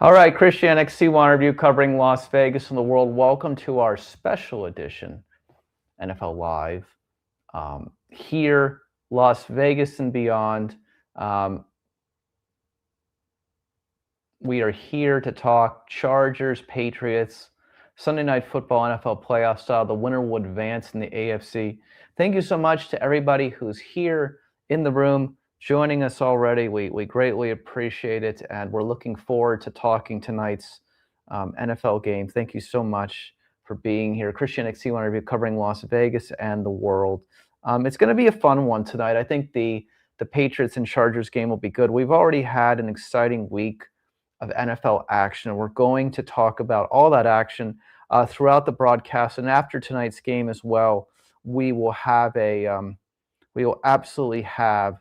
All right, Christian XC1 review covering Las Vegas and the world. Welcome to our special edition, NFL Live. Here, Las Vegas and beyond. We are here to talk Chargers, Patriots, Sunday Night Football, NFL playoff style. The winner will advance in the AFC. Thank you so much to everybody who's here in the room, joining us already. We greatly appreciate it, and we're looking forward to talking tonight's NFL game. Thank you so much for being here. Christian XC1 review covering Las Vegas and the world. It's going to be a fun one tonight. I think the Patriots and Chargers game will be good. We've already had an exciting week of NFL action. We're going to talk about all that action throughout the broadcast, and after tonight's game as well, we will absolutely have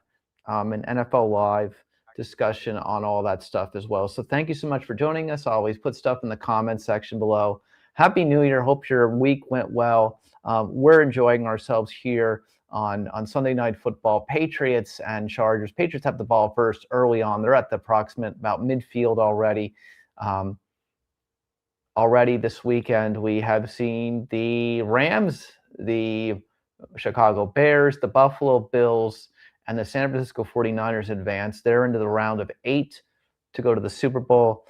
an NFL Live discussion on all that stuff as well. So thank you so much for joining us. Always put stuff in the comments section below. Happy New Year. Hope your week went well. We're enjoying ourselves here on Sunday Night Football. Patriots and Chargers. Patriots have the ball first early on. They're at the approximate about midfield already. Already this weekend, we have seen the Rams, the Chicago Bears, the Buffalo Bills, and the San Francisco 49ers advance. They're into the round of 8 to go to the Super Bowl.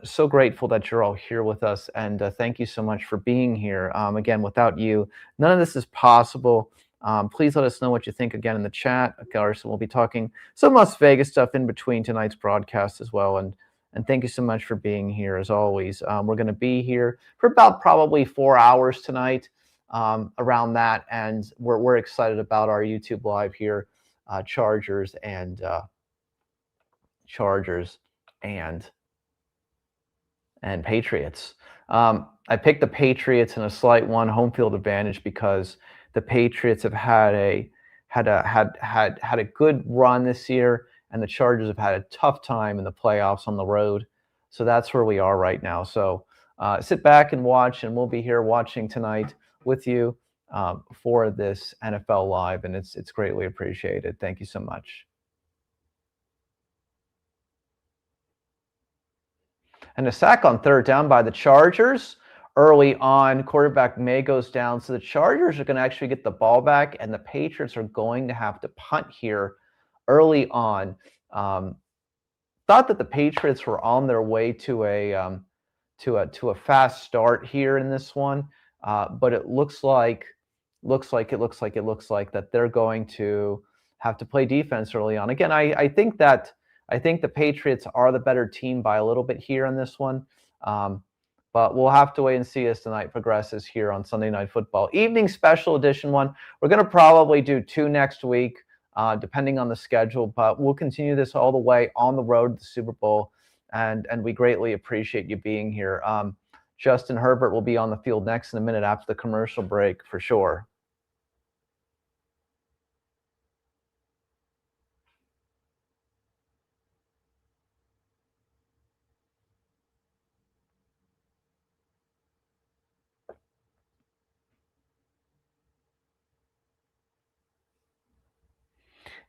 So grateful that you're all here with us, and thank you so much for being here. Again, without you, none of this is possible. Please let us know what you think again in the chat. Garrison will be talking some Las Vegas stuff in between tonight's broadcast as well. And thank you so much for being here as always. We're going to be here for about probably 4 hours tonight, around that. And we're excited about our YouTube Live here, Chargers and Patriots. I picked the Patriots in a slight home field advantage because the Patriots have had a good run this year, and the Chargers have had a tough time in the playoffs on the road. So that's where we are right now. So sit back and watch, and we'll be here watching tonight with you for this NFL Live, and it's greatly appreciated. Thank you so much. And a sack on third down by the Chargers. Early on, quarterback May goes down. So the Chargers are going to actually get the ball back, and the Patriots are going to have to punt here early on. Thought that the Patriots were on their way to a fast start here in this one, but it looks like that they're going to have to play defense early on. Again, I think the Patriots are the better team by a little bit here in this one. But we'll have to wait and see as the night progresses here on Sunday Night Football. Evening special edition one. We're going to probably do 2 next week, depending on the schedule. But we'll continue this all the way on the road to the Super Bowl. And we greatly appreciate you being here. Justin Herbert will be on the field next in a minute after the commercial break for sure.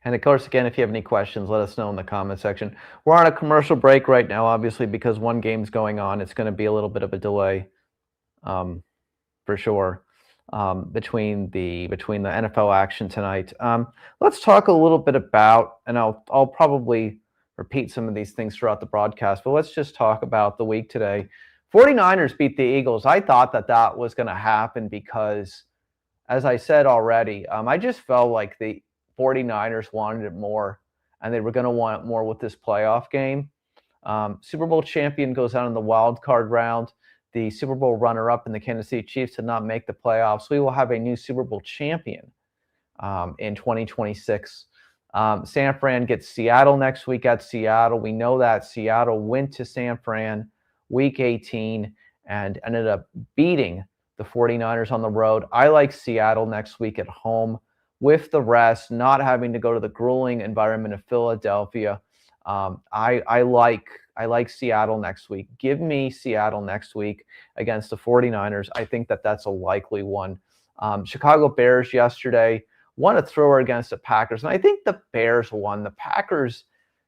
And of course, again, if you have any questions, let us know in the comment section. We're on a commercial break right now, obviously, because one game's going on. It's going to be a little bit of a delay, for sure, between the NFL action tonight. Let's talk a little bit about, and I'll probably repeat some of these things throughout the broadcast, but let's just talk about the week today. 49ers beat the Eagles. I thought that was going to happen because, as I said already, I just felt like the 49ers wanted it more, and they were going to want it more with this playoff game. Super Bowl champion goes out in the wild card round. The Super Bowl runner-up in the Kansas City Chiefs did not make the playoffs. We will have a new Super Bowl champion in 2026. San Fran gets Seattle next week at Seattle. We know that Seattle went to San Fran week 18 and ended up beating the 49ers on the road. I like Seattle next week at home with the rest, not having to go to the grueling environment of Philadelphia. I like Seattle next week. Give me Seattle next week against the 49ers. I think that's a likely one. Chicago Bears yesterday won a thrower against the Packers, and I think the Bears won. The Packers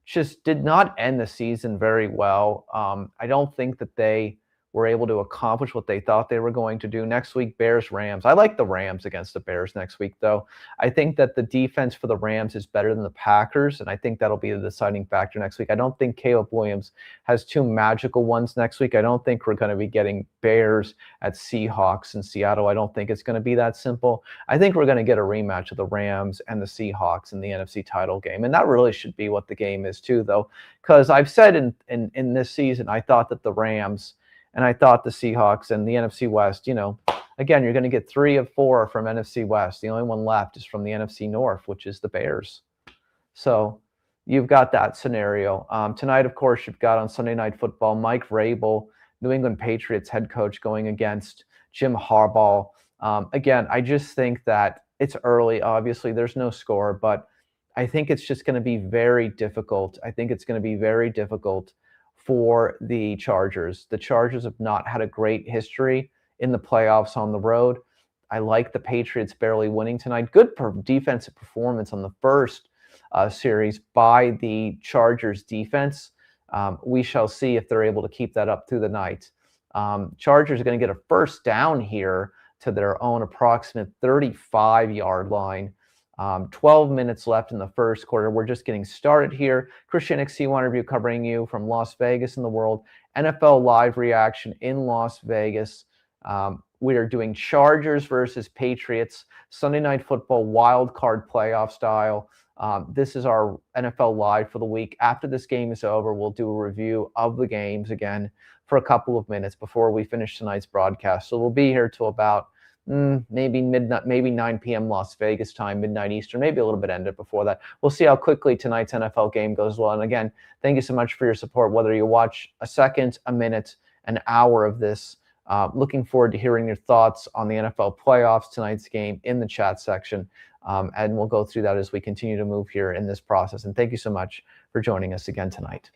just did not end the season very well. I don't think that they were able to accomplish what they thought they were going to do. Next week, Bears, Rams. I like the Rams against the Bears next week, though. I think that the defense for the Rams is better than the Packers, and I think that'll be the deciding factor next week. I don't think Caleb Williams has two magical ones next week. I don't think we're going to be getting Bears at Seahawks in Seattle. I don't think it's going to be that simple. I think we're going to get a rematch of the Rams and the Seahawks in the NFC title game, and that really should be what the game is too, though, because I've said in this season, I thought that the Rams and I thought the Seahawks and the NFC West, again, you're going to get 3 of 4 from NFC West. The only one left is from the NFC North, which is the Bears. So you've got that scenario. Tonight, of course, you've got on Sunday Night Football, Mike Vrabel, New England Patriots head coach, going against Jim Harbaugh. Again, I just think that it's early. Obviously, there's no score, but I think it's just going to be very difficult. I think it's going to be very difficult for the Chargers. The Chargers have not had a great history in the playoffs on the road. I like the Patriots barely winning tonight. Good defensive performance on the first series by the Chargers defense. We shall see if they're able to keep that up through the night. Chargers are going to get a first down here to their own approximate 35-yard line. 12 minutes left in the first quarter. We're just getting started here. Christian XC1 Review covering you from Las Vegas in the world. NFL live reaction in Las Vegas. We are doing Chargers versus Patriots, Sunday Night Football wild card playoff style. This is our NFL live for the week. After this game is over, we'll do a review of the games again for a couple of minutes before we finish tonight's broadcast. So we'll be here till about maybe midnight, maybe 9 p.m. Las Vegas time, midnight Eastern, maybe a little bit ended before that. We'll see how quickly tonight's NFL game goes well. And again, thank you so much for your support, whether you watch a second, a minute, an hour of this. Looking forward to hearing your thoughts on the NFL playoffs, tonight's game, in the chat section. And we'll go through that as we continue to move here in this process. And thank you so much for joining us again tonight.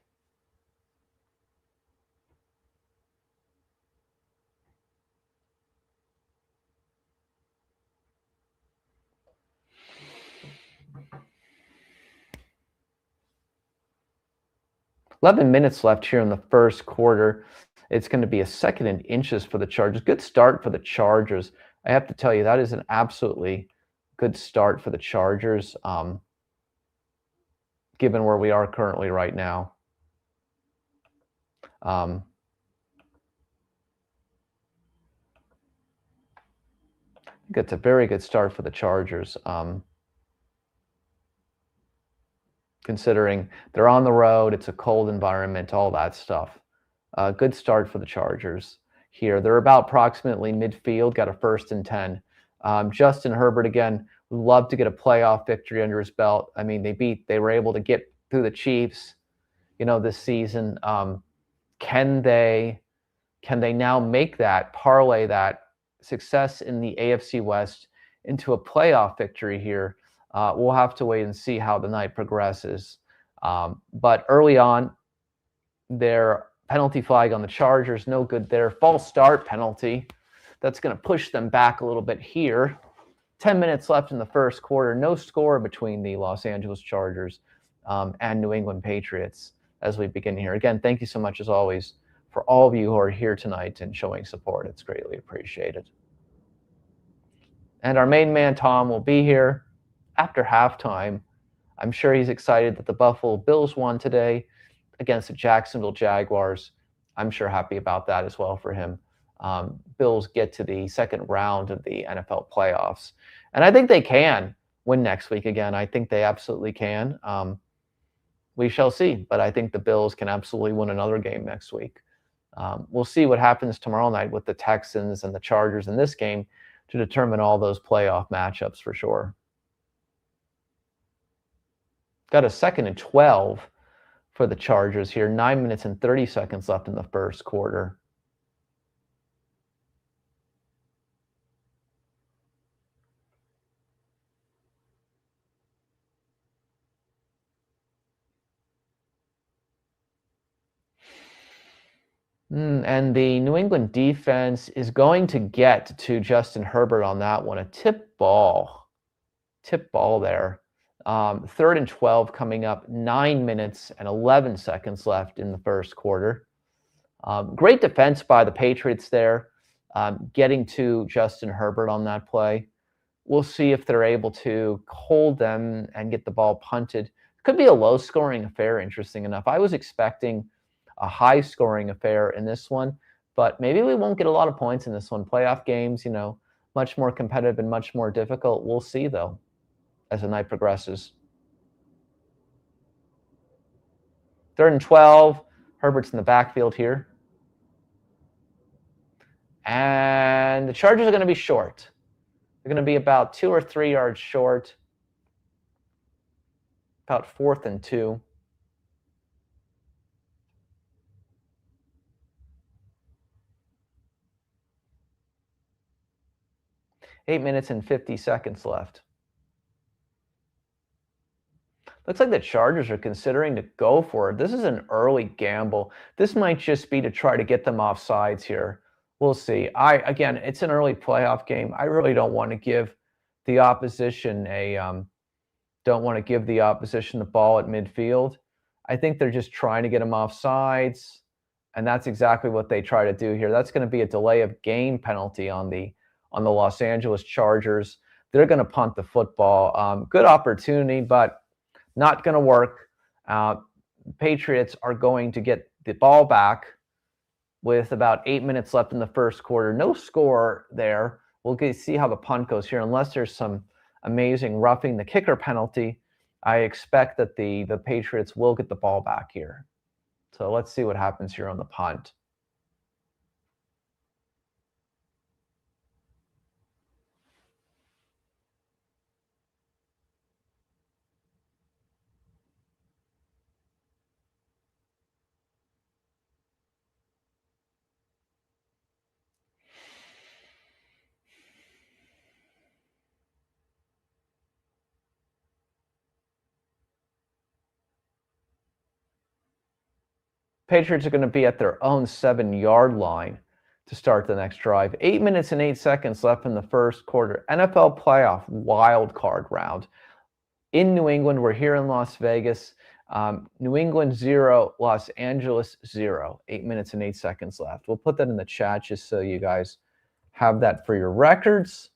Eleven minutes left here in the first quarter. It's going to be a second and inches for the Chargers. Good start for the Chargers. I have to tell you, that is an absolutely good start for the Chargers, given where we are currently right now. I think it's a very good start for the Chargers, considering they're on the road, it's a cold environment, all that stuff. Good start for the Chargers here. They're about approximately midfield, got a 1st and 10. Justin Herbert, again, would love to get a playoff victory under his belt. I mean, they were able to get through the Chiefs, this season. Can they now make that, parlay that success in the AFC West into a playoff victory here? We'll have to wait and see how the night progresses. But early on, their penalty flag on the Chargers, no good there. False start penalty. That's going to push them back a little bit here. 10 minutes left in the first quarter. No score between the Los Angeles Chargers and New England Patriots as we begin here. Again, thank you so much, as always, for all of you who are here tonight and showing support. It's greatly appreciated. And our main man, Tom, will be here after halftime. I'm sure he's excited that the Buffalo Bills won today against the Jacksonville Jaguars. I'm sure happy about that as well for him. Bills get to the second round of the NFL playoffs. And I think they can win next week again. I think they absolutely can. We shall see. But I think the Bills can absolutely win another game next week. We'll see what happens tomorrow night with the Texans and the Chargers in this game to determine all those playoff matchups for sure. Got a 2nd and 12 for the Chargers here. 9 minutes and 30 seconds left in the first quarter. And the New England defense is going to get to Justin Herbert on that one. A tip ball there. Third and 12 coming up, 9 minutes and 11 seconds left in the first quarter. Great defense by the Patriots there, getting to Justin Herbert on that play. We'll see if they're able to hold them and get the ball punted. Could be a low-scoring affair, interesting enough. I was expecting a high-scoring affair in this one, but maybe we won't get a lot of points in this one. Playoff games, much more competitive and much more difficult. We'll see, though, as the night progresses. Third and 12. Herbert's in the backfield here. And the Chargers are going to be short. They're going to be about 2 or 3 yards short. About 4th and 2. Eight minutes and 50 seconds left. Looks like the Chargers are considering to go for it. This is an early gamble. This might just be to try to get them off sides here. We'll see. Again, it's an early playoff game. I really don't want to give the opposition the ball at midfield. I think they're just trying to get them off sides, and that's exactly what they try to do here. That's going to be a delay of game penalty on the Los Angeles Chargers. They're going to punt the football. Good opportunity, but not going to work. Patriots are going to get the ball back with about 8 minutes left in the first quarter. No score there. We'll see how the punt goes here. Unless there's some amazing roughing the kicker penalty, I expect that the Patriots will get the ball back here. So let's see what happens here on the punt. Patriots are going to be at their own 7-yard line to start the next drive. 8 minutes and 8 seconds left in the first quarter. NFL playoff wild card round. In New England, we're here in Las Vegas. New England 0, Los Angeles 0. 8 minutes and 8 seconds left. We'll put that in the chat just so you guys have that for your records.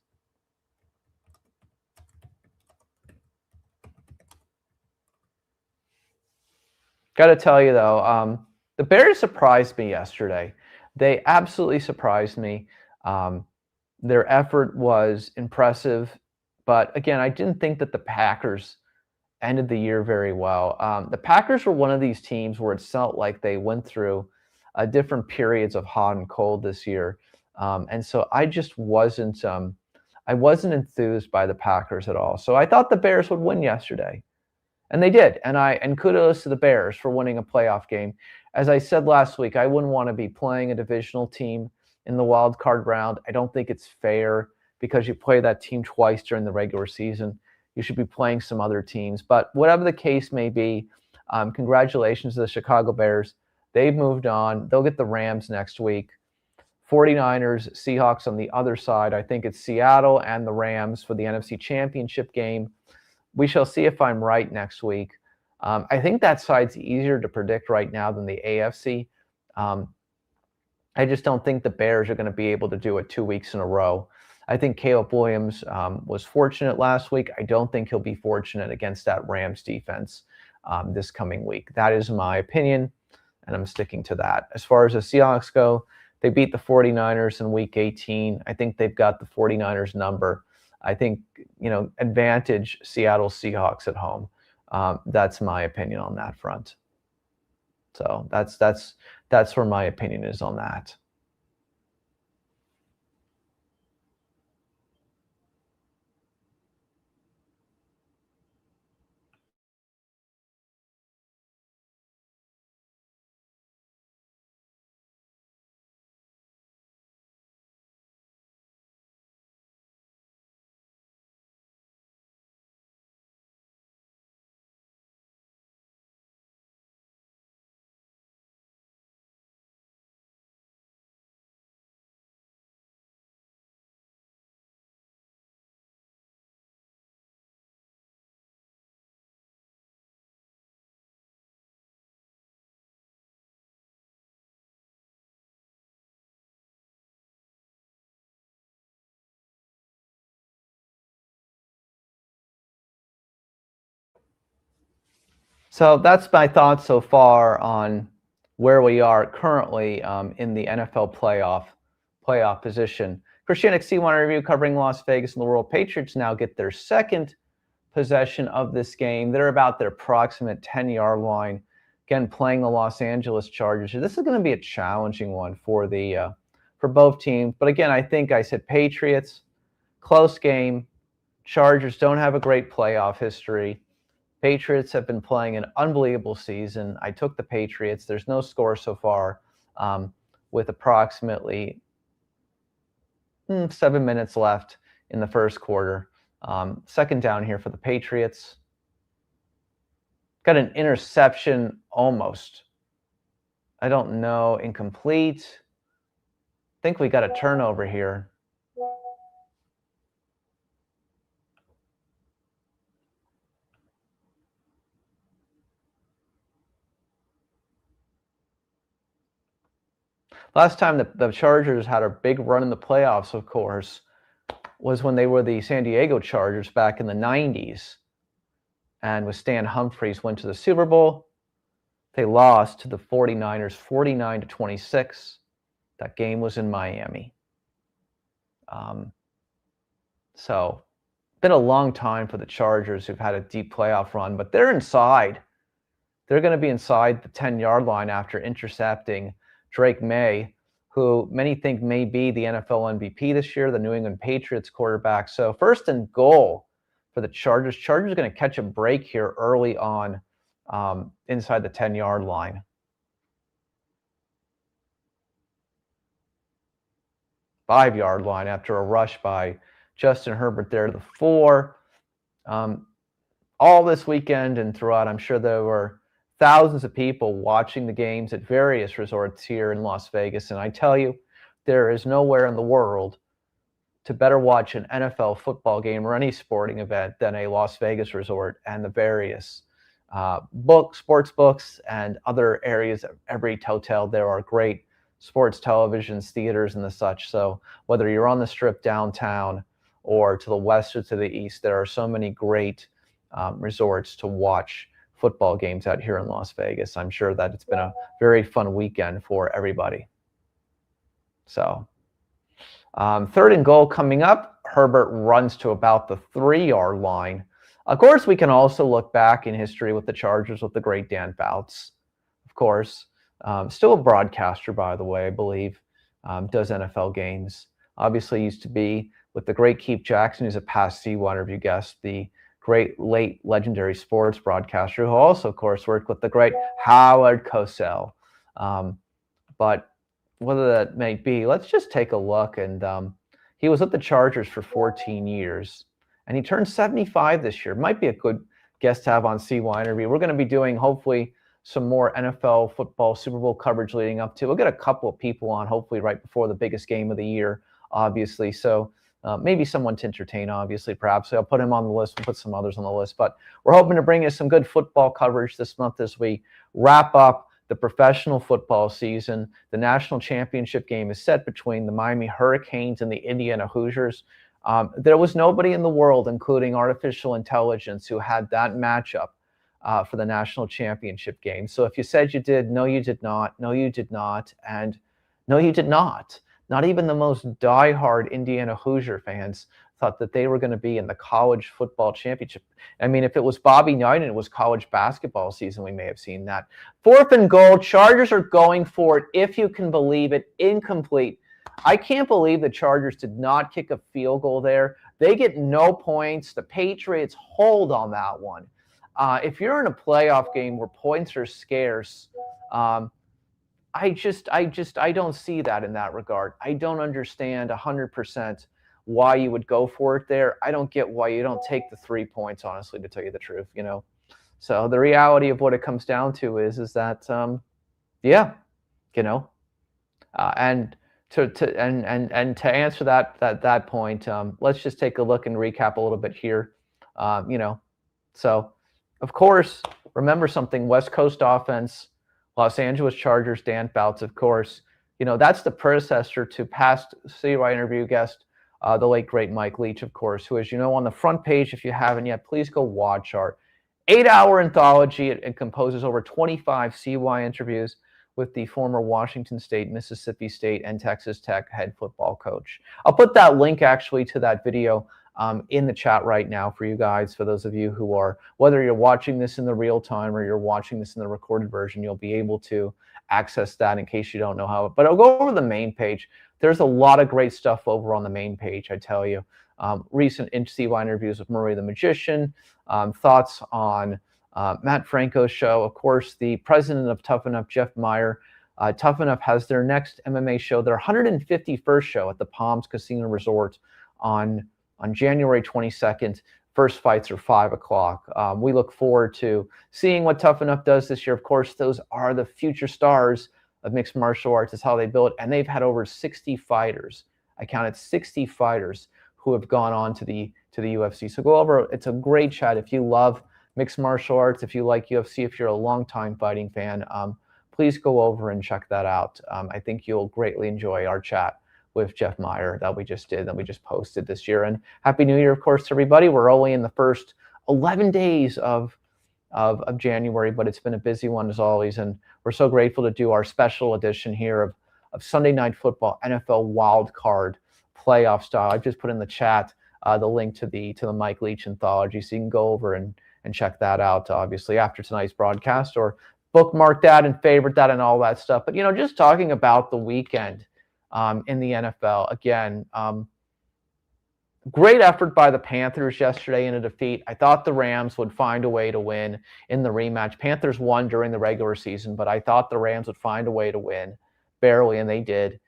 Got to tell you, though, the Bears surprised me yesterday. They absolutely surprised me. Their effort was impressive. But again, I didn't think that the Packers ended the year very well. The Packers were one of these teams where it felt like they went through different periods of hot and cold this year. And so I just wasn't enthused by the Packers at all. So I thought the Bears would win yesterday. And they did. And kudos to the Bears for winning a playoff game. As I said last week, I wouldn't want to be playing a divisional team in the wild card round. I don't think it's fair because you play that team twice during the regular season. You should be playing some other teams. But whatever the case may be, congratulations to the Chicago Bears. They've moved on. They'll get the Rams next week. 49ers, Seahawks on the other side. I think it's Seattle and the Rams for the NFC Championship game. We shall see if I'm right next week. I think that side's easier to predict right now than the AFC. I just don't think the Bears are going to be able to do it 2 weeks in a row. I think Caleb Williams was fortunate last week. I don't think he'll be fortunate against that Rams defense this coming week. That is my opinion, and I'm sticking to that. As far as the Seahawks go, they beat the 49ers in Week 18. I think they've got the 49ers number. I think, advantage Seattle Seahawks at home. That's my opinion on that front. So that's where my opinion is on that. So that's my thoughts so far on where we are currently in the NFL playoff position. Christian XC1 review covering Las Vegas and the World Patriots now get their second possession of this game. They're about their approximate 10-yard line. Again, playing the Los Angeles Chargers. This is going to be a challenging one for both teams. But again, I think I said Patriots, close game. Chargers don't have a great playoff history. Patriots have been playing an unbelievable season. I took the Patriots. There's no score so far, with approximately 7 minutes left in the first quarter. Second down here for the Patriots. Got an interception almost. I don't know, incomplete. I think we got a turnover here. Last time the Chargers had a big run in the playoffs, of course, was when they were the San Diego Chargers back in the 90s. And with Stan Humphries went to the Super Bowl. They lost to the 49ers 49-26. That game was in Miami. So been a long time for the Chargers who've had a deep playoff run, but they're inside. They're going to be inside the 10-yard line after intercepting Drake May, who many think may be the NFL MVP this year, the New England Patriots quarterback. So first and goal for the Chargers. Chargers are going to catch a break here early on inside the 10-yard line. Five-yard line after a rush by Justin Herbert there to the 4. All this weekend and throughout, I'm sure there were thousands of people watching the games at various resorts here in Las Vegas. And I tell you, there is nowhere in the world to better watch an NFL football game or any sporting event than a Las Vegas resort and the various sports books and other areas of every hotel. There are great sports televisions, theaters, and the such. So whether you're on the Strip downtown or to the west or to the east, there are so many great resorts to watch football games out here in Las Vegas. I'm sure that it's been a very fun weekend for everybody. So third and goal coming up. Herbert runs to about the 3-yard line. Of course, we can also look back in history with the Chargers with the great Dan Fouts. Of course, still a broadcaster, by the way, I believe, does NFL games. Obviously used to be with the great Keith Jackson, who's a past C1 review guest, the great late legendary sports broadcaster who also, of course, worked with the great Howard Cosell. But whether that may be, let's just take a look. And he was with the Chargers for 14 years, and he turned 75 this year. Might be a good guest to have on C1 interview. We're going to be doing, hopefully, some more NFL football Super Bowl coverage leading up to. We'll get a couple of people on, hopefully, right before the biggest game of the year, obviously. So maybe someone to entertain, obviously, perhaps. I'll put him on the list. We'll put some others on the list. But we're hoping to bring you some good football coverage this month as we wrap up the professional football season. The national championship game is set between the Miami Hurricanes and the Indiana Hoosiers. There was nobody in the world, including artificial intelligence, who had that matchup for the national championship game. So if you said you did, no, you did not. No, you did not. And no, you did not. Not even the most diehard Indiana Hoosier fans thought that they were going to be in the college football championship. I mean, if it was Bobby Knight and it was college basketball season, we may have seen that. Fourth and goal, Chargers are going for it, if you can believe it, incomplete. I can't believe the Chargers did not kick a field goal there. They get no points. The Patriots hold on that one. If you're in a playoff game where points are scarce, I don't see that in that regard. I don't understand 100% why you would go for it there. I don't get why you don't take the 3 points, honestly, to tell you the truth, you know. So the reality of what it comes down to is that, yeah, you know, and to answer that point, let's just take a look and recap a little bit here, you know. So, of course, remember something: West Coast offense. Los Angeles Chargers, Dan Fouts, of course. You know, that's the predecessor to past CY interview guest, the late, great Mike Leach, of course, who, as you know, on the front page, if you haven't yet, please go watch our 8-hour anthology. It composes over 25 CY interviews with the former Washington State, Mississippi State, and Texas Tech head football coach. I'll put that link actually to that video in the chat right now for you guys. For those of you who are, whether you're watching this in the real time or you're watching this in the recorded version, you'll be able to access that in case you don't know how. But I'll go over the main page. There's a lot of great stuff over on the main page, I tell you. Recent CY interviews with Murray the Magician, thoughts on Matt Franco's show. Of course, the president of Tough Enough, Jeff Meyer. Tough Enough has their next MMA show, their 151st show at the Palms Casino Resort on January 22nd. First fights are 5 o'clock. We look forward to seeing what Tough Enough does this year. Of course, those are the future stars of mixed martial arts. Is how they build it. And they've had over 60 fighters. I counted 60 fighters who have gone on to the UFC. So go over. It's a great chat. If you love mixed martial arts, if you like UFC, if you're a longtime fighting fan, please go over and check that out. I think you'll greatly enjoy our chat with Jeff Meyer that we just did, that we just posted this year. And Happy New Year, of course, to everybody. We're only in the first 11 days of January, but it's been a busy one as always. And we're so grateful to do our special edition here of Sunday Night Football NFL Wild Card playoff style. I've just put in the chat the link to the Mike Leach anthology, so you can go over and check that out, obviously, after tonight's broadcast, or bookmark that and favorite that and all that stuff. But, just talking about the weekend in the NFL, again, great effort by the Panthers yesterday in a defeat. I thought the Rams would find a way to win in the rematch. Panthers won during the regular season, but I thought the Rams would find a way to win, barely, and they did.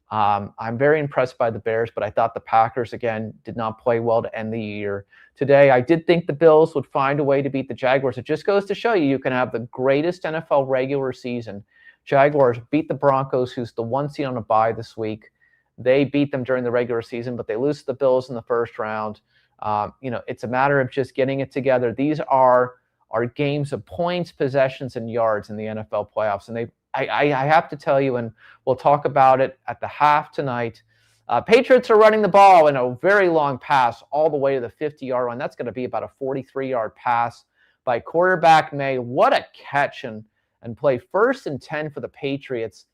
I'm very impressed by the Bears, but I thought the Packers, again, did not play well to end the year. Today, I did think the Bills would find a way to beat the Jaguars. It just goes to show you can have the greatest NFL regular season. Jaguars beat the Broncos, who's the 1 seed on a bye this week. They beat them during the regular season, but they lose to the Bills in the first round. It's a matter of just getting it together. These are games of points, possessions, and yards in the NFL playoffs, and I have to tell you, and we'll talk about it at the half tonight, Patriots are running the ball in a very long pass all the way to the 50-yard line. That's going to be about a 43-yard pass by quarterback May. What a catch, and play 1st and 10 for the Patriots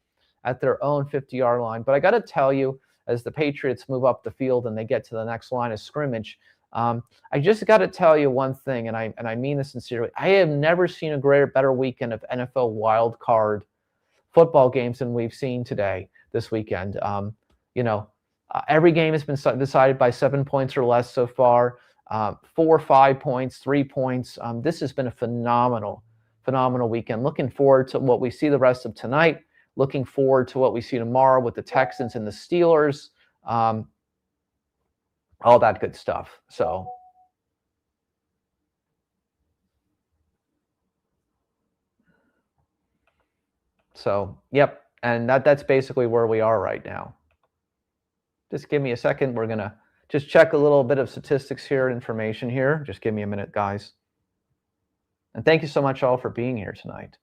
at their own 50-yard line. But I got to tell you, as the Patriots move up the field and they get to the next line of scrimmage, I just got to tell you one thing, and I mean this sincerely. I have never seen a better weekend of NFL wild card football games than we've seen this weekend. Every game has been decided by 7 points or less so far, 4 or 5 points, 3 points. This has been a phenomenal weekend. Looking forward to what we see the rest of tonight. Looking forward to what we see tomorrow with the Texans and the Steelers. All that good stuff. So, yep. And that's basically where we are right now. Just give me a second. We're going to just check a little bit of statistics here, information here. Just give me a minute, guys. And thank you so much all for being here tonight.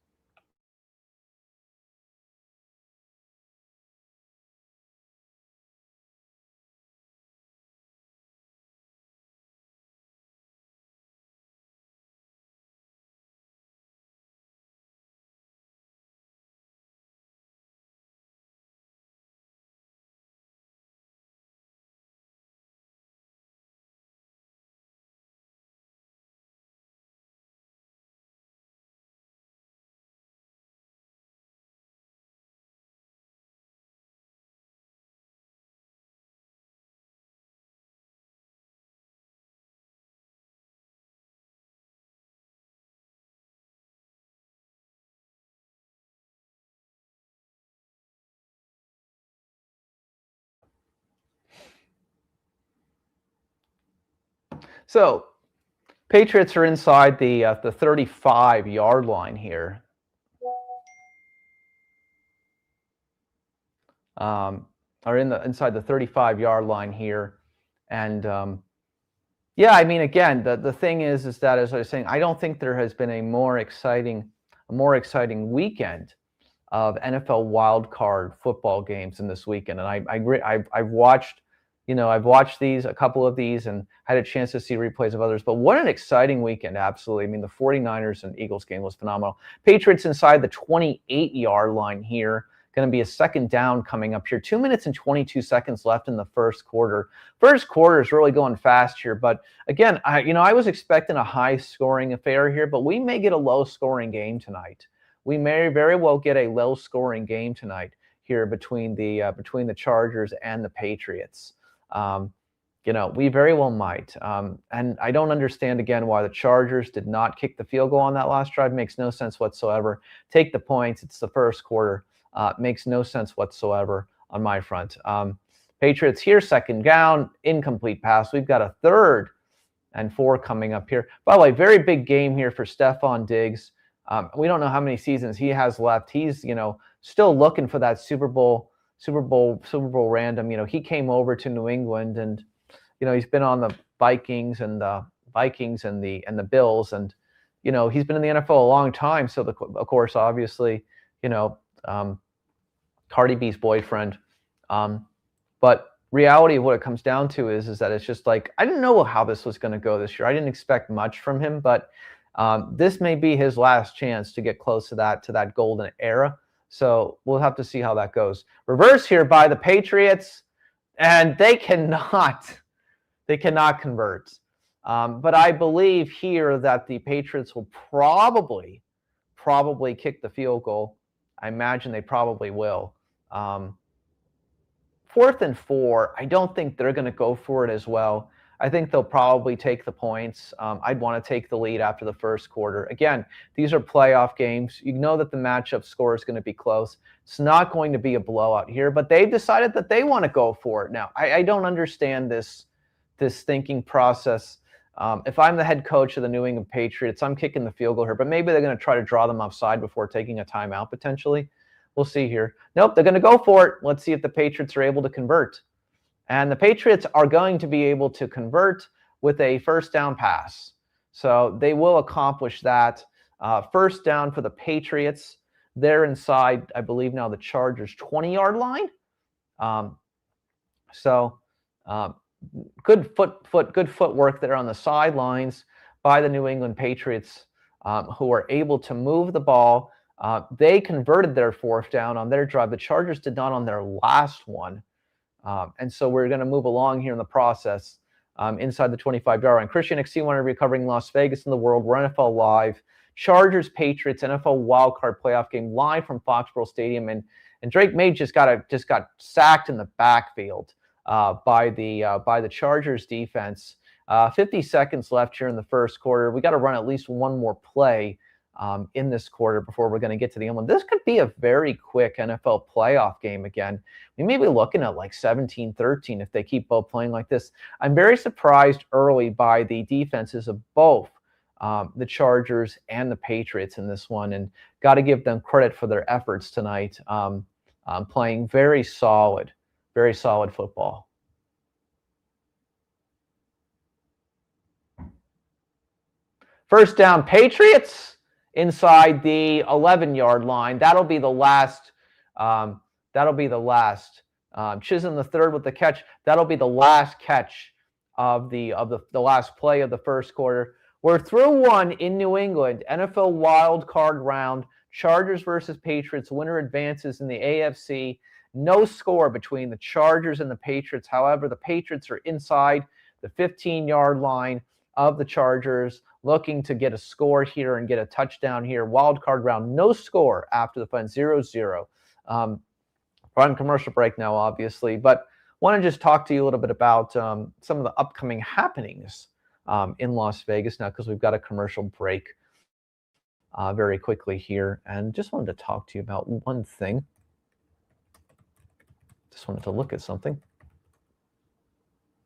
So, Patriots are inside the 35-yard line here. Inside the 35-yard line here, and yeah, I mean, again, the thing is that, as I was saying, I don't think there has been a more exciting weekend of NFL wild card football games in this weekend, and I've watched I've watched a couple of these, and had a chance to see replays of others. But what an exciting weekend, absolutely. I mean, the 49ers and Eagles game was phenomenal. Patriots inside the 28-yard line here. Going to be a second down coming up here. 2 minutes and 22 seconds left in the first quarter. First quarter is really going fast here. But again, I was expecting a high-scoring affair here, but we may get a low-scoring game tonight. We may very well get a low-scoring game tonight here between the Chargers and the Patriots. We very well might. And I don't understand, again, why the Chargers did not kick the field goal on that last drive. Makes no sense whatsoever. Take the points. It's the first quarter. Makes no sense whatsoever on my front. Patriots here, second down, incomplete pass. We've got a 3rd and 4 coming up here. By the way, very big game here for Stephon Diggs. We don't know how many seasons he has left. He's, still looking for that Super Bowl random. He came over to New England, and he's been on the Vikings and the Bills, and he's been in the NFL a long time. So of course, obviously, Cardi B's boyfriend. But reality of what it comes down to is that it's just like, I didn't know how this was going to go this year. I didn't expect much from him, but this may be his last chance to get close to that golden era. So we'll have to see how that goes. Reverse here by the Patriots, and they cannot convert. But I believe here that the Patriots will probably kick the field goal. I imagine they probably will. 4th and 4, I don't think they're going to go for it as well. I think they'll probably take the points. I'd want to take the lead after the first quarter. Again, these are playoff games. You know that the matchup score is going to be close. It's not going to be a blowout here, but they've decided that they want to go for it. Now, I don't understand this thinking process. If I'm the head coach of the New England Patriots, I'm kicking the field goal here, but maybe they're going to try to draw them offside before taking a timeout potentially. We'll see here. Nope, they're going to go for it. Let's see if the Patriots are able to convert. And the Patriots are going to be able to convert with a first down pass. So they will accomplish that. First down for the Patriots. They're inside, I believe now, the Chargers' 20-yard line. Good footwork there on the sidelines by the New England Patriots, who are able to move the ball. They converted their 4th down on their drive. The Chargers did not on their last one. And so we're going to move along here in the process inside the 25-yard line. Christian XC1 recovering Las Vegas in the world. We're NFL Live. Chargers Patriots NFL wildcard playoff game live from Foxborough Stadium. And Drake May just got sacked in the backfield by the Chargers defense. 50 seconds left here in the first quarter. We got to run at least one more play in this quarter before we're going to get to the end one. This could be a very quick NFL playoff game again. We may be looking at like 17-13 if they keep both playing like this. I'm very surprised early by the defenses of both the Chargers and the Patriots in this one, and got to give them credit for their efforts tonight, playing very solid football. First down, Patriots inside the 11-yard line. That'll be the last. Chisholm the third with the catch. That'll be the last catch of the last play of the first quarter. We're through one in New England. NFL wild card round. Chargers versus Patriots. Winner advances in the AFC. No score between the Chargers and the Patriots. However, the Patriots are inside the 15-yard line of the Chargers, looking to get a score here and get a touchdown here. Wild card round, no score after the fun, 0-0. We're on commercial break now, obviously, but want to just talk to you a little bit about some of the upcoming happenings in Las Vegas now, because we've got a commercial break very quickly here, and just wanted to talk to you about one thing. Just wanted to look at something.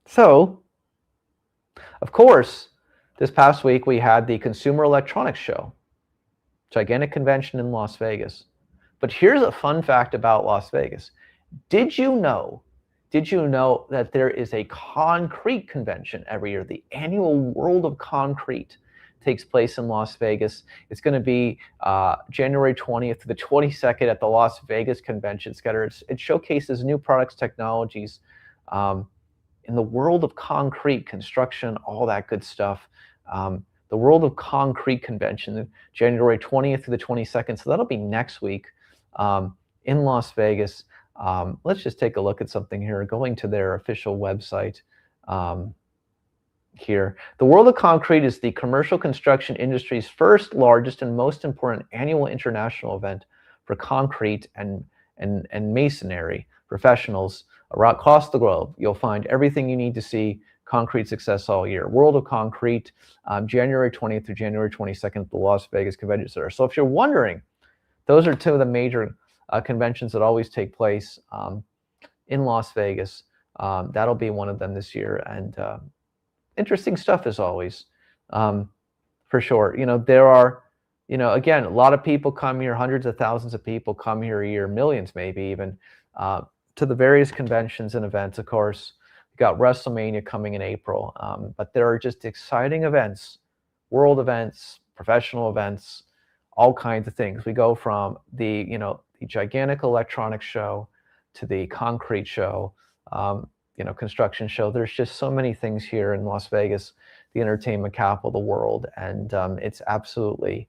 So, of course, this past week we had the Consumer Electronics Show, gigantic convention in Las Vegas. But here's a fun fact about Las Vegas. Did you know that there is a concrete convention every year? The annual World of Concrete takes place in Las Vegas. It's going to be January 20th to the 22nd at the Las Vegas Convention Center. It showcases new products, technologies, in the world of concrete, construction, all that good stuff. The World of Concrete Convention, January 20th through the 22nd. So that'll be next week in Las Vegas. Let's just take a look at something here, going to their official website here. The World of Concrete is the commercial construction industry's first, largest, and most important annual international event for concrete and masonry professionals across the globe. You'll find everything you need to see concrete success all year. World of Concrete, January 20th through January 22nd at the Las Vegas Convention Center. So if you're wondering, those are two of the major conventions that always take place in Las Vegas. That'll be one of them this year, and interesting stuff as always, for sure. There are, again, a lot of people come here, hundreds of thousands of people come here a year, millions maybe even, to the various conventions and events. Of course, we got WrestleMania coming in April, but there are just exciting events, world events, professional events, all kinds of things. We go from the gigantic electronics show to the concrete show, construction show. There's just so many things here in Las Vegas, the entertainment capital of the world, and it's absolutely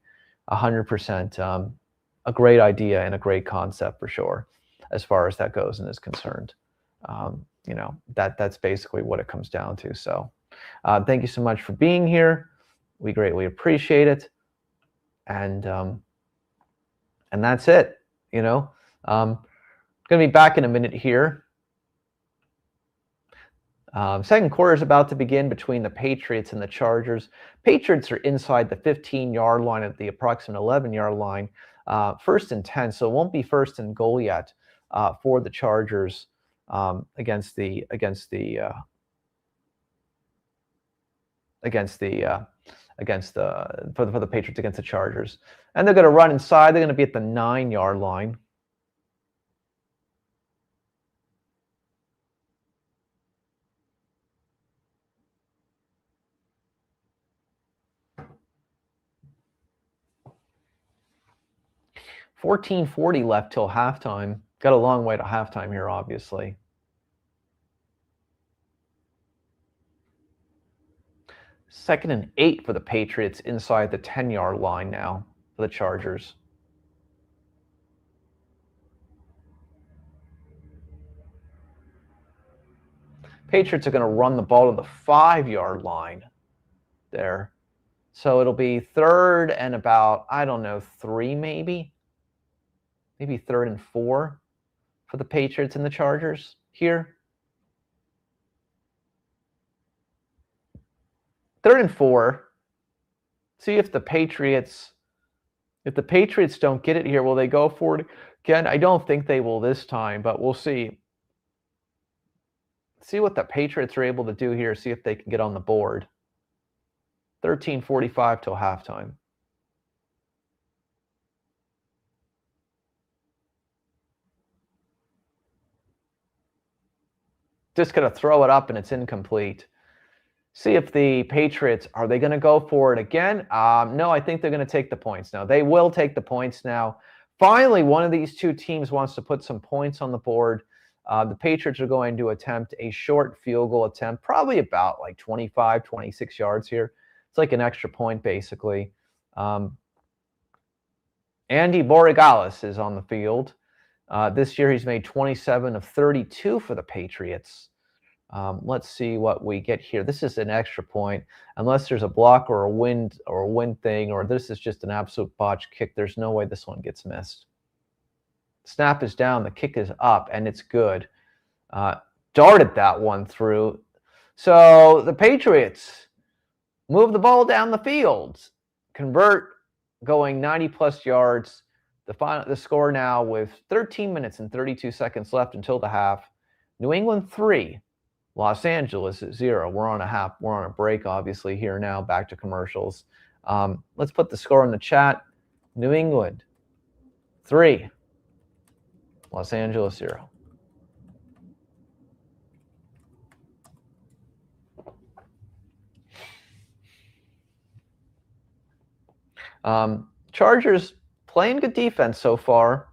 100% a great idea and a great concept for sure, as far as that goes and is concerned. That's basically what it comes down to. So thank you so much for being here. We greatly appreciate it. And that's it. Going to be back in a minute here. Second quarter is about to begin between the Patriots and the Chargers. Patriots are inside the 15-yard line at the approximate 11-yard line, 1st and 10. So it won't be 1st and goal yet for the Chargers for the Patriots against the Chargers. And they're going to run inside. They're going to be at the 9-yard line. $14:40 left till halftime. Got a long way to halftime here, obviously. Second and 8 for the Patriots inside the 10-yard line now for the Chargers. Patriots are going to run the ball to the 5-yard line there. So it'll be 3rd and about, 3 maybe 3rd and 4 for the Patriots and the Chargers here. 3rd and 4. See if the Patriots don't get it here, will they go for it again? I don't think they will this time, but we'll see. See what the Patriots are able to do here. See if they can get on the board. 13:45 till halftime. Just going to throw it up and it's incomplete. See if the Patriots, are they going to go for it again? No, I think they're going to take the points now. They will take the points now. Finally, one of these two teams wants to put some points on the board. The Patriots are going to attempt a short field goal attempt, probably about like 25, 26 yards here. It's like an extra point, basically. Andy Borregales is on the field. This year, he's made 27 of 32 for the Patriots. Let's see what we get here. This is an extra point. Unless there's a block or a wind thing, or this is just an absolute botch kick, there's no way this one gets missed. Snap is down, the kick is up, and it's good. Darted that one through. So the Patriots move the ball down the field, convert, going 90-plus yards. The score now with 13 minutes and 32 seconds left until the half. New England 3, Los Angeles 0. We're on a break, obviously, here now. Back to commercials. Let's put the score in the chat. New England 3, Los Angeles 0. Chargers playing good defense so far.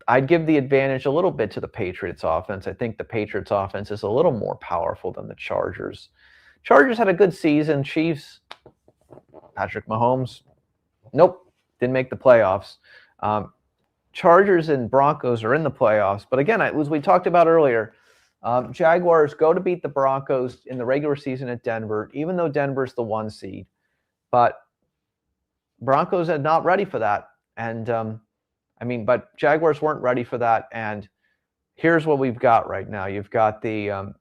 I'd give the advantage a little bit to the Patriots offense. I think the Patriots offense is a little more powerful than the Chargers. Chargers had a good season. Chiefs, Patrick Mahomes, nope, didn't make the playoffs. Chargers and Broncos are in the playoffs. But again, as we talked about earlier, Jaguars go to beat the Broncos in the regular season at Denver, even though Denver's the 1 seed. But Broncos are not ready for that. And, but Jaguars weren't ready for that. And here's what we've got right now. You've got the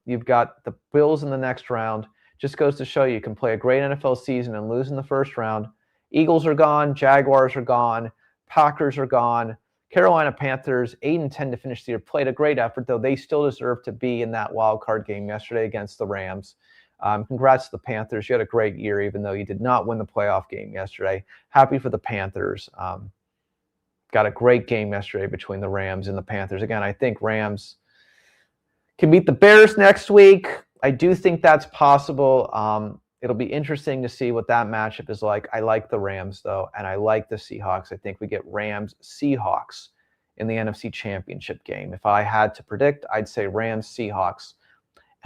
Bills in the next round. Just goes to show you can play a great NFL season and lose in the first round. Eagles are gone. Jaguars are gone. Packers are gone. Carolina Panthers, 8-10 to finish the year, played a great effort, though they still deserve to be in that wild card game yesterday against the Rams. Congrats to the Panthers. You had a great year, even though you did not win the playoff game yesterday. Happy for the Panthers. Got a great game yesterday between the Rams and the Panthers. Again, I think Rams can beat the Bears next week. I do think that's possible. It'll be interesting to see what that matchup is like. I like the Rams, though, and I like the Seahawks. I think we get Rams-Seahawks in the NFC Championship game. If I had to predict, I'd say Rams-Seahawks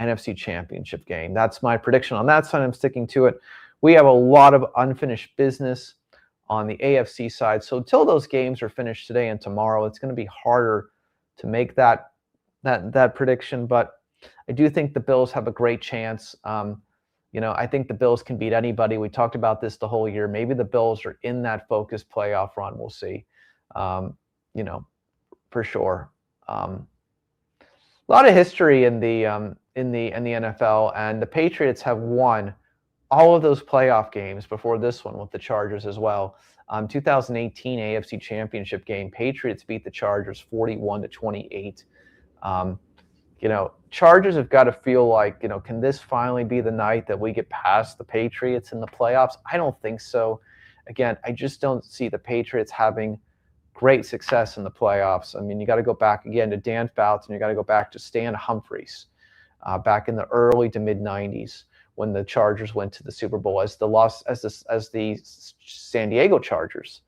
NFC Championship game. That's my prediction on that side. I'm sticking to it. We have a lot of unfinished business on the AFC side. So until those games are finished today and tomorrow, it's going to be harder to make that prediction. But I do think the Bills have a great chance. I think the Bills can beat anybody. We talked about this the whole year. Maybe the Bills are in that focused playoff run. We'll see. For sure. A lot of history in the NFL, and the Patriots have won all of those playoff games before this one with the Chargers as well. 2018 AFC Championship game, Patriots beat the Chargers 41-28. Chargers have got to feel like, can this finally be the night that we get past the Patriots in the playoffs? I don't think so. Again, I just don't see the Patriots having great success in the playoffs. You got to go back again to Dan Fouts, and you got to go back to Stan Humphries back in the early to mid 90s when the Chargers went to the Super Bowl as the San Diego Chargers.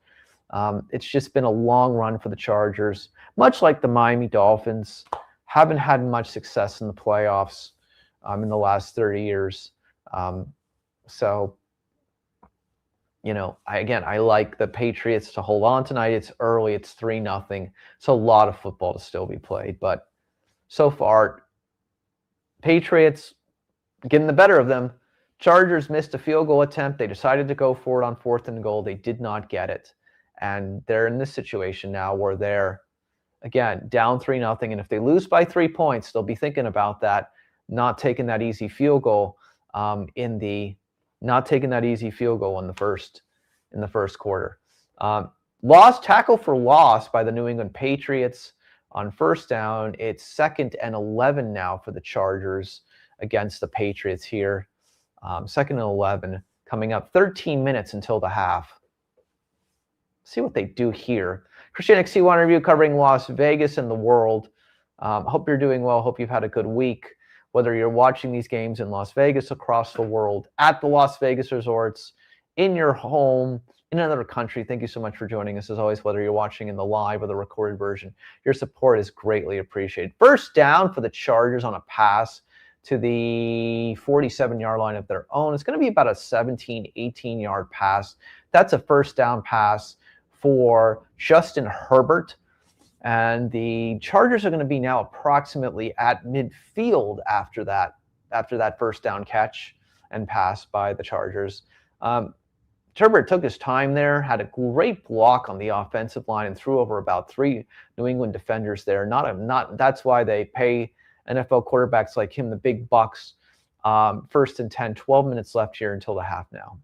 It's just been a long run for the Chargers, much like the Miami Dolphins. Haven't had much success in the playoffs in the last 30 years. I like the Patriots to hold on tonight. It's early. It's 3-0. It's a lot of football to still be played. But so far, Patriots getting the better of them. Chargers missed a field goal attempt. They decided to go for it on 4th and goal. They did not get it. And they're in this situation now where they're, again, down 3-0, and if they lose by 3 points, they'll be thinking about that, not taking that easy field goal in the first quarter. Lost tackle for loss by the New England Patriots on first down. It's 2nd and 11 now for the Chargers against the Patriots here. 2nd and 11 coming up. 13 minutes until the half. See what they do here. Christian XC1 review covering Las Vegas and the world. Hope you're doing well. Hope you've had a good week. Whether you're watching these games in Las Vegas, across the world, at the Las Vegas resorts, in your home, in another country, thank you so much for joining us. As always, whether you're watching in the live or the recorded version, your support is greatly appreciated. First down for the Chargers on a pass to the 47-yard line of their own. It's going to be about a 17, 18-yard pass. That's a first down pass for Justin Herbert. And the Chargers are going to be now approximately at midfield after that first down catch and pass by the Chargers. Herbert took his time there, had a great block on the offensive line, and threw over about 3 New England defenders there. That's why they pay NFL quarterbacks like him the big bucks. 1st and 10, 12 minutes left here until the half now.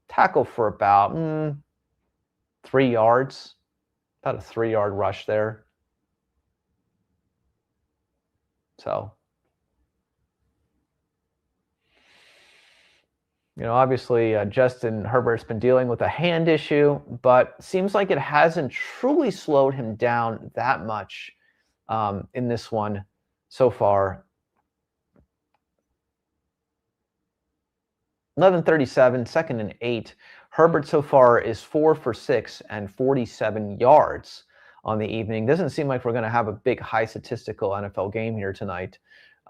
Tackle for about 3 yards. About a 3-yard rush there. So, obviously Justin Herbert's been dealing with a hand issue, but seems like it hasn't truly slowed him down that much in this one so far. 11:37, 2nd and 8. Herbert so far is 4 for 6 and 47 yards on the evening. Doesn't seem like we're going to have a big high statistical NFL game here tonight.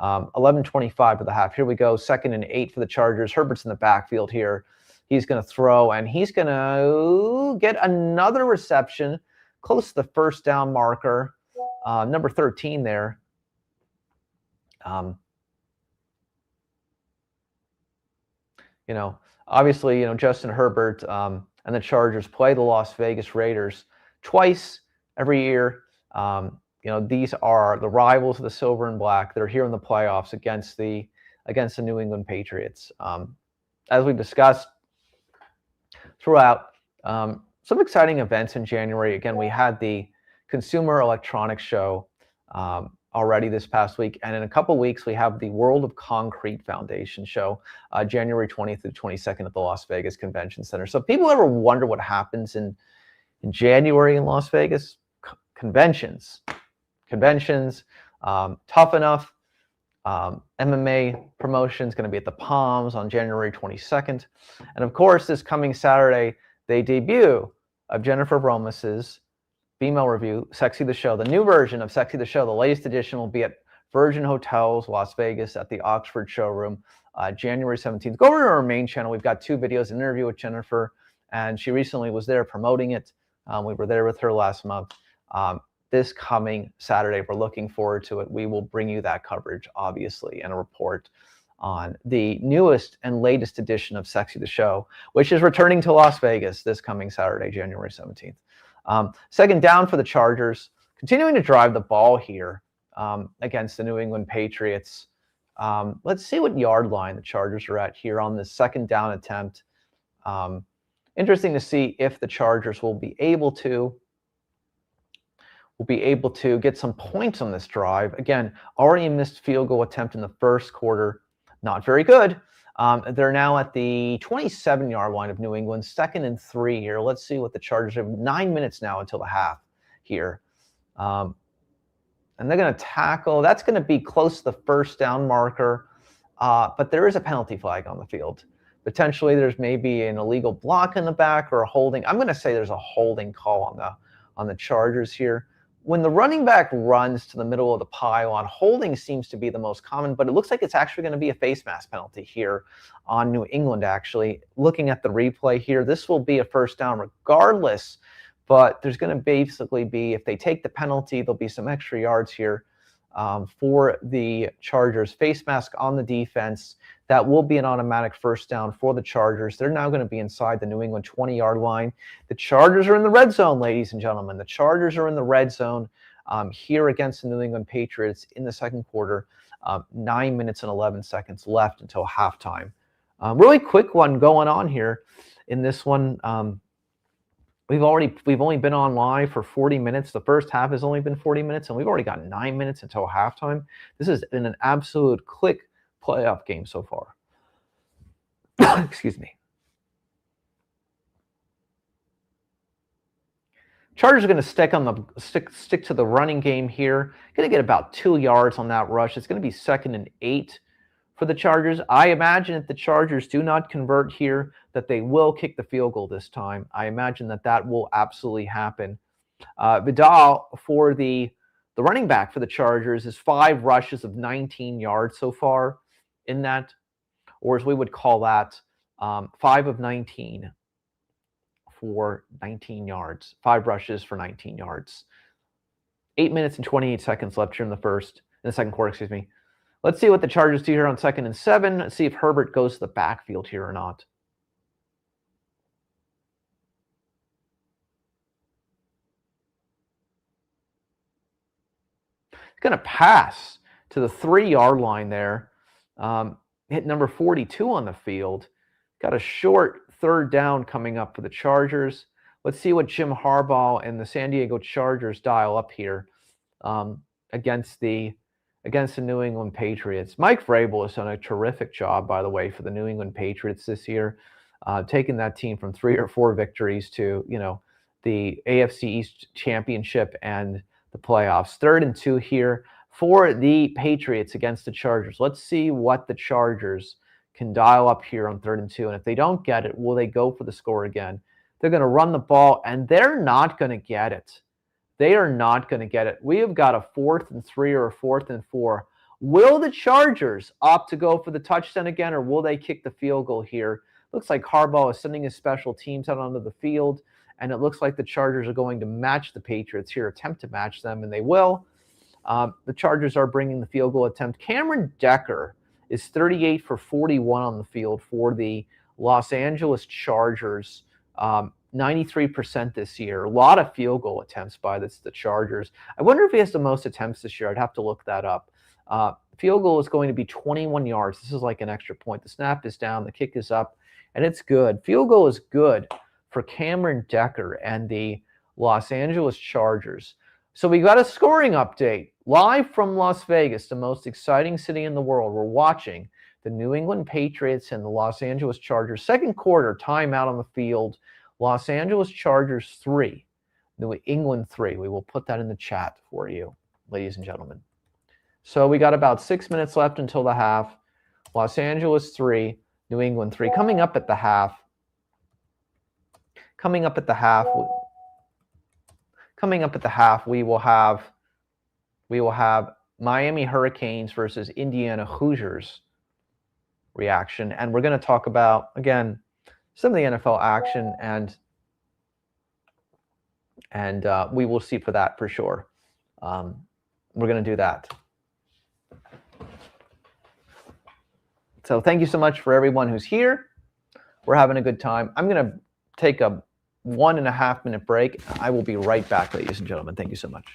11:25 for the half. Here we go. 2nd and 8 for the Chargers. Herbert's in the backfield here. He's going to throw, and he's going to get another reception close to the first down marker. Number 13 there. Obviously, Justin Herbert and the Chargers play the Las Vegas Raiders twice every year. These are the rivals of the silver and black. They're here in the playoffs against the New England Patriots. As we discussed throughout, some exciting events in January. Again, we had the Consumer Electronics Show already this past week, and in a couple weeks we have the World of Concrete Foundation show, January 20th through 22nd at the Las Vegas Convention Center. So if people ever wonder what happens in January in Las Vegas, conventions, Tough Enough, MMA promotion is going to be at the Palms on January 22nd. And of course, this coming Saturday, they debut of Jennifer Bromus's female review, Sexy the Show. The new version of Sexy the Show, the latest edition, will be at Virgin Hotels, Las Vegas, at the Oxford Showroom, January 17th. Go over to our main channel. We've got 2 videos, an interview with Jennifer, and she recently was there promoting it. We were there with her last month. This coming Saturday, we're looking forward to it. We will bring you that coverage, obviously, and a report on the newest and latest edition of Sexy the Show, which is returning to Las Vegas this coming Saturday, January 17th. 2nd down for the Chargers, continuing to drive the ball here against the New England Patriots. Let's see what yard line the Chargers are at here on this 2nd down attempt. Interesting to see if the Chargers will be able to get some points on this drive. Again, already a missed field goal attempt in the first quarter. Not very good. They're now at the 27-yard line of New England, 2nd and 3 here. Let's see what the Chargers have. 9 minutes now until the half here. And they're going to tackle. That's going to be close to the first down marker. But there is a penalty flag on the field. Potentially there's maybe an illegal block in the back or a holding. I'm going to say there's a holding call on the Chargers here. When the running back runs to the middle of the pylon, holding seems to be the most common, but it looks like it's actually going to be a face mask penalty here on New England, actually. Looking at the replay here, this will be a first down regardless, but there's going to basically be, if they take the penalty, there'll be some extra yards here for the Chargers. Face mask on the defense. That will be an automatic first down for the Chargers. They're now going to be inside the New England 20-yard line. The Chargers are in the red zone, ladies and gentlemen. The Chargers are in the red zone here against the New England Patriots in the second quarter. 9 minutes and 11 seconds left until halftime. Really quick one going on here in this one. We've only been on live for 40 minutes. The first half has only been 40 minutes, and we've already got 9 minutes until halftime. This has been an absolute quick playoff game so far. Excuse me. Chargers are going to stick to the running game here. Going to get about 2 yards on that rush. It's going to be 2nd and 8 for the Chargers. I imagine if the Chargers do not convert here, that they will kick the field goal this time. I imagine that will absolutely happen. Vidal, for the running back for the Chargers, is 5 rushes of 19 yards so far in that, or as we would call that, 5 of 19 for 19 yards. 5 rushes for 19 yards. 8 minutes and 28 seconds left here in the second quarter, excuse me. Let's see what the Chargers do here on 2nd and 7. Let's see if Herbert goes to the backfield here or not. He's going to pass to the 3-yard line there. Hit number 42 on the field. Got a short 3rd down coming up for the Chargers. Let's see what Jim Harbaugh and the San Diego Chargers dial up here against the New England Patriots. Mike Vrabel has done a terrific job, by the way, for the New England Patriots this year, taking that team from 3 or 4 victories to, the AFC East Championship and the playoffs. 3rd and 2 here for the Patriots against the Chargers. Let's see what the Chargers can dial up here on 3rd and 2. And if they don't get it, will they go for the score again? They're going to run the ball, and they're not going to get it. They are not going to get it. We have got a 4th and 3 or a 4th and 4. Will the Chargers opt to go for the touchdown again, or will they kick the field goal here? Looks like Harbaugh is sending his special teams out onto the field, and it looks like the Chargers are going to match the Patriots here, attempt to match them, and they will. The Chargers are bringing the field goal attempt. Cameron Decker is 38 for 41 on the field for the Los Angeles Chargers. 93% this year. A lot of field goal attempts by the Chargers. I wonder if he has the most attempts this year. I'd have to look that up. Field goal is going to be 21 yards. This is like an extra point. The snap is down, the kick is up, and it's good. Field goal is good for Cameron Decker and the Los Angeles Chargers. So we got a scoring update live from Las Vegas, the most exciting city in the world. We're watching the New England Patriots and the Los Angeles Chargers. Second quarter, timeout on the field. Los Angeles Chargers 3, New England 3. We will put that in the chat for you, ladies and gentlemen. So we got about 6 minutes left until the half. Los Angeles 3, New England 3. Coming up at the half, we will have Miami Hurricanes versus Indiana Hoosiers reaction, and we're going to talk about, again, some of the NFL action, and we will see for that for sure. We're going to do that. So thank you so much for everyone who's here. We're having a good time. I'm going to take a 1.5 minute break. I will be right back, ladies and gentlemen. Thank you so much.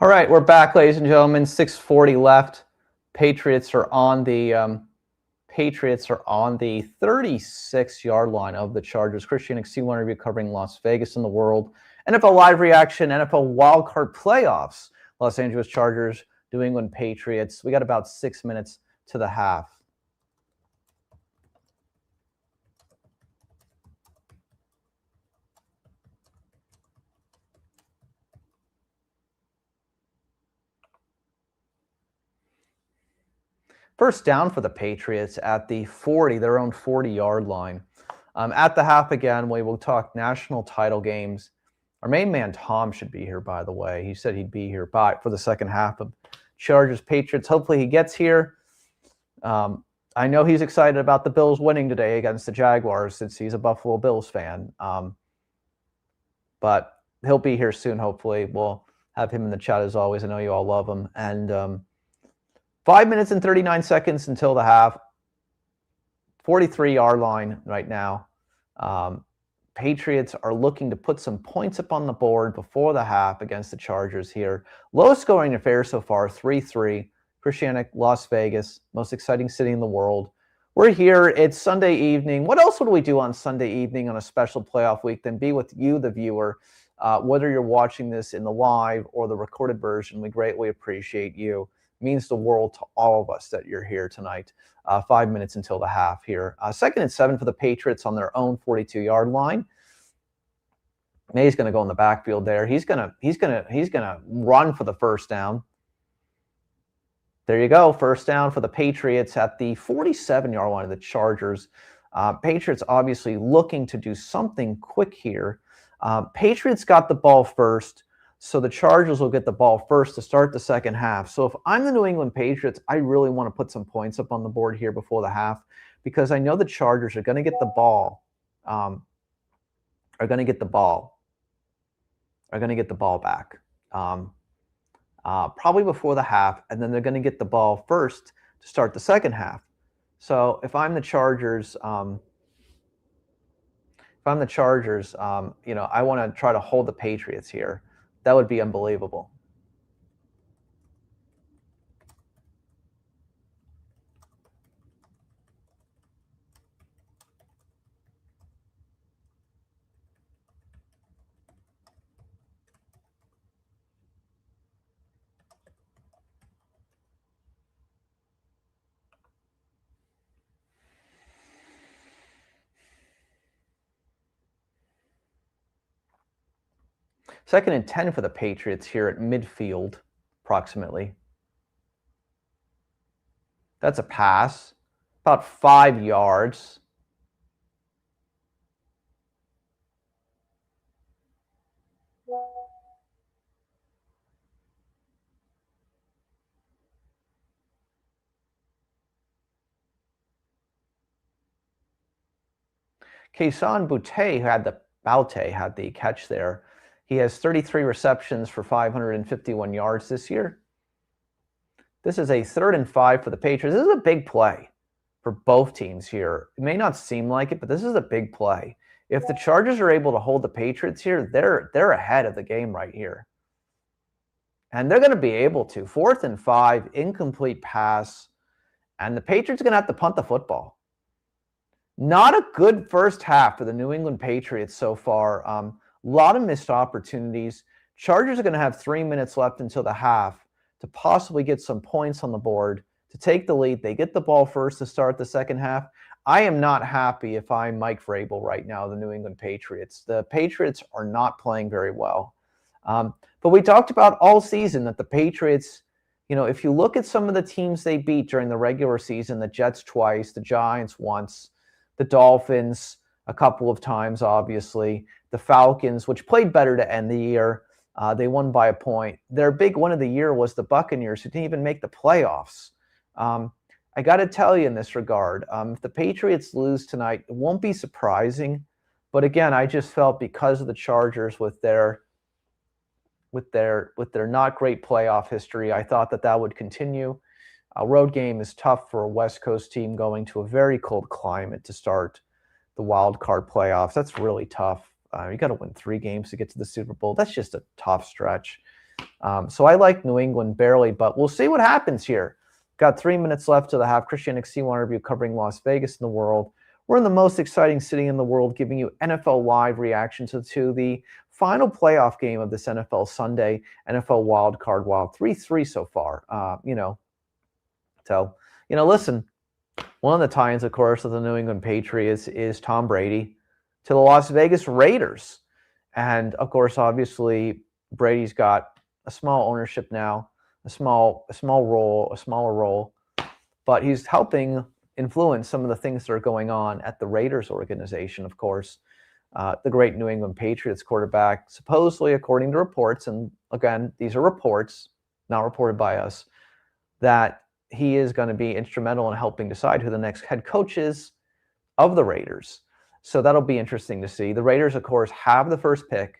All right, we're back, ladies and gentlemen. 6:40 left. Patriots are on the 36-yard line of the Chargers. Christian XC1 review covering Las Vegas and the world. NFL live reaction, NFL wildcard playoffs. Los Angeles Chargers, New England Patriots. We got about 6 minutes to the half. First down for the Patriots at the 40, their own 40-yard line. At the half again, we will talk national title games Our main man, Tom, should be here, by the way. He said he'd be here for the second half of Chargers Patriots. Hopefully he gets here. I know he's excited about the Bills winning today against the Jaguars since he's a Buffalo Bills fan. But he'll be here soon, hopefully. We'll have him in the chat as always. I know you all love him. And 5 minutes and 39 seconds until the half. 43-yard line right now. Patriots are looking to put some points up on the board before the half against the Chargers here. Lowest scoring affair so far, 3-3. Christianic, Las Vegas, most exciting city in the world. We're here. It's Sunday evening. What else would we do on Sunday evening on a special playoff week than be with you, the viewer, whether you're watching this in the live or the recorded version? We greatly appreciate you. It means the world to all of us that you're here tonight. 5 minutes until the half here. 2nd and 7 for the Patriots on their own 42-yard line. May's going to go in the backfield there. He's gonna run for the first down. There you go, first down for the Patriots at the 47-yard line of the Chargers. Patriots obviously looking to do something quick here. Patriots got the ball first, so the Chargers will get the ball first to start the second half. So if I'm the New England Patriots, I really want to put some points up on the board here before the half because I know the Chargers are going to get the ball. Are going to get the ball back. Probably before the half, and then they're going to get the ball first to start the second half. So if I'm the Chargers, I want to try to hold the Patriots here. That would be unbelievable. Second and 10 for the Patriots here at midfield, approximately. That's a pass, about 5 yards. Kaysan Boutte had the catch there. He has 33 receptions for 551 yards this year. This is a 3rd and 5 for the Patriots. This is a big play for both teams here. It may not seem like it, but this is a big play. If the Chargers are able to hold the Patriots here, they're ahead of the game right here. And they're going to be able to. 4th and 5, incomplete pass. And the Patriots are going to have to punt the football. Not a good first half for the New England Patriots so far. A lot of missed opportunities. Chargers are going to have 3 minutes left until the half to possibly get some points on the board to take the lead. They get the ball first to start the second half. I am not happy if I'm Mike Vrabel right now, the New England Patriots. The Patriots are not playing very well. But we talked about all season that the Patriots, if you look at some of the teams they beat during the regular season, the Jets twice, the Giants once, the Dolphins a couple of times, obviously, the Falcons, which played better to end the year. They won by a point. Their big one of the year was the Buccaneers, who didn't even make the playoffs. I got to tell you in this regard, if the Patriots lose tonight, it won't be surprising. But again, I just felt because of the Chargers with their not great playoff history, I thought that would continue. A road game is tough for a West Coast team going to a very cold climate to start the wild card playoffs. That's really tough. You got to win 3 games to get to the Super Bowl. That's just a tough stretch. So I like New England barely, but we'll see what happens here. Got 3 minutes left to the half. Christianic C1 review covering Las Vegas in the world. We're in the most exciting city in the world, giving you NFL live reactions to the final playoff game of this NFL Sunday, NFL Wild Card Wild. 3-3 so far. So, listen, one of the tie-ins, of course, of the New England Patriots is Tom Brady to the Las Vegas Raiders. And, of course, obviously, Brady's got a small ownership now, a smaller role, but he's helping influence some of the things that are going on at the Raiders organization, of course. the great New England Patriots quarterback, supposedly, according to reports, and again, these are reports, not reported by us, that he is going to be instrumental in helping decide who the next head coach is of the Raiders. So that'll be interesting to see. The Raiders, of course, have the first pick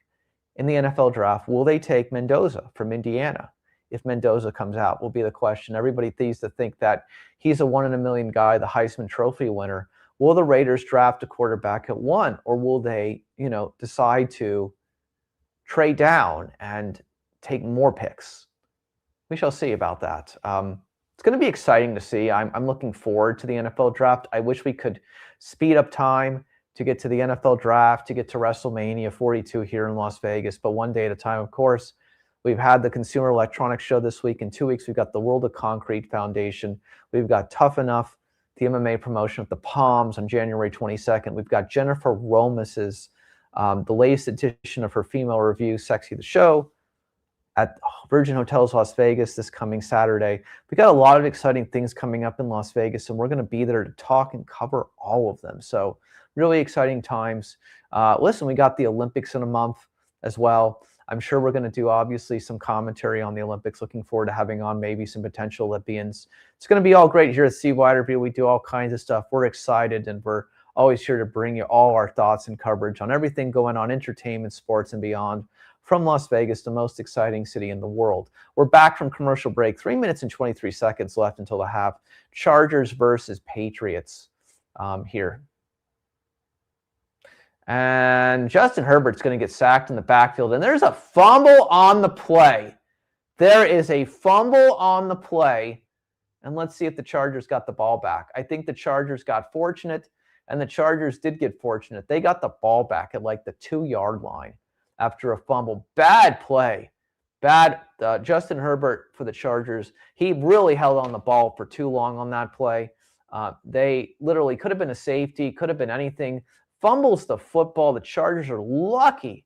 in the NFL draft. Will they take Mendoza from Indiana? If Mendoza comes out, will be the question. Everybody needs to think that he's a 1 in a million guy, the Heisman Trophy winner. Will the Raiders draft a quarterback at 1, or will they, decide to trade down and take more picks? We shall see about that. It's going to be exciting to see. I'm looking forward to the NFL draft. I wish we could speed up time to get to the NFL draft, to get to WrestleMania 42 here in Las Vegas, but one day at a time, of course. We've had the Consumer Electronics Show this week. In 2 weeks, we've got the World of Concrete Foundation. We've got Tough Enough, the MMA promotion at the Palms on January 22nd. We've got Jennifer Romas's, the latest edition of her female review, Sexy the Show, at Virgin Hotels Las Vegas this coming Saturday. We got a lot of exciting things coming up in Las Vegas, and we're going to be there to talk and cover all of them. So really exciting times. Listen, we got the Olympics in a month as well. I'm sure we're going to do, obviously, some commentary on the Olympics. Looking forward to having on maybe some potential Olympians. It's going to be all great here at CY Review. We do all kinds of stuff. We're excited, and we're always here to bring you all our thoughts and coverage on everything going on, entertainment, sports, and beyond, from Las Vegas, the most exciting city in the world. We're back from commercial break. 3 minutes and 23 seconds left until the half. Chargers versus Patriots here. And Justin Herbert's going to get sacked in the backfield. And there's a fumble on the play. There is a fumble on the play. And let's see if the Chargers got the ball back. I think the Chargers got fortunate, and the Chargers did get fortunate. They got the ball back at like the 2-yard line after a fumble. Bad play. Bad. Justin Herbert for the Chargers. He really held on the ball for too long on that play. They literally could have been a safety, could have been anything. Fumbles the football. The Chargers are lucky.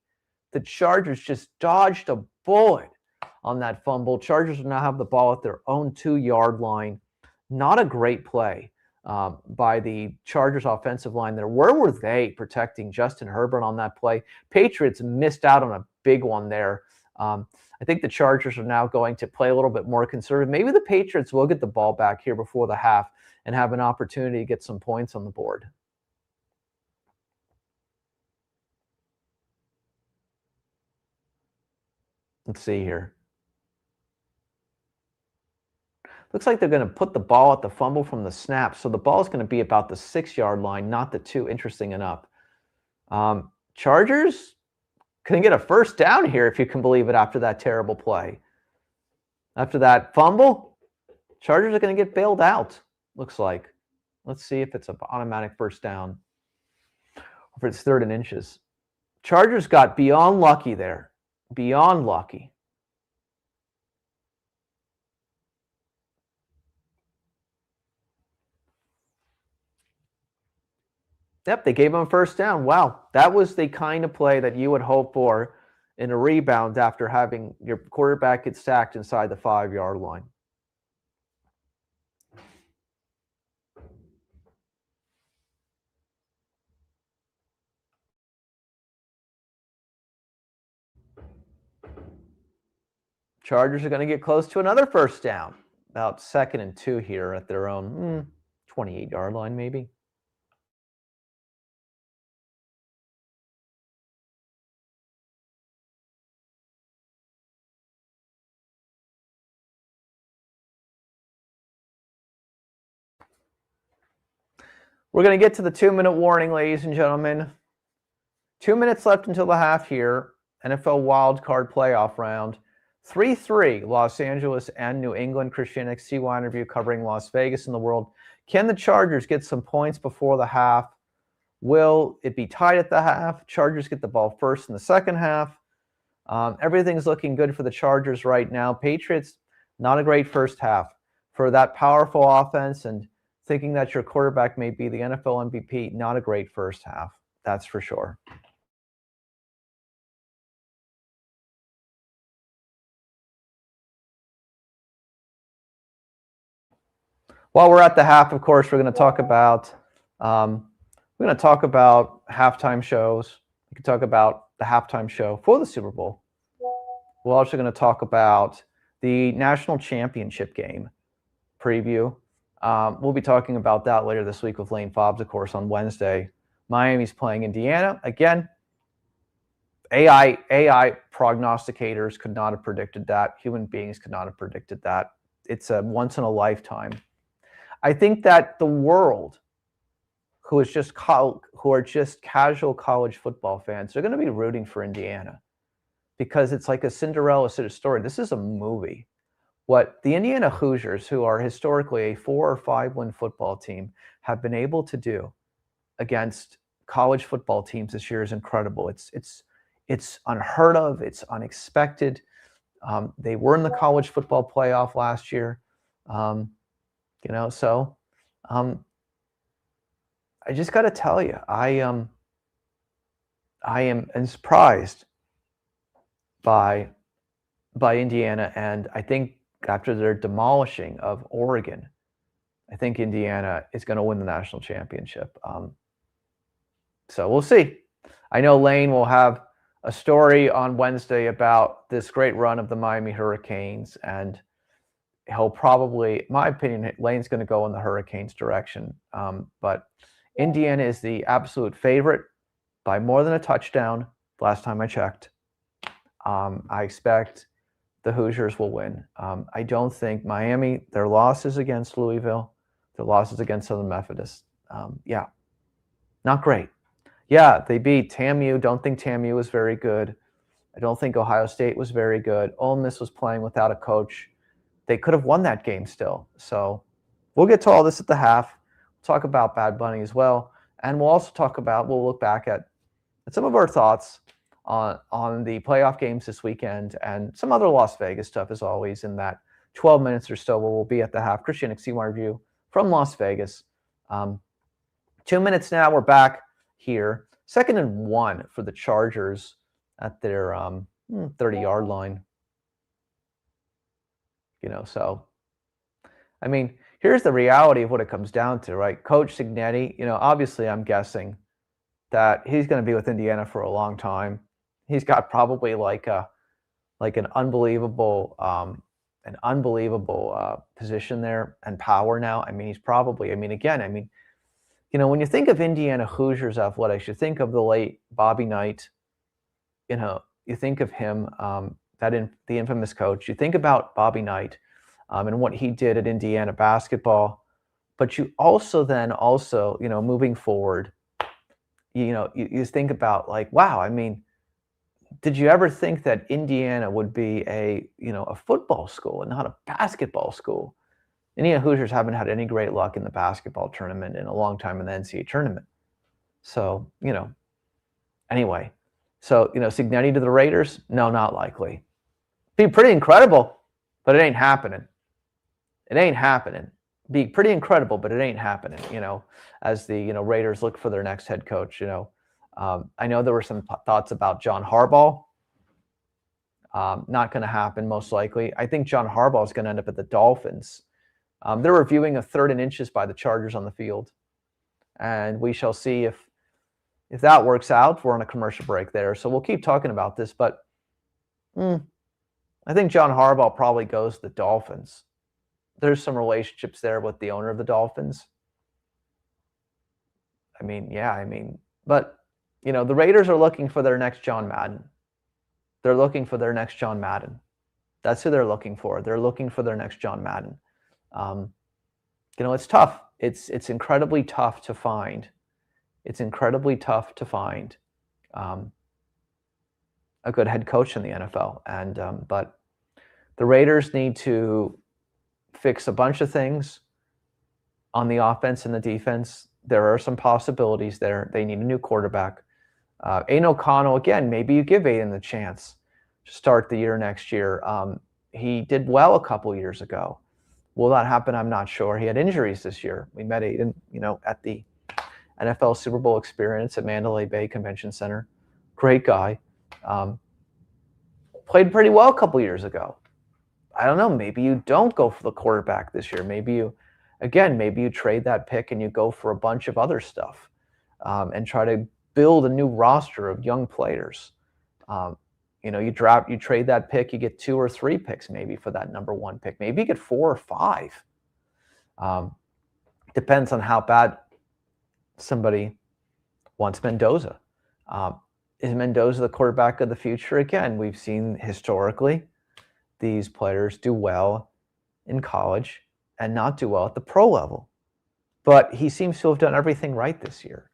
The Chargers just dodged a bullet on that fumble. Chargers will now have the ball at their own 2-yard line. Not a great play by the Chargers offensive line there. Where were they protecting Justin Herbert on that play? Patriots missed out on a big one there. I think the Chargers are now going to play a little bit more conservative. Maybe the Patriots will get the ball back here before the half and have an opportunity to get some points on the board. Let's see here. Looks like they're going to put the ball at the fumble from the snap. So the ball is going to be about the 6-yard line, not the 2. Interesting enough. Chargers can get a first down here, if you can believe it, after that terrible play. After that fumble, Chargers are going to get bailed out, looks like. Let's see if it's an automatic first down or if it's 3rd and inches. Chargers got beyond lucky there. Beyond lucky. Yep, they gave him a first down. Wow, that was the kind of play that you would hope for in a rebound after having your quarterback get sacked inside the 5-yard line. Chargers are going to get close to another first down. About 2nd and 2 here at their own 28-yard line, maybe. We're going to get to the 2-minute warning, ladies and gentlemen. 2 minutes left until the half here. NFL wildcard playoff round. 3-3, Los Angeles and New England. Christianic CY interview covering Las Vegas and the world. Can the Chargers get some points before the half? Will it be tied at the half? Chargers get the ball first in the second half. Everything's looking good for the Chargers right now. Patriots, not a great first half. For that powerful offense and thinking that your quarterback may be the NFL MVP, not a great first half. That's for sure. While we're at the half, of course, we're going to talk about halftime shows. We could talk about the halftime show for the Super Bowl. We're also going to talk about the national championship game preview. We'll be talking about that later this week with Lane Fobbs, of course, on Wednesday. Miami's playing Indiana. Again, AI prognosticators could not have predicted that. Human beings could not have predicted that. It's a once in a lifetime. I think that the world, who are just casual college football fans, they're going to be rooting for Indiana because it's like a Cinderella sort of story. This is a movie. What the Indiana Hoosiers, who are historically a 4 or 5 win football team, have been able to do against college football teams this year is incredible. It's unheard of. It's unexpected. They were in the college football playoff last year, So I just got to tell you, I am surprised by Indiana, and I think after their demolishing of Oregon, I think Indiana is going to win the national championship. So we'll see. I know Lane will have a story on Wednesday about this great run of the Miami Hurricanes, and he'll probably, in my opinion, Lane's going to go in the Hurricanes direction. But Indiana is the absolute favorite by more than a touchdown last time I checked. I expect the Hoosiers will win. I don't think Miami, their losses against Louisville, their losses against Southern Methodist, not great. Yeah, they beat TAMU. Don't think TAMU was very good. I don't think Ohio State was very good. Ole Miss was playing without a coach. They could have won that game still. So we'll get to all this at the half. We'll talk about Bad Bunny as well. And we'll also we'll look back at some of our thoughts on the playoff games this weekend and some other Las Vegas stuff, as always, in that 12 minutes or so where we'll be at the half. Christian CY Review from Las Vegas. 2 minutes now, we're back here. 2nd and 1 for the Chargers at their 30-yard line. So, I mean, here's the reality of what it comes down to, right? Coach Cignetti, obviously I'm guessing that he's going to be with Indiana for a long time. He's got probably like an unbelievable position there and power now. I mean, when you think of Indiana Hoosiers athletics, you think of the late Bobby Knight. You think of him, the infamous coach. You think about Bobby Knight and what he did at Indiana basketball, but you also moving forward, you think about like, wow, I mean, did you ever think that Indiana would be a football school and not a basketball school? Indiana Hoosiers haven't had any great luck in the basketball tournament in a long time in the NCAA tournament. So, anyway, Cignetti to the Raiders? No, not likely. Be pretty incredible, but it ain't happening. It ain't happening. Be pretty incredible, but it ain't happening, as the, Raiders look for their next head coach, I know there were some thoughts about John Harbaugh. Not going to happen, most likely. I think John Harbaugh is going to end up at the Dolphins. They're reviewing a 3rd and inches by the Chargers on the field. And we shall see if that works out. We're on a commercial break there. So we'll keep talking about this. But I think John Harbaugh probably goes to the Dolphins. There's some relationships there with the owner of the Dolphins. But, the Raiders are looking for their next John Madden. They're looking for their next John Madden. That's who they're looking for. They're looking for their next John Madden. It's tough. It's incredibly tough to find. It's incredibly tough to find a good head coach in the NFL. But the Raiders need to fix a bunch of things on the offense and the defense. There are some possibilities there. They need a new quarterback. Aiden O'Connell, again, maybe you give Aiden the chance to start the year next year. He did well a couple years ago. Will that happen? I'm not sure. He had injuries this year. We met Aiden, at the NFL Super Bowl experience at Mandalay Bay Convention Center. Great guy. Played pretty well a couple years ago. I don't know. Maybe you don't go for the quarterback this year. Maybe you trade that pick and you go for a bunch of other stuff and try to build a new roster of young players. You trade that pick, you get 2 or 3 picks maybe for that number 1 pick. Maybe you get 4 or 5. Depends on how bad somebody wants Mendoza. Is Mendoza the quarterback of the future? Again, we've seen historically these players do well in college and not do well at the pro level. But he seems to have done everything right this year.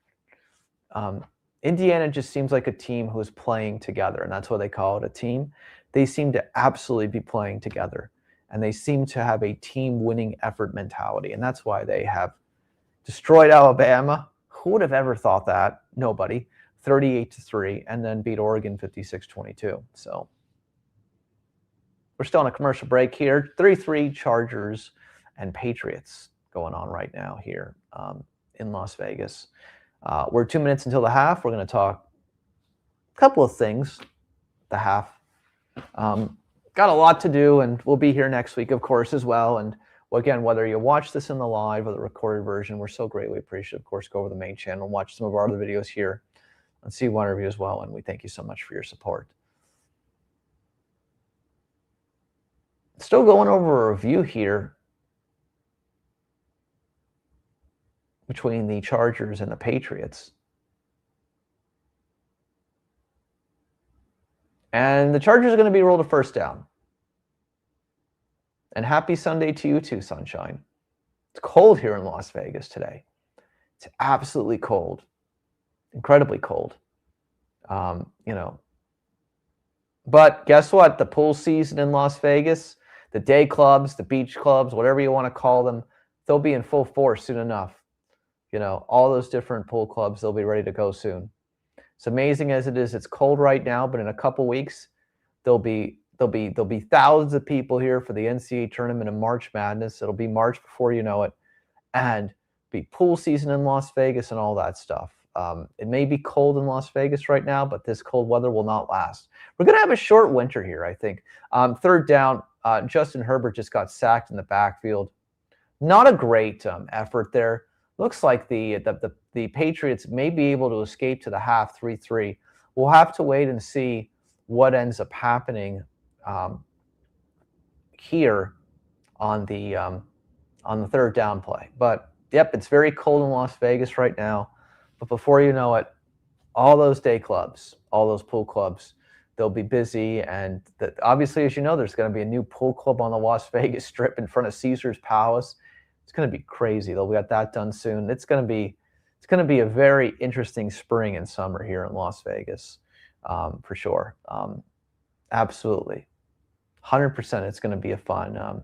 Indiana just seems like a team who's playing together, and that's why they call it a team. They seem to absolutely be playing together, and they seem to have a team-winning effort mentality, and that's why they have destroyed Alabama. Who would have ever thought that? Nobody. 38-3, and then beat Oregon 56-22. So we're still on a commercial break here. 3-3 Chargers and Patriots going on right now here in Las Vegas. We're 2 minutes until the half. We're going to talk a couple of things. The half. Got a lot to do, and we'll be here next week, of course, as well. And again, whether you watch this in the live or the recorded version, we're so greatly appreciative. Of course, go over to the main channel and watch some of our other videos here and see one review as well. And we thank you so much for your support. Still going over a review here between the Chargers and the Patriots. And the Chargers are going to be rolled a first down. And happy Sunday to you too, Sunshine. It's cold here in Las Vegas today. It's absolutely cold. Incredibly cold. But guess what? The pool season in Las Vegas, the day clubs, the beach clubs, whatever you want to call them, they'll be in full force soon enough. All those different pool clubs, they'll be ready to go soon. It's amazing as it is. It's cold right now, but in a couple weeks, there'll be thousands of people here for the NCAA tournament and March Madness. It'll be March before you know it, and be pool season in Las Vegas and all that stuff. It may be cold in Las Vegas right now, but this cold weather will not last. We're going to have a short winter here, I think. Third down, Justin Herbert just got sacked in the backfield. Not a great effort there. Looks like the Patriots may be able to escape to the half 3-3. We'll have to wait and see what ends up happening here on the third down play. But yep, it's very cold in Las Vegas right now. But before you know it, all those day clubs, all those pool clubs, they'll be busy. And obviously, as you know, there's going to be a new pool club on the Las Vegas Strip in front of Caesar's Palace. It's going to be crazy. They'll get that done soon. It's going to be a very interesting spring and summer here in Las Vegas, for sure. Absolutely, 100%. It's going to be a fun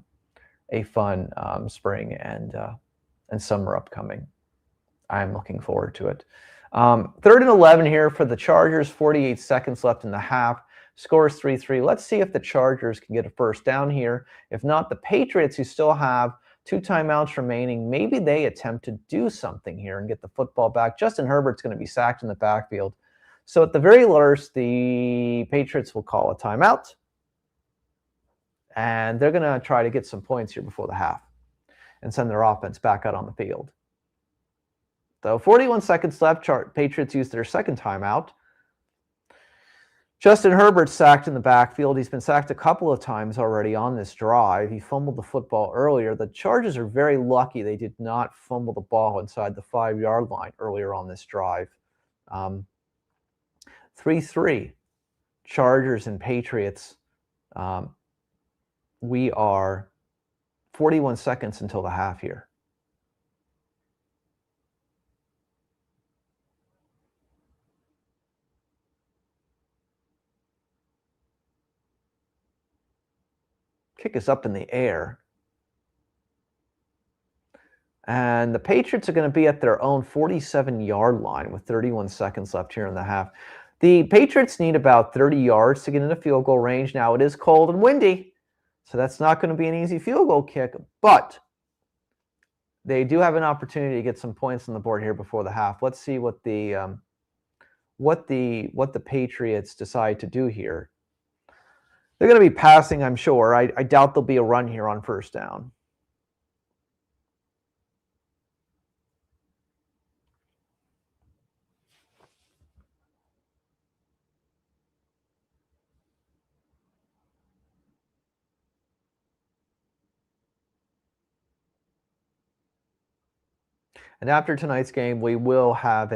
spring and summer upcoming. I'm looking forward to it. 3rd and 11 here for the Chargers. 48 seconds left in the half. Scores 3-3. Let's see if the Chargers can get a first down here. If not, the Patriots, who still have 2 timeouts remaining, maybe they attempt to do something here and get the football back. Justin Herbert's going to be sacked in the backfield. So at the very least, the Patriots will call a timeout. And they're going to try to get some points here before the half and send their offense back out on the field. So 41 seconds left. Patriots use their second timeout. Justin Herbert sacked in the backfield. He's been sacked a couple of times already on this drive. He fumbled the football earlier. The Chargers are very lucky they did not fumble the ball inside the 5-yard line earlier on this drive. 3-3, Chargers and Patriots. We are 41 seconds until the half here. Kick is up in the air. And the Patriots are going to be at their own 47-yard line with 31 seconds left here in the half. The Patriots need about 30 yards to get into field goal range. Now, it is cold and windy, so that's not going to be an easy field goal kick. But they do have an opportunity to get some points on the board here before the half. Let's see what the Patriots decide to do here. They're going to be passing, I'm sure. I doubt there'll be a run here on first down. And after tonight's game, we will have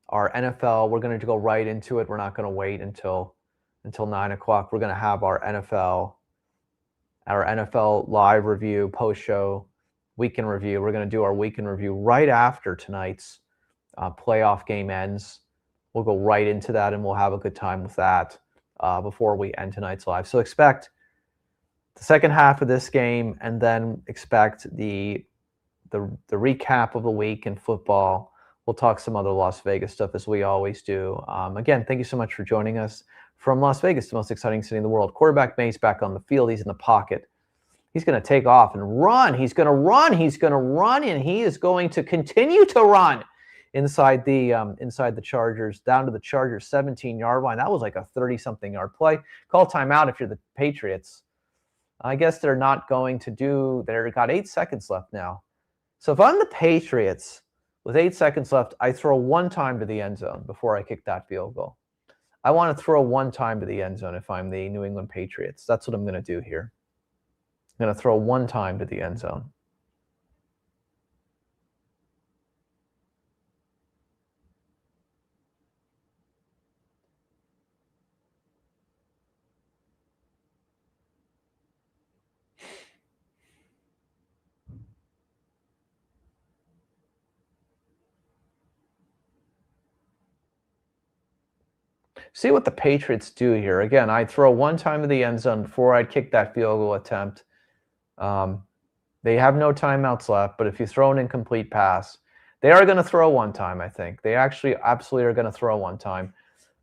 our NFL. We're going to go right into it. We're not going to wait until 9 o'clock. We're going to have our NFL live review, post-show, weekend review. We're going to do our weekend review right after tonight's playoff game ends. We'll go right into that, and we'll have a good time with that before we end tonight's live. So expect the second half of this game, and then expect the recap of the week in football. We'll talk some other Las Vegas stuff, as we always do. Again, thank you so much for joining us from Las Vegas, the most exciting city in the world. Quarterback Mays back on the field. He's in the pocket. He's going to take off and run. He's going to run. He's going to run, and he is going to continue to run inside the Chargers, down to the Chargers 17-yard line. That was like a 30-something yard play. Call timeout if you're the Patriots. I guess they're not going to do. They've got 8 seconds left now. So if I'm the Patriots with 8 seconds left, I throw one time to the end zone before I kick that field goal. I want to throw one time to the end zone if I'm the New England Patriots. That's what I'm going to do here. I'm going to throw one time to the end zone. See what the Patriots do here. Again, I'd throw one time to the end zone before I'd kick that field goal attempt. They have no timeouts left, but if you throw an incomplete pass, they are going to throw one time, I think. They actually absolutely are going to throw one time.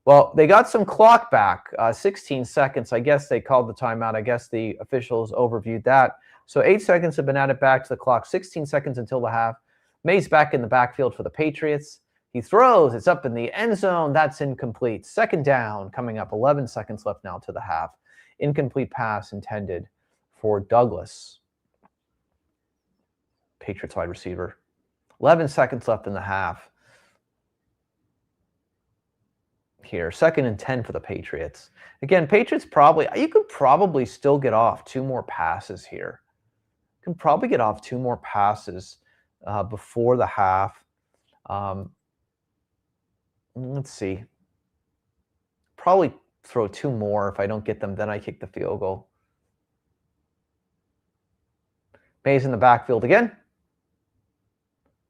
Well, they got some clock back, 16 seconds. I guess they called the timeout. I guess the officials overviewed that. So 8 seconds have been added back to the clock, 16 seconds until the half. Mays back in the backfield for the Patriots. He throws. It's up in the end zone. That's incomplete. Second down coming up. 11 seconds left now to the half. Incomplete pass intended for Douglas, Patriots wide receiver. 11 seconds left in the half. Here, 2nd and 10 for the Patriots. Again, Patriots you could probably still get off 2 more passes here. You can probably get off 2 more passes before the half. Let's see. Probably throw 2 more. If I don't get them, then I kick the field goal. Mays in the backfield again.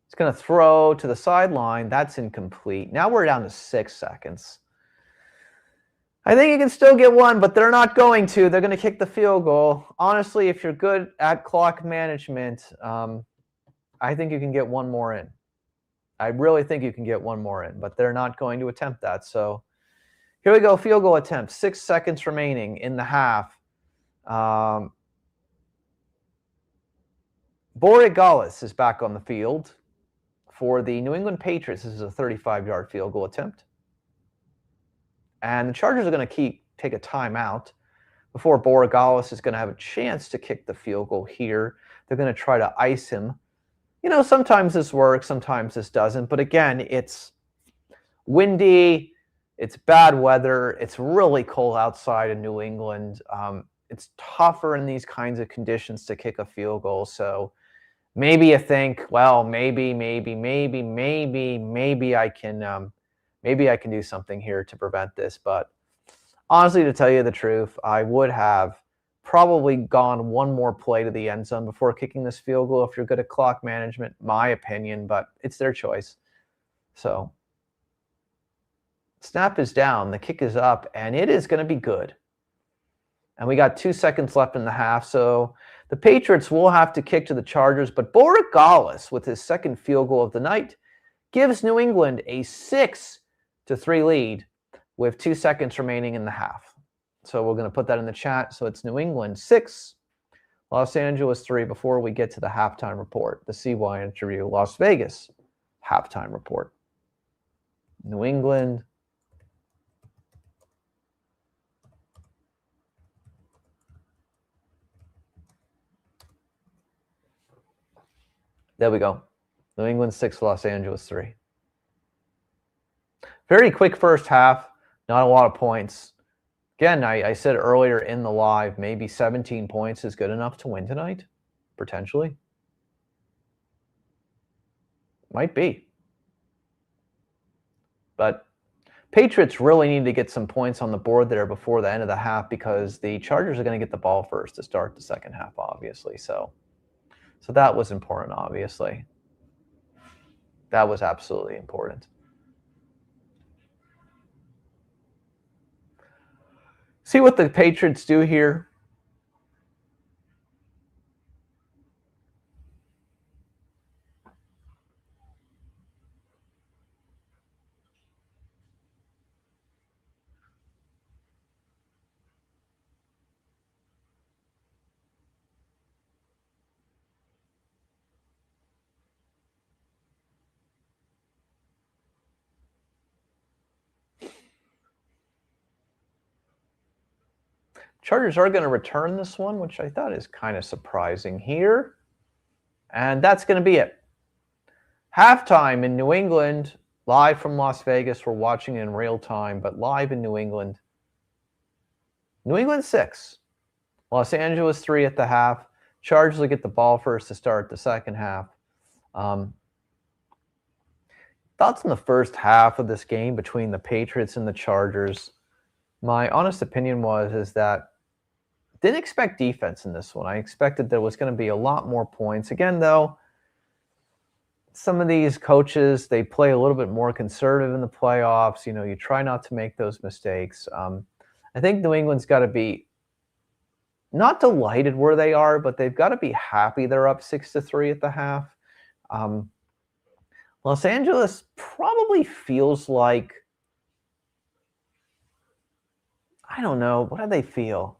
It's going to throw to the sideline. That's incomplete. Now we're down to 6 seconds. I think you can still get one, but they're not going to. They're going to kick the field goal. Honestly, if you're good at clock management, I think you can get one more in. I really think you can get one more in, but they're not going to attempt that. So here we go, field goal attempt. 6 seconds remaining in the half. Borregales is back on the field for the New England Patriots. This is a 35-yard field goal attempt. And the Chargers are going to take a timeout before Borregales is going to have a chance to kick the field goal here. They're going to try to ice him. You know, sometimes this works, sometimes this doesn't. But again, it's windy, it's bad weather, it's really cold outside in New England. It's tougher in these kinds of conditions to kick a field goal. So maybe you think, well, maybe I can do something here to prevent this. But honestly, to tell you the truth, I would have probably gone one more play to the end zone before kicking this field goal if you're good at clock management, my opinion, but it's their choice. So snap is down, the kick is up, and it is going to be good. And we got 2 seconds left in the half, so the Patriots will have to kick to the Chargers, but Borregales, with his 2nd field goal of the night, gives New England a 6-3 lead with 2 seconds remaining in the half. So we're going to put that in the chat. So it's New England 6, Los Angeles 3 before we get to the halftime report, the CY interview, Las Vegas halftime report. New England. There we go. New England 6, Los Angeles 3. Very quick first half, not a lot of points. Again, I said earlier in the live, maybe 17 points is good enough to win tonight, potentially. Might be. But Patriots really need to get some points on the board there before the end of the half because the Chargers are going to get the ball first to start the second half, obviously. So that was important, obviously. That was absolutely important. See what the Patriots do here. Chargers are going to return this one, which I thought is kind of surprising here. And that's going to be it. Halftime in New England, live from Las Vegas. We're watching it in real time, but live in New England. New England 6. Los Angeles 3 at the half. Chargers will get the ball first to start the second half. Thoughts on the first half of this game between the Patriots and the Chargers? My honest opinion is that didn't expect defense in this one. I expected there was going to be a lot more points. Again, though, some of these coaches, they play a little bit more conservative in the playoffs. You know, you try not to make those mistakes. I think New England's got to be not delighted where they are, but they've got to be happy they're up 6-3 at the half. Los Angeles probably feels like, I don't know, what do they feel?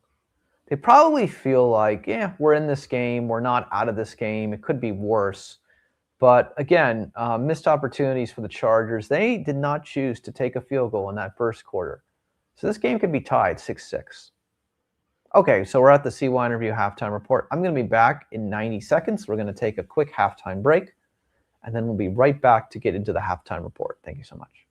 They probably feel like, yeah, we're in this game. We're not out of this game. It could be worse. But again, missed opportunities for the Chargers. They did not choose to take a field goal in that first quarter. So this game could be tied 6-6. Okay, so we're at the CY Interview halftime report. I'm going to be back in 90 seconds. We're going to take a quick halftime break, and then we'll be right back to get into the halftime report. Thank you so much.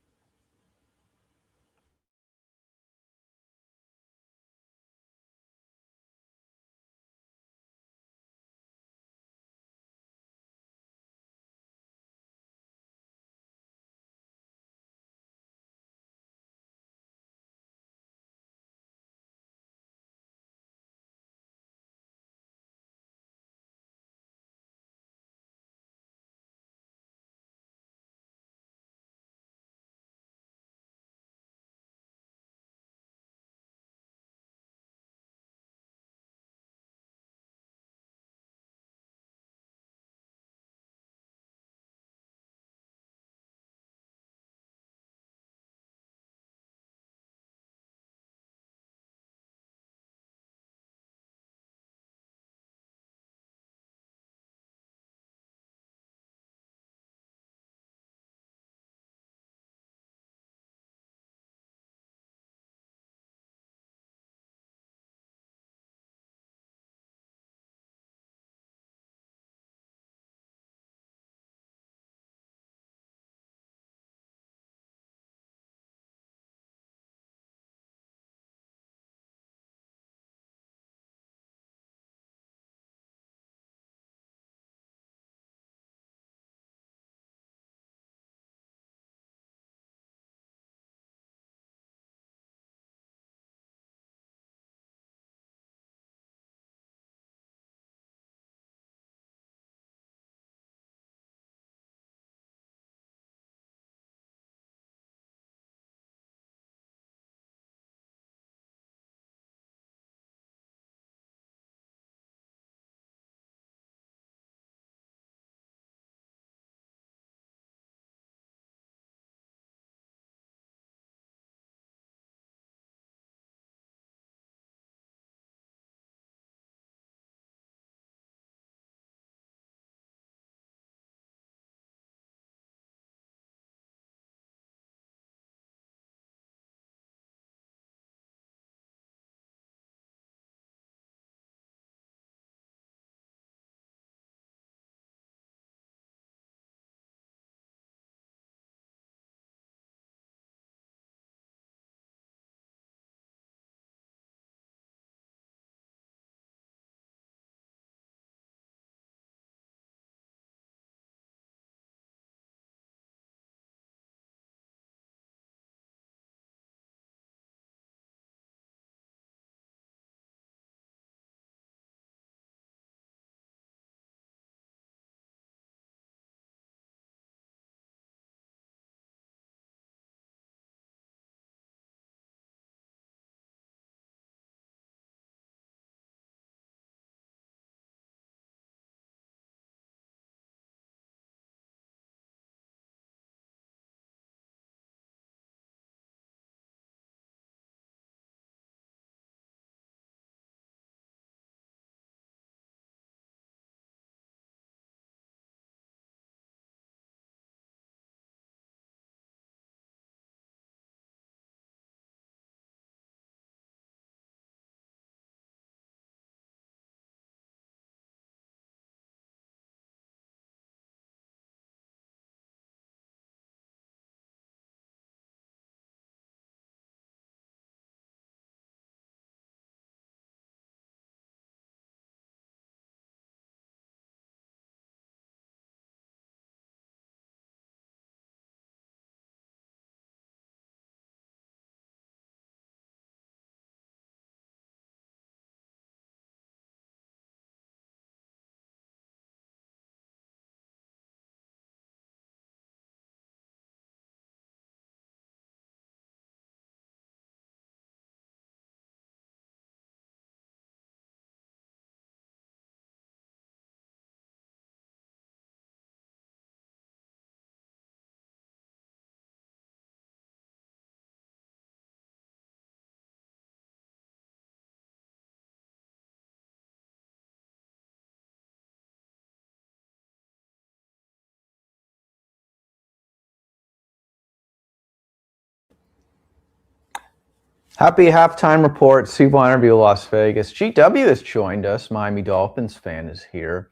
Happy halftime report, Super Bowl interview, Las Vegas. GW has joined us. Miami Dolphins fan is here.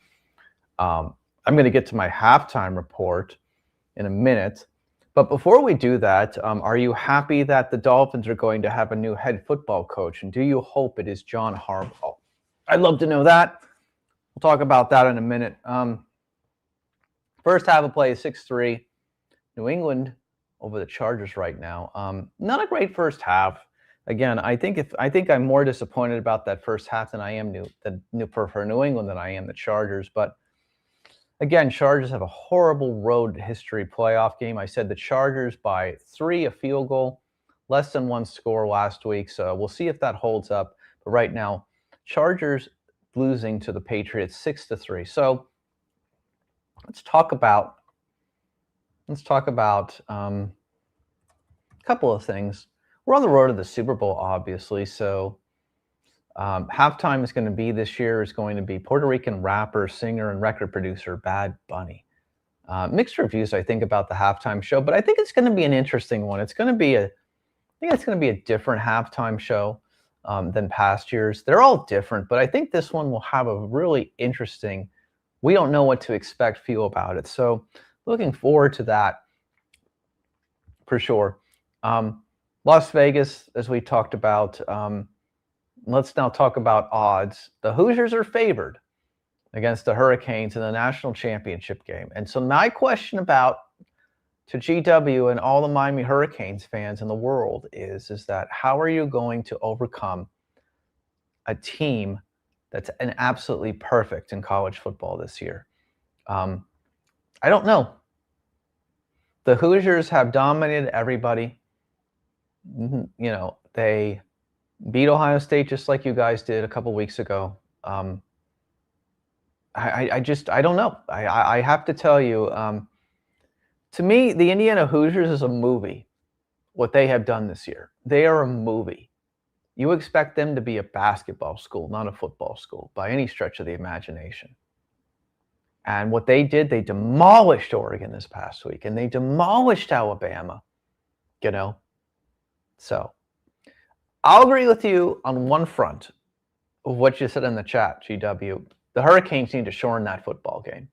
I'm going to get to my halftime report in a minute. But before we do that, are you happy that the Dolphins are going to have a new head football coach? And do you hope it is John Harbaugh? I'd love to know that. We'll talk about that in a minute. First half of play is 6-3. New England over the Chargers right now. Not a great first half. Again, I think I'm more disappointed about that first half than I am for New England than I am the Chargers. But again, Chargers have a horrible road history playoff game. I said the Chargers by 3, a field goal, less than 1 score last week. So we'll see if that holds up. But right now, Chargers losing to the Patriots 6-3. So let's talk about a couple of things. We're on the road to the Super Bowl, obviously. So halftime is going to be this year is going to be Puerto Rican rapper, singer, and record producer Bad Bunny. Mixed reviews, I think, about the halftime show, but I think it's going to be an interesting one. I think it's going to be a different halftime show than past years. They're all different, but I think this one will have a really interesting, we don't know what to expect feel about it. So looking forward to that for sure. Las Vegas, as we talked about, let's now talk about odds. The Hoosiers are favored against the Hurricanes in the national championship game. And so my question to GW and all the Miami Hurricanes fans in the world is that how are you going to overcome a team that's an absolutely perfect in college football this year? I don't know. The Hoosiers have dominated everybody. You know, they beat Ohio State just like you guys did a couple weeks ago. I don't know. I have to tell you, to me, the Indiana Hoosiers is a movie, what they have done this year. They are a movie. You expect them to be a basketball school, not a football school, by any stretch of the imagination. And what they did, they demolished Oregon this past week, and they demolished Alabama, you know. So I'll agree with you on one front of what you said in the chat, GW. The Hurricanes need to shorten that football game.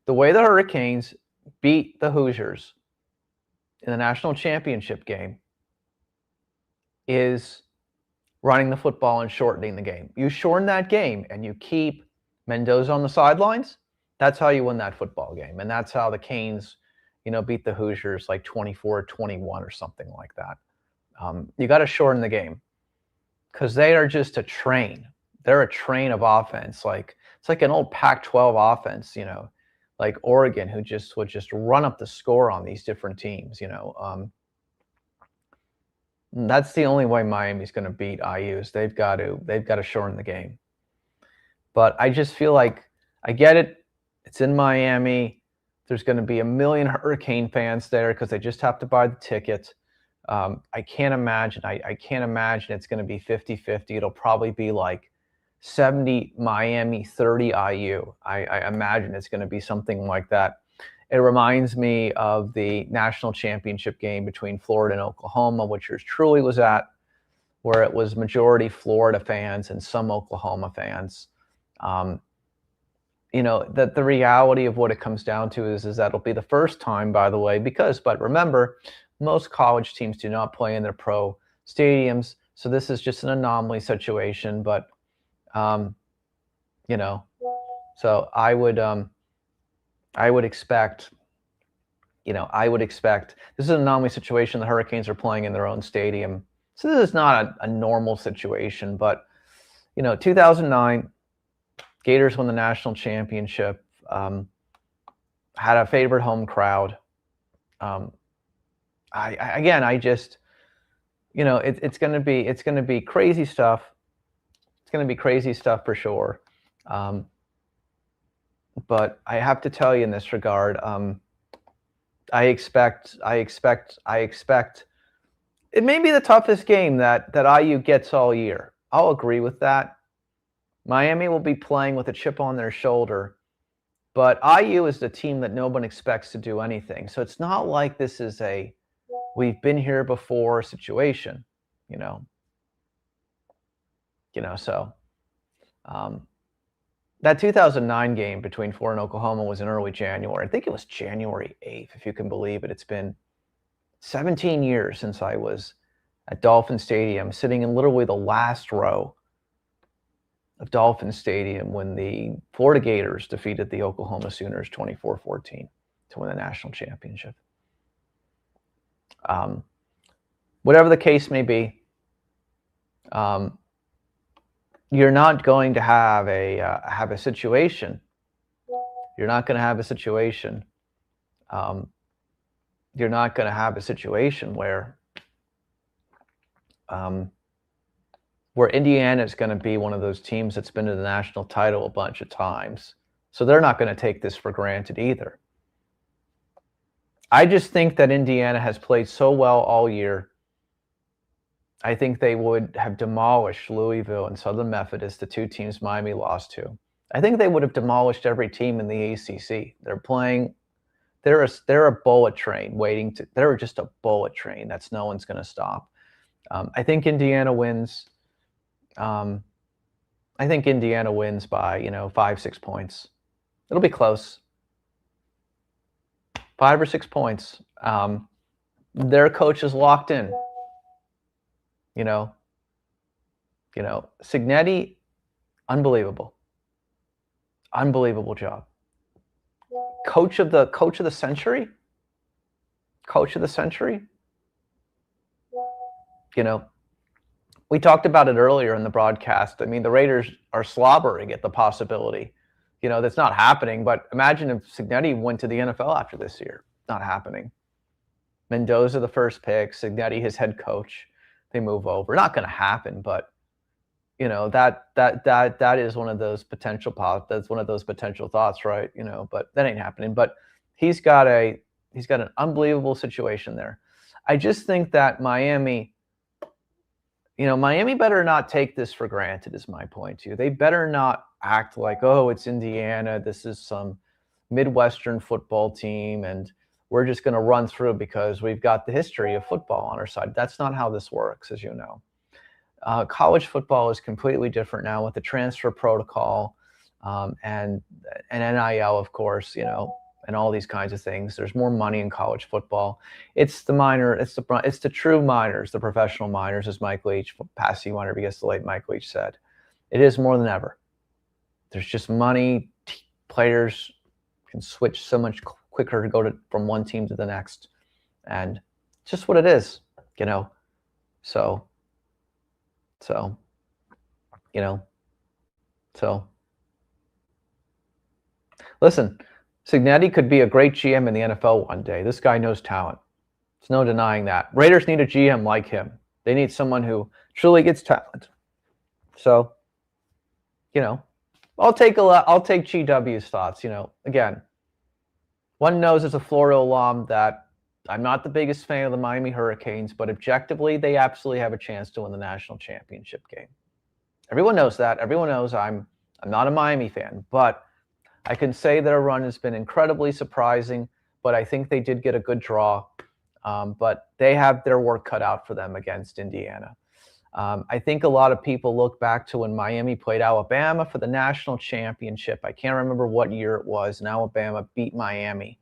The way the Hurricanes beat the Hoosiers in the national championship game is running the football and shortening the game. You shorten that game and you keep Mendoza on the sidelines, that's how you win that football game. And that's how the Canes, beat the Hoosiers like 24-21 or something like that. You got to shorten the game because they are just a train. They're a train of offense. It's like an old Pac-12 offense, like Oregon, who would just run up the score on these different teams. That's the only way Miami's going to beat IU's. They've got to shorten the game. But I just feel like I get it. It's in Miami. There's going to be 1 million Hurricane fans there because they just have to buy the ticket. I can't imagine it's going to be 50-50. It'll probably be like 70 Miami, 30 IU. I imagine it's going to be something like that. It reminds me of the national championship game between Florida and Oklahoma, which yours truly was at, where it was majority Florida fans and some Oklahoma fans. That the reality of what it comes down to is that it'll be the first time, by the way, but remember, most college teams do not play in their pro stadiums, so this is just an anomaly situation. But, so I would expect, this is an anomaly situation. The Hurricanes are playing in their own stadium, so this is not a normal situation. But 2009, Gators won the national championship. Had a favorite home crowd. It's going to be crazy stuff. It's going to be crazy stuff for sure. But I have to tell you in this regard, I expect it may be the toughest game that IU gets all year. I'll agree with that. Miami will be playing with a chip on their shoulder, but IU is the team that no one expects to do anything. So it's not like this is a we've been here before situation. So that 2009 game between Florida and Oklahoma was in early January. I think it was January 8th, if you can believe it. It's been 17 years since I was at Dolphin Stadium, sitting in literally the last row of Dolphin Stadium when the Florida Gators defeated the Oklahoma Sooners 24-14 to win the national championship. Whatever the case may be, you're not going to have a situation. You're not going to have a situation. You're not going to have a situation where Indiana is going to be one of those teams that's been to the national title a bunch of times. So they're not going to take this for granted either. I just think that Indiana has played so well all year. I think they would have demolished Louisville and Southern Methodist, the two teams Miami lost to. I think they would have demolished every team in the ACC. They're a bullet train waiting to. They're just a bullet train that's no one's going to stop. I think Indiana wins. I think Indiana wins by 5-6 points. It'll be close. 5 or 6 points. Their coach is locked in. Signetti, unbelievable job. Coach of the century. We talked about it earlier in the broadcast. I mean, the Raiders are slobbering at the possibility. That's not happening. But imagine if Signetti went to the NFL after this year. Not happening. Mendoza, the first pick. Signetti, his head coach. They move over. Not going to happen, but that is one of those potential that's one of those potential thoughts, right? But that ain't happening. But he's got an unbelievable situation there. I just think that Miami better not take this for granted, is my point too. They better not act like, oh, it's Indiana, this is some Midwestern football team, and we're just going to run through because we've got the history of football on our side. That's not how this works, as you know. College football is completely different now with the transfer protocol and NIL, of course, and all these kinds of things. There's more money in college football. It's the true minors, the professional minors, as Mike Leach, passing minor because the late Mike Leach said. It is more than ever. There's just money. Players can switch so much quicker to go from one team to the next, and it's just what it is, listen, Signetti could be a great GM in the NFL one day. This guy knows talent. There's no denying that. Raiders need a GM like him. They need someone who truly gets talent. So, I'll take GW's thoughts. Again, one knows as a Florida alum that I'm not the biggest fan of the Miami Hurricanes, but objectively, they absolutely have a chance to win the national championship game. Everyone knows that. Everyone knows I'm not a Miami fan, but I can say their run has been incredibly surprising, but I think they did get a good draw. But they have their work cut out for them against Indiana. I think a lot of people look back to when Miami played Alabama for the national championship. I can't remember what year it was, and Alabama beat Miami.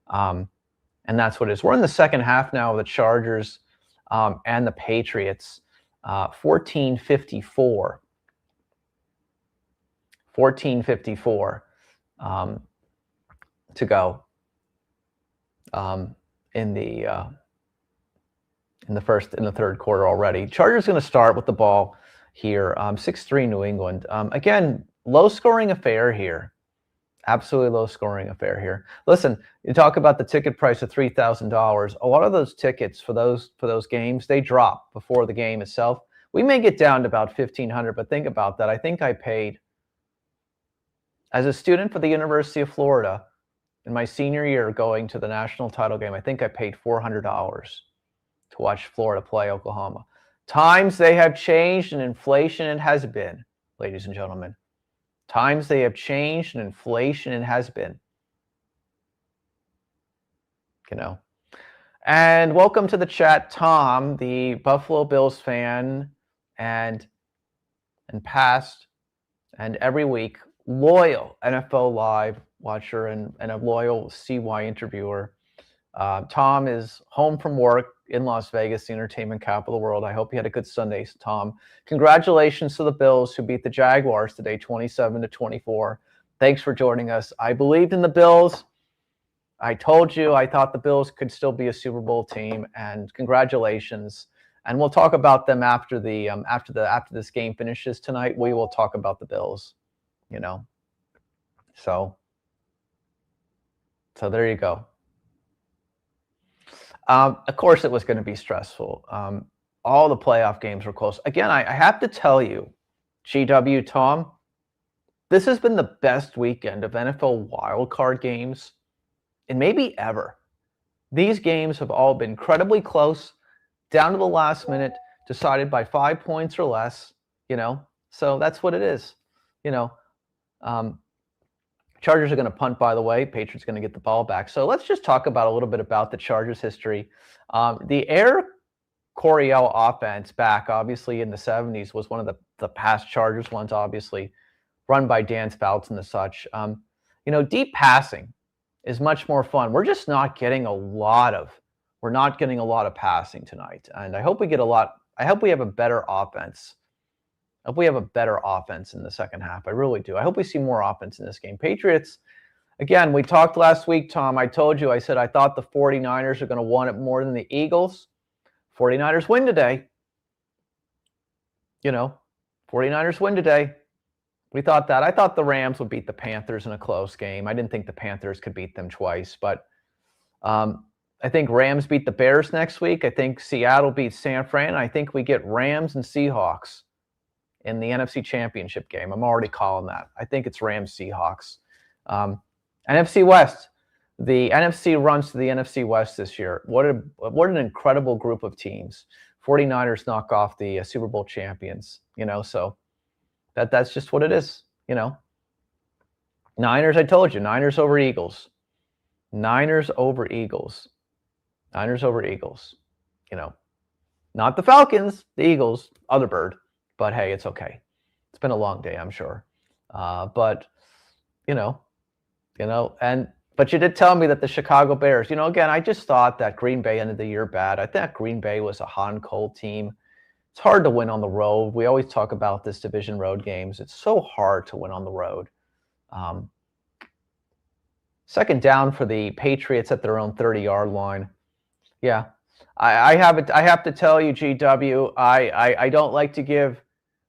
And that's what it is. We're in the second half now of the Chargers and the Patriots. 14:54. 14:54 to go in the third quarter already. Chargers going to start with the ball here. 6-3 New England. Again, low scoring affair here. Absolutely low scoring affair here. Listen, you talk about the ticket price of $3,000. A lot of those tickets for those games, they drop before the game itself. We may get down to about $1,500, but think about that. I think I paid, as a student for the University of Florida in my senior year going to the national title game, I think I paid $400 to watch Florida play Oklahoma. Times they have changed and inflation it has been, ladies and gentlemen. Times they have changed and inflation it has been. And welcome to the chat, Tom, the Buffalo Bills fan and and past, and every week, loyal NFL Live watcher and a loyal CY interviewer. Tom is home from work in Las Vegas, the entertainment capital of the world. I hope you had a good Sunday, Tom. Congratulations to the Bills who beat the Jaguars today, 27-24. Thanks for joining us. I believed in the Bills. I told you I thought the Bills could still be a Super Bowl team, and congratulations. And we'll talk about them after this game finishes tonight. We will talk about the Bills, you know. So there you go. Of course, it was going to be stressful. All the playoff games were close. Again, I have to tell you, GW, Tom, this has been the best weekend of NFL wildcard games in maybe ever. These games have all been incredibly close, down to the last minute, decided by 5 points or less, you know. So that's what it is, you know. Chargers are going to punt, by the way. Patriots going to get the ball back. So let's just talk about a little bit about the Chargers' history. The Air Coryell offense back, obviously, in the 70s was one of the past Chargers ones, obviously, run by Dan Fouts and the such. You know, deep passing is much more fun. We're just not getting a lot of passing tonight. And I hope we get a lot. I hope we have a better offense. I hope we have a better offense in the second half. I really do. I hope we see more offense in this game. Patriots, again, we talked last week, Tom. I told you, I said I thought the 49ers are going to want it more than the Eagles. 49ers win today. You know, 49ers win today. We thought that. I thought the Rams would beat the Panthers in a close game. I didn't think the Panthers could beat them twice. But I think Rams beat the Bears next week. I think Seattle beats San Fran. I think we get Rams and Seahawks in the NFC Championship game. I'm already calling that. I think it's Rams-Seahawks. NFC West. The NFC runs to the NFC West this year. What an incredible group of teams. 49ers knock off the Super Bowl champions, you know, so that's just what it is, you know. Niners, I told you, Niners over Eagles. Niners over Eagles. Niners over Eagles, you know. Not the Falcons, the Eagles, other bird. But hey, it's okay. It's been a long day, I'm sure. But but you did tell me that the Chicago Bears, you know, again, I just thought that Green Bay ended the year bad. I thought Green Bay was a hot and cold team. It's hard to win on the road. We always talk about this division road games. It's so hard to win on the road. Second down for the Patriots at their own 30-yard line. Yeah. I have to tell you, GW, I don't like to give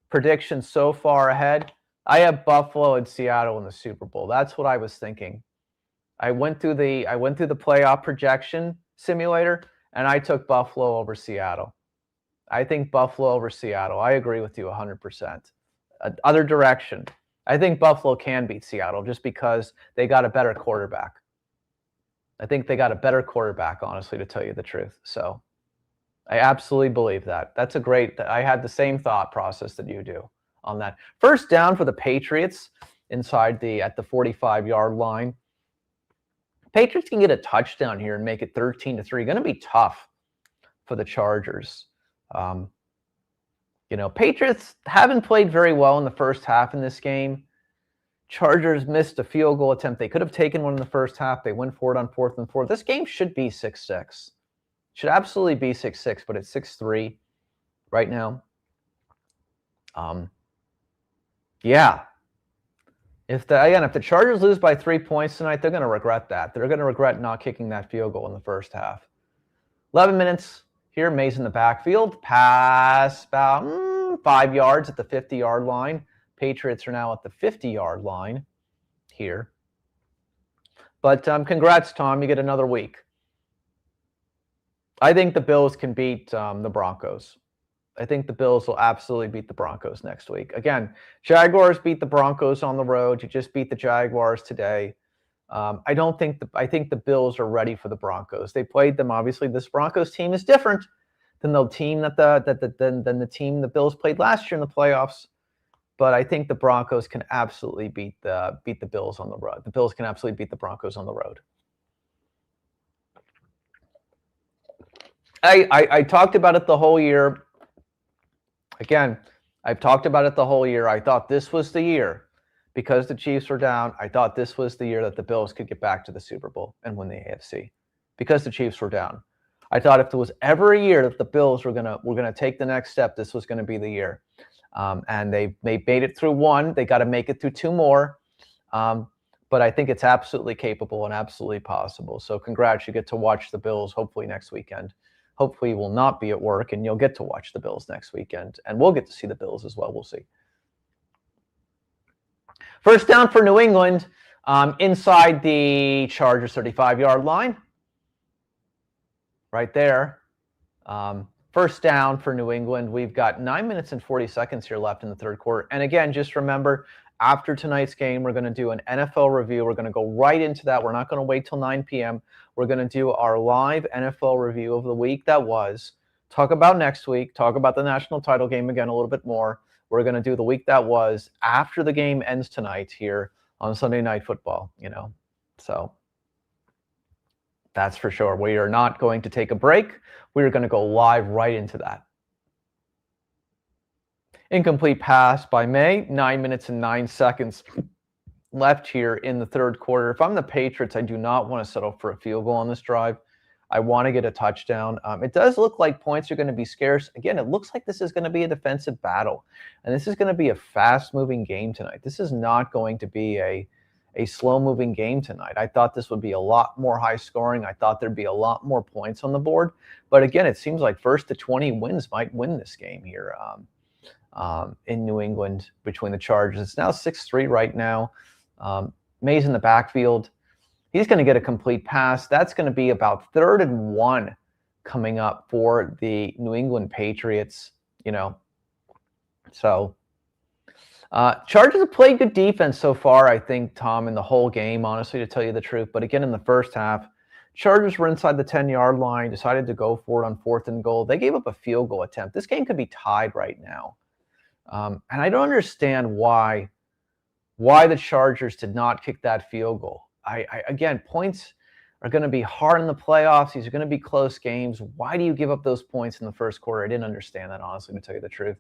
predictions so far ahead. I have Buffalo and Seattle in the Super Bowl. That's what I was thinking. I went through the playoff projection simulator, and I took Buffalo over Seattle. I think Buffalo over Seattle. I agree with you 100%. Other direction. I think Buffalo can beat Seattle just because they got a better quarterback. I think they got a better quarterback, honestly, to tell you the truth. So I absolutely believe that. I had the same thought process that you do on that. First down for the Patriots at the 45-yard line. Patriots can get a touchdown here and make it 13-3. Going to be tough for the Chargers. Patriots haven't played very well in the first half in this game. Chargers missed a field goal attempt. They could have taken one in the first half. They went for it on 4th and 4. This game should be 6-6. Should absolutely be 6-6, but it's 6-3 right now. Yeah. If the Chargers lose by 3 points tonight, they're going to regret that. They're going to regret not kicking that field goal in the first half. 11 minutes here. Mays in the backfield. Pass about 5 yards at the 50-yard line. Patriots are now at the 50-yard line here. But congrats, Tom. You get another week. I think the Bills can beat the Broncos. I think the Bills will absolutely beat the Broncos next week. Again, Jaguars beat the Broncos on the road. You just beat the Jaguars today. I think the Bills are ready for the Broncos. They played them. Obviously, this Broncos team is different than the team than the team the Bills played last year in the playoffs. But I think the Broncos can absolutely beat the Bills on the road. The Bills can absolutely beat the Broncos on the road. I talked about it the whole year. Again, I've talked about it the whole year. I thought this was the year, because the Chiefs were down, I thought this was the year that the Bills could get back to the Super Bowl and win the AFC, because the Chiefs were down. I thought if there was ever a year that the Bills were gonna take the next step, this was going to be the year. And they made it through one. They got to make it through two more. But I think it's absolutely capable and absolutely possible. So congrats, you get to watch the Bills hopefully next weekend. Hopefully you will not be at work and you'll get to watch the Bills next weekend. And we'll get to see the Bills as well. We'll see. First down for New England, inside the Chargers 35-yard line. Right there. First down for New England. We've got 9 minutes and 40 seconds here left in the third quarter. And again, just remember, after tonight's game, we're going to do an NFL review. We're going to go right into that. We're not going to wait till 9 p.m. We're going to do our live NFL review of the week that was, talk about next week, talk about the national title game again a little bit more. We're going to do the week that was after the game ends tonight here on Sunday Night Football, So that's for sure. We are not going to take a break. We are going to go live right into that. Incomplete pass by May, 9 minutes and 9 seconds left here in the third quarter. If I'm the Patriots, I do not want to settle for a field goal on this drive. I want to get a touchdown. It does look like points are going to be scarce. Again, it looks like this is going to be a defensive battle. And this is going to be a fast-moving game tonight. This is not going to be a slow-moving game tonight. I thought this would be a lot more high-scoring. I thought there'd be a lot more points on the board. But again, it seems like 1st to 20 wins might win this game here in New England between the Chargers. It's now 6-3 right now. May's in the backfield. He's going to get a complete pass. That's going to be about 3rd and 1 coming up for the New England Patriots, So Chargers have played good defense so far, I think, Tom, in the whole game, honestly, to tell you the truth. But again, in the first half, Chargers were inside the 10-yard line, decided to go for it on 4th and goal. They gave up a field goal attempt. This game could be tied right now. And I don't understand why the Chargers did not kick that field goal. Again, points are going to be hard in the playoffs. These are going to be close games. Why do you give up those points in the first quarter? I didn't understand that, honestly, to tell you the truth.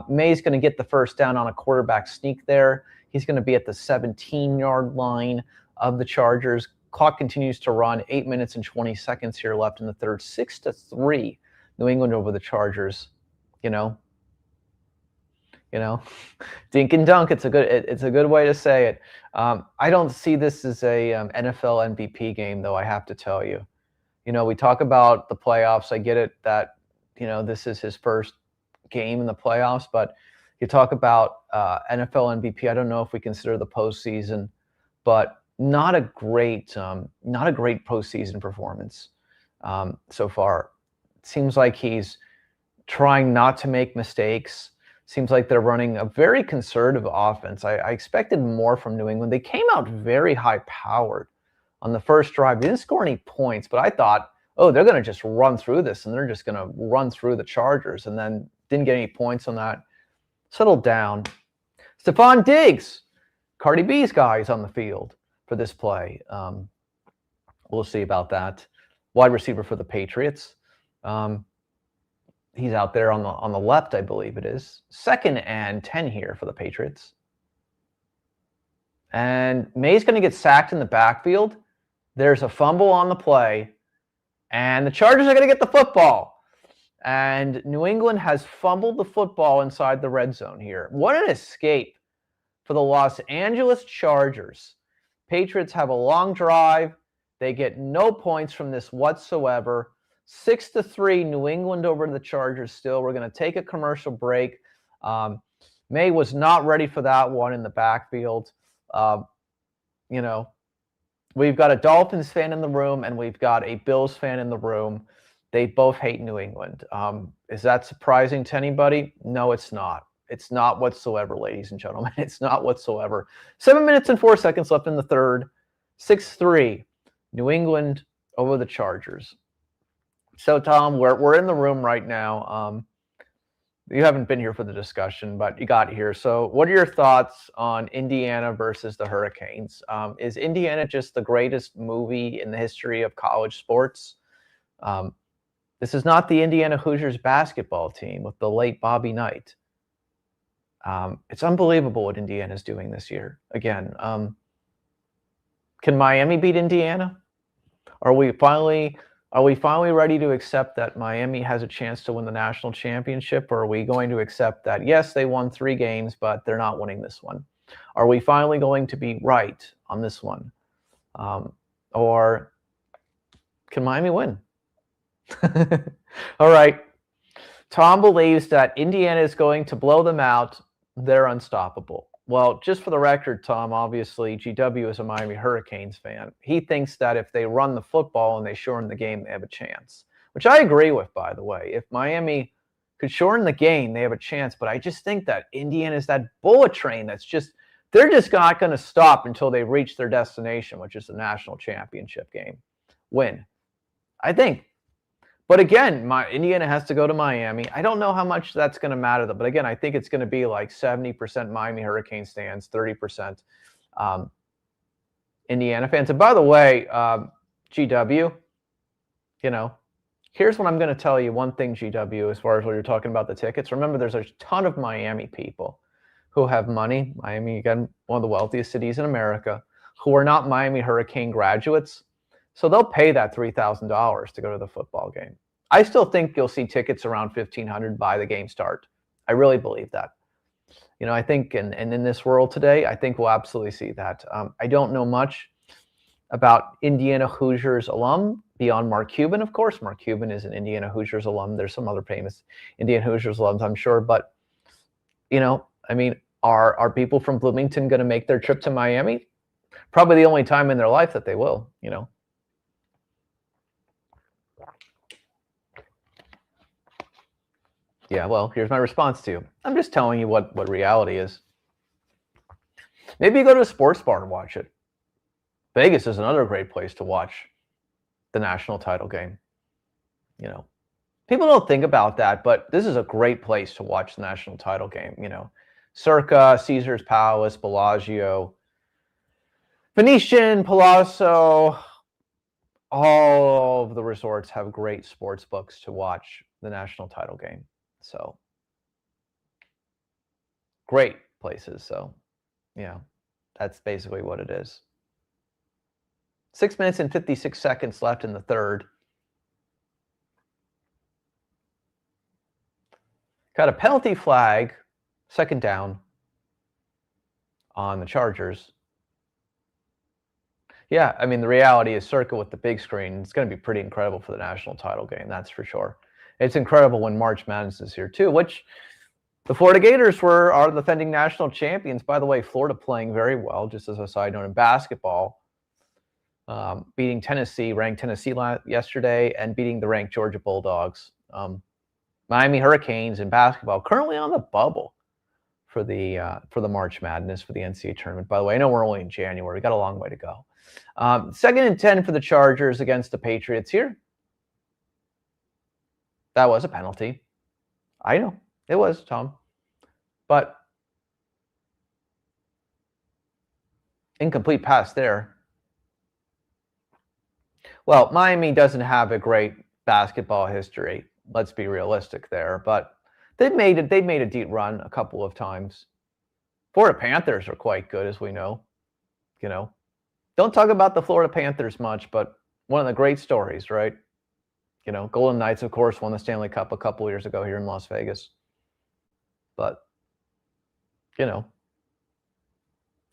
May's going to get the first down on a quarterback sneak there. He's going to be at the 17-yard line of the Chargers. Clock continues to run. 8 minutes and 20 seconds here left in the third. 6-3, New England over the Chargers. Dink and dunk. It's a good way to say it. I don't see this as a NFL MVP game, though. I have to tell you. We talk about the playoffs. I get it that this is his first game in the playoffs, but you talk about NFL MVP. I don't know if we consider the postseason, but not a great postseason performance so far. It seems like he's trying not to make mistakes. Seems like they're running a very conservative offense. I expected more from New England. They came out very high-powered on the first drive. They didn't score any points, but I thought, they're going to just run through this, and they're just going to run through the Chargers, and then didn't get any points on that. Settled down. Stephon Diggs, Cardi B's guy, is on the field for this play. We'll see about that. Wide receiver for the Patriots. He's out there on the left, I believe it is. 2nd and 10 here for the Patriots. And May's going to get sacked in the backfield. There's a fumble on the play. And the Chargers are going to get the football. And New England has fumbled the football inside the red zone here. What an escape for the Los Angeles Chargers. Patriots have a long drive. They get no points from this whatsoever. 6-3, New England over the Chargers still. We're going to take a commercial break. May was not ready for that one in the backfield. We've got a Dolphins fan in the room, and we've got a Bills fan in the room. They both hate New England. Is that surprising to anybody? No, it's not. It's not whatsoever, ladies and gentlemen. It's not whatsoever. 7 minutes and 4 seconds left in the third. 6-3, New England over the Chargers. So, Tom, we're in the room right now. You haven't been here for the discussion, but you got here. So what are your thoughts on Indiana versus the Hurricanes? Is Indiana just the greatest movie in the history of college sports? This is not the Indiana Hoosiers basketball team with the late Bobby Knight. It's unbelievable what Indiana's doing this year. Again, can Miami beat Indiana? Are we finally ready to accept that Miami has a chance to win the national championship, or are we going to accept that, yes, they won 3 games, but they're not winning this one? Are we finally going to be right on this one? Or can Miami win? All right. Tom believes that Indiana is going to blow them out. They're unstoppable. Well, just for the record, Tom, obviously, GW is a Miami Hurricanes fan. He thinks that if they run the football and they shorten the game, they have a chance, which I agree with, by the way. If Miami could shorten the game, they have a chance. But I just think that Indiana is that bullet train that's just, they're just not going to stop until they reach their destination, which is the national championship game. Win. I think. But again, Indiana has to go to Miami. I don't know how much that's going to matter, though. But again, I think it's going to be like 70% Miami Hurricane fans, 30% Indiana fans. And by the way, GW, here's what I'm going to tell you. One thing, GW, as far as what you're talking about the tickets. Remember, there's a ton of Miami people who have money. Miami, again, one of the wealthiest cities in America, who are not Miami Hurricane graduates. So they'll pay that $3,000 to go to the football game. I still think you'll see tickets around $1,500 by the game start. I really believe that. I think, and in this world today, I think we'll absolutely see that. I don't know much about Indiana Hoosiers alum beyond Mark Cuban, of course. Mark Cuban is an Indiana Hoosiers alum. There's some other famous Indiana Hoosiers alums, I'm sure. But, are people from Bloomington going to make their trip to Miami? Probably the only time in their life that they will, Yeah, well, here's my response to you. I'm just telling you what reality is. Maybe you go to a sports bar and watch it. Vegas is another great place to watch the national title game. People don't think about that, but this is a great place to watch the national title game. Circa, Caesars Palace, Bellagio, Venetian, Palazzo, all of the resorts have great sports books to watch the national title game. So great places. So, that's basically what it is. 6 minutes and 56 seconds left in the third. Got a penalty flag, second down on the Chargers. Yeah, the reality is Circa with the big screen, it's going to be pretty incredible for the national title game, that's for sure. It's incredible when March Madness is here too, which the Florida Gators are the defending national champions. By the way, Florida playing very well, just as a side note, in basketball, beating Tennessee, ranked Tennessee yesterday, and beating the ranked Georgia Bulldogs. Miami Hurricanes in basketball currently on the bubble for the March Madness, for the NCAA tournament. By the way, I know we're only in January. We got a long way to go. 2nd and 10 for the Chargers against the Patriots here. That was a penalty. I know. It was, Tom. But incomplete pass there. Well, Miami doesn't have a great basketball history. Let's be realistic there. But they've made a deep run a couple of times. Florida Panthers are quite good, as we know. Don't talk about the Florida Panthers much, but one of the great stories, right? Golden Knights, of course, won the Stanley Cup a couple years ago here in Las Vegas. But,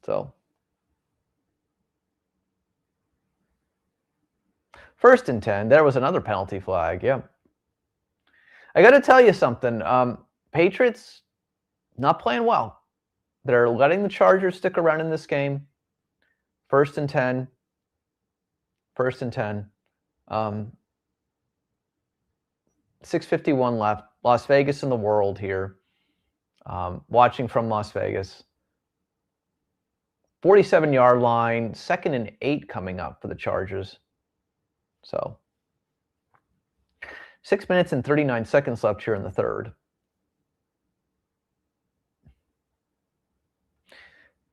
so. 1st and 10, there was another penalty flag, yeah. I got to tell you something. Patriots not playing well. They're letting the Chargers stick around in this game. 1st and 10. 1st and 10. 6:51 left. Las Vegas in the world here. Watching from Las Vegas. 47-yard line. 2nd and 8 coming up for the Chargers. So 6 minutes and 39 seconds left here in the third.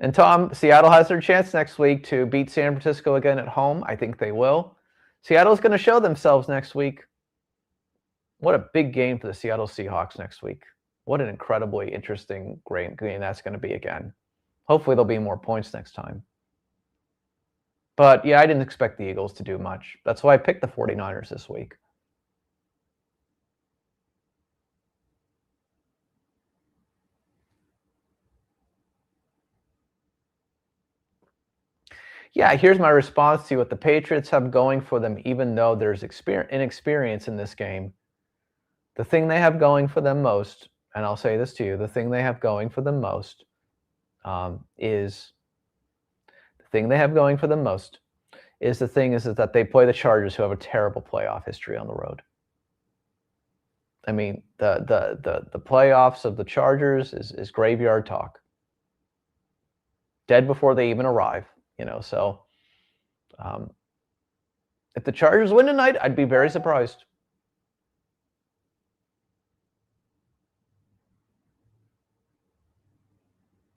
And Tom, Seattle has their chance next week to beat San Francisco again at home. I think they will. Seattle's going to show themselves next week. What a big game for the Seattle Seahawks next week. What an incredibly interesting, great game that's going to be again. Hopefully there'll be more points next time. But yeah, I didn't expect the Eagles to do much. That's why I picked the 49ers this week. Yeah, here's my response to what the Patriots have going for them, even though there's inexperience in this game. The thing they have going for them most, and I'll say this to you, the thing they have going for them most is that they play the Chargers, who have a terrible playoff history on the road. I mean, the playoffs of the Chargers is graveyard talk. Dead before they even arrive, so if the Chargers win tonight, I'd be very surprised.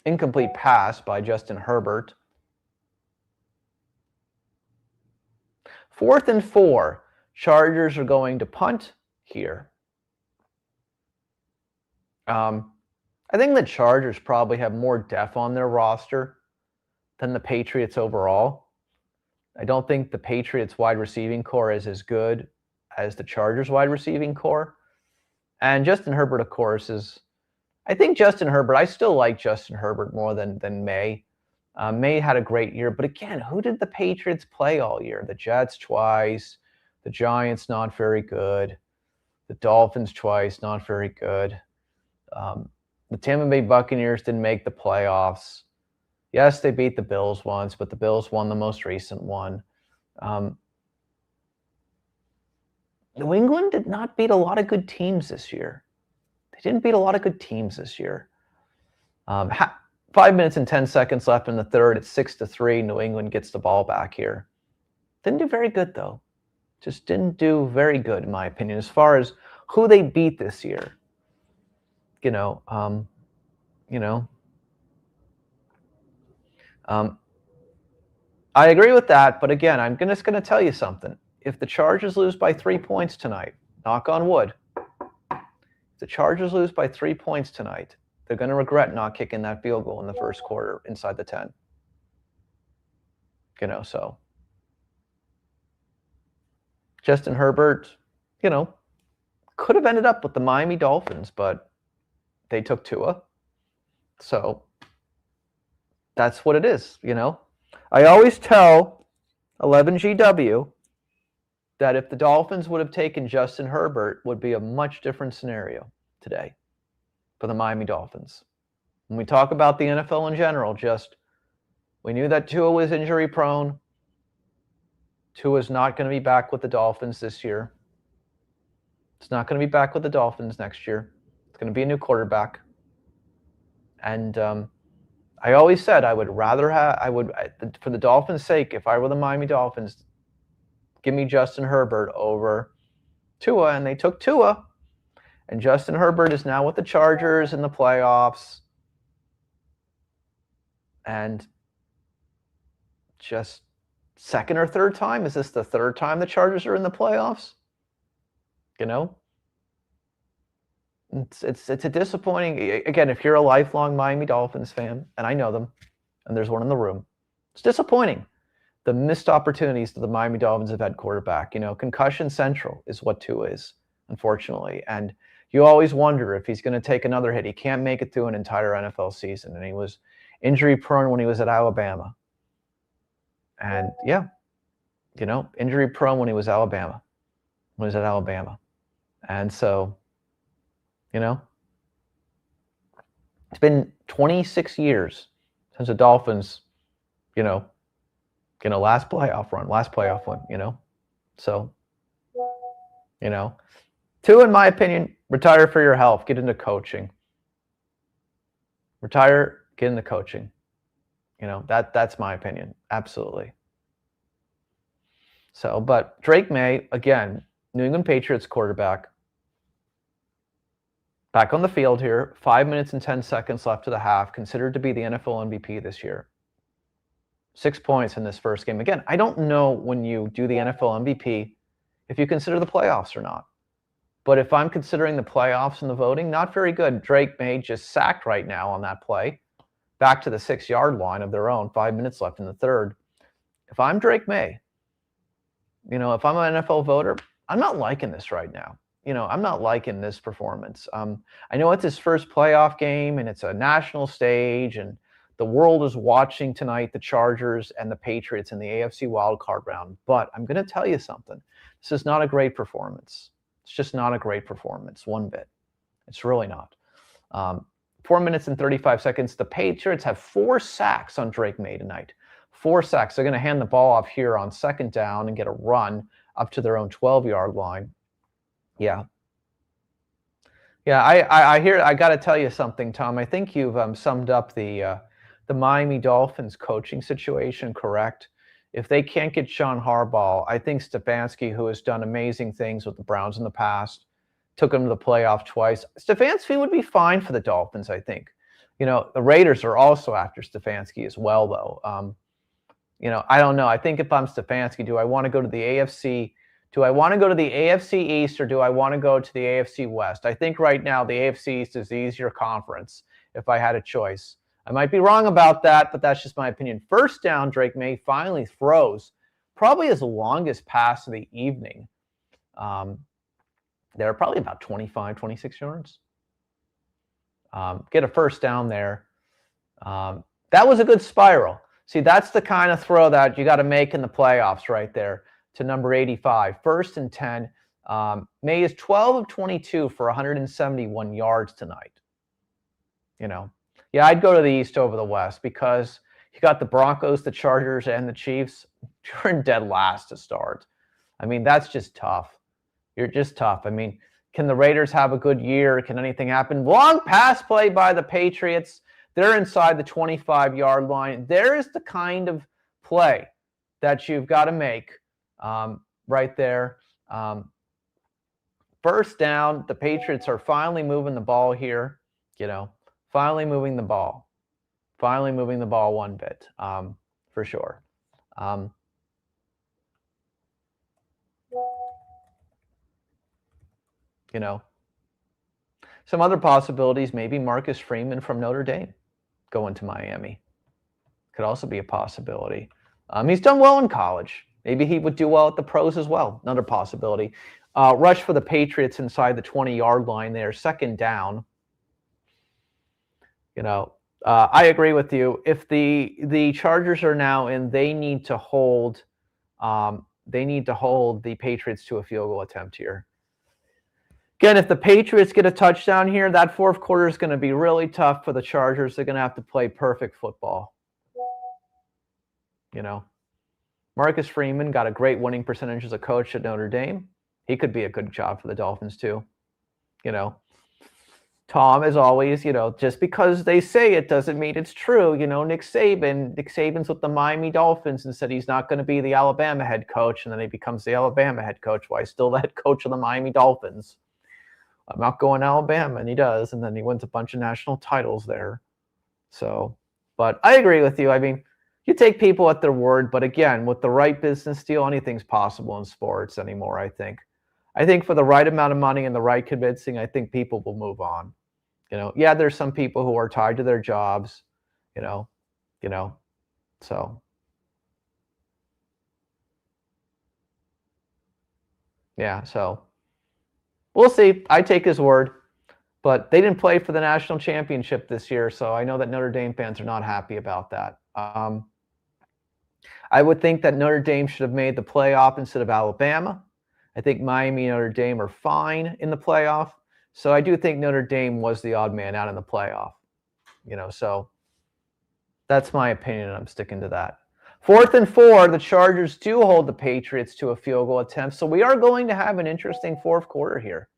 Incomplete pass by Justin Herbert. 4th and 4. Chargers are going to punt here. I think the Chargers probably have more depth on their roster than the Patriots overall. I don't think the Patriots wide receiving core is as good as the Chargers wide receiving core. And Justin Herbert, of course, I still like Justin Herbert more than May. May had a great year, but again, who did the Patriots play all year? The Jets twice, the Giants not very good, the Dolphins twice, not very good. The Tampa Bay Buccaneers didn't make the playoffs. Yes, they beat the Bills once, but the Bills won the most recent one. New England did not beat a lot of good teams this year. They didn't beat a lot of good teams this year. 5 minutes and 10 seconds left in the third. It's 6-3. New England gets the ball back here. Didn't do very good, though. Just didn't do very good, in my opinion, as far as who they beat this year. I agree with that, but again, I'm just going to tell you something. If the Chargers lose by 3 points tonight, knock on wood, if the Chargers lose by 3 points tonight, they're going to regret not kicking that field goal in the first quarter inside the 10. So Justin Herbert, could have ended up with the Miami Dolphins, but they took Tua. So that's what it is, I always tell 11GW that if the Dolphins would have taken Justin Herbert, would be a much different scenario today for the Miami Dolphins. When we talk about the NFL in general, we knew that Tua was injury prone. Tua's not going to be back with the Dolphins this year. It's not going to be back with the Dolphins next year. It's going to be a new quarterback. And I always said for the Dolphins' sake, if I were the Miami Dolphins, give me Justin Herbert over Tua, and they took Tua. And Justin Herbert is now with the Chargers in the playoffs. And just second or third time? Is this the third time the Chargers are in the playoffs? It's a disappointing. Again, if you're a lifelong Miami Dolphins fan, and I know them, and there's one in the room, it's disappointing. The missed opportunities that the Miami Dolphins have had quarterback. Concussion central is what Tua is, unfortunately. And you always wonder if he's going to take another hit. He can't make it through an entire NFL season. And he was injury prone when he was at Alabama. And yeah, injury prone when he was at Alabama. And so, it's been 26 years since the Dolphins, last playoff one, So, Two, in my opinion, retire for your health. Get into coaching. Retire, get into coaching. That's my opinion. Absolutely. So, but Drake May, again, New England Patriots quarterback, back on the field here, 5 minutes and 10 seconds left to the half, considered to be the NFL MVP this year. 6 points in this first game. Again, I don't know when you do the NFL MVP if you consider the playoffs or not. But if I'm considering the playoffs and the voting, not very good. Drake May just sacked right now on that play, back to the 6-yard line of their own, 5 minutes left in the third. If I'm Drake May, if I'm an NFL voter, I'm not liking this right now. I'm not liking this performance. I know it's his first playoff game and it's a national stage and the world is watching tonight, the Chargers and the Patriots in the AFC wildcard round. But I'm going to tell you something. This is not a great performance. It's just not a great performance, one bit. It's really not. 4 minutes and 35 seconds. The Patriots have 4 sacks on Drake May tonight. 4 sacks. They're going to hand the ball off here on second down and get a run up to their own 12-yard line. Yeah. I got to tell you something, Tom. I think you've summed up the Miami Dolphins coaching situation correct. If they can't get Sean Harbaugh, I think Stefanski, who has done amazing things with the Browns in the past, took them to the playoff twice. Stefanski would be fine for the Dolphins, I think. The Raiders are also after Stefanski as well, though. I don't know. I think if I'm Stefanski, do I want to go to the AFC? Do I want to go to the AFC East or do I want to go to the AFC West? I think right now the AFC East is the easier conference if I had a choice. I might be wrong about that, but that's just my opinion. First down, Drake May finally throws probably his longest pass of the evening. They're probably about 25, 26 yards. Get a first down there. That was a good spiral. See, that's the kind of throw that you got to make in the playoffs right there to number 85. 1st and 10. May is 12 of 22 for 171 yards tonight. Yeah, I'd go to the East over the West because you got the Broncos, the Chargers, and the Chiefs. You're in dead last to start. I mean, that's just tough. You're just tough. I mean, can the Raiders have a good year? Can anything happen? Long pass play by the Patriots. They're inside the 25-yard line. There is the kind of play that you've got to make right there. First down, the Patriots are finally moving the ball here, finally moving the ball one bit, for sure. Some other possibilities, maybe Marcus Freeman from Notre Dame going to Miami. Could also be a possibility. He's done well in college. Maybe he would do well at the pros as well. Another possibility. Rush for the Patriots inside the 20-yard line there, second down. I agree with you. If the Chargers are now in, they need to hold the Patriots to a field goal attempt here. Again, if the Patriots get a touchdown here, that fourth quarter is going to be really tough for the Chargers. They're going to have to play perfect football. Marcus Freeman got a great winning percentage as a coach at Notre Dame. He could be a good job for the Dolphins too. Tom, as always, just because they say it doesn't mean it's true. Nick Saban's with the Miami Dolphins and said he's not going to be the Alabama head coach, and then he becomes the Alabama head coach. Why still the head coach of the Miami Dolphins? I'm not going to Alabama, and he does, and then he wins a bunch of national titles there. So, but I agree with you. I mean, you take people at their word, but again, with the right business deal, anything's possible in sports anymore, I think. I think for the right amount of money and the right convincing, I think people will move on. Yeah, there's some people who are tied to their jobs, so. Yeah, so we'll see. I take his word, but they didn't play for the national championship this year, so I know that Notre Dame fans are not happy about that. I would think that Notre Dame should have made the playoff instead of Alabama. I think Miami and Notre Dame are fine in the playoff. So I do think Notre Dame was the odd man out in the playoff. So that's my opinion, and I'm sticking to that. 4th and 4, the Chargers do hold the Patriots to a field goal attempt. So we are going to have an interesting fourth quarter here.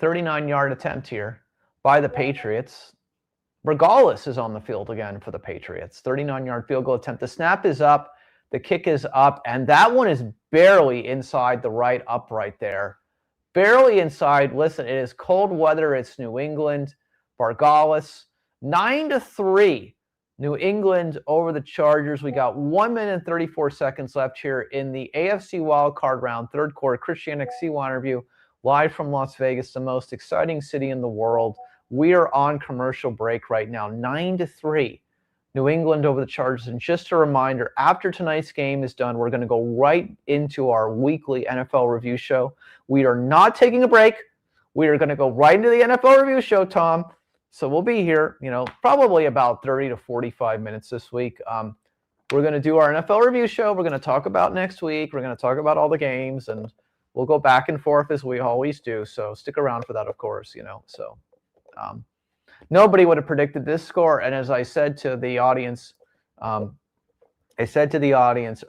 39-yard attempt here by the Patriots. Regardless is on the field again for the Patriots. 39-yard field goal attempt. The snap is up. The kick is up. And that one is barely inside the right upright there. Barely inside. Listen, it is cold weather. It's New England. Bargalis. 9-3 New England over the Chargers. We got 1 minute and 34 seconds left here in the AFC wildcard round, third quarter. Christian C1 interview live from Las Vegas, the most exciting city in the world. We are on commercial break right now, 9-3. New England over the Chargers. And just a reminder, after tonight's game is done, we're going to go right into our weekly NFL review show. We are not taking a break. We are going to go right into the NFL review show, Tom. So we'll be here, probably about 30 to 45 minutes this week. We're going to do our NFL review show. We're going to talk about next week. We're going to talk about all the games, and we'll go back and forth as we always do. So stick around for that, of course, So nobody would have predicted this score. And as I said to the audience,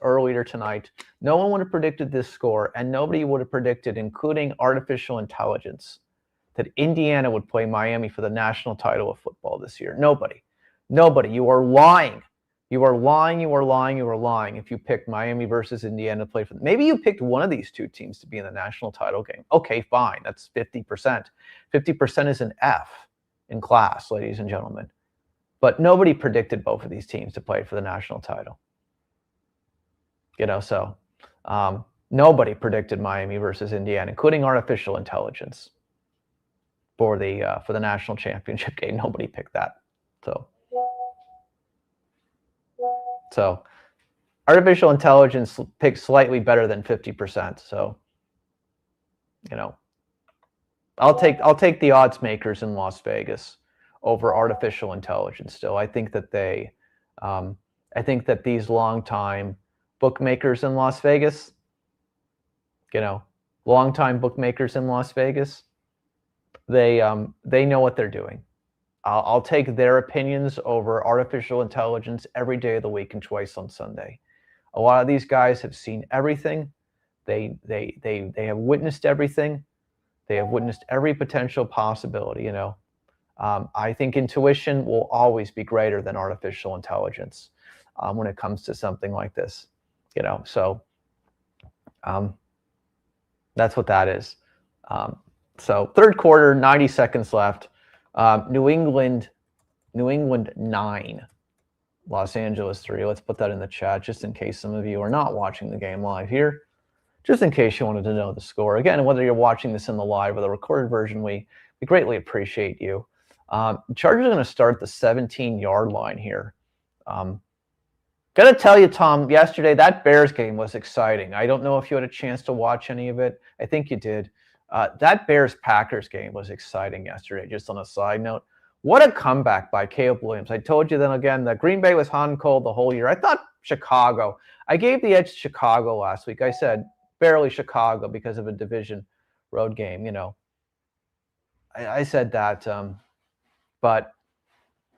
earlier tonight, no one would have predicted this score, and nobody would have predicted, including artificial intelligence, that Indiana would play Miami for the national title of football this year. Nobody. You are lying. You are lying if you picked Miami versus Indiana to play for them. Maybe you picked one of these two teams to be in the national title game. Okay, fine. That's 50%. 50% is an F in class, ladies and gentlemen. But nobody predicted both of these teams to play for the national title. Nobody predicted Miami versus Indiana, including artificial intelligence, for the national championship game. Nobody picked that. So artificial intelligence picked slightly better than 50%. So, I'll take the odds makers in Las Vegas over artificial intelligence still. I think that these longtime bookmakers in Las Vegas, they know what they're doing. I'll take their opinions over artificial intelligence every day of the week and twice on Sunday. A lot of these guys have seen everything. They have witnessed everything. They have witnessed every potential possibility. I think intuition will always be greater than artificial intelligence when it comes to something like this. So that's what that is. So third quarter, 90 seconds left. New England 9, Los Angeles 3. Let's put that in the chat just in case some of you are not watching the game live here. Just in case you wanted to know the score. Again, whether you're watching this in the live or the recorded version, we greatly appreciate you. Chargers are going to start the 17-yard line here. Got to tell you, Tom, yesterday that Bears game was exciting. I don't know if you had a chance to watch any of it. I think you did. That Bears-Packers game was exciting yesterday, just on a side note. What a comeback by Caleb Williams. I told you then again that Green Bay was hot and cold the whole year. I thought Chicago. I gave the edge to Chicago last week. I said barely Chicago because of a division road game. I said that. But,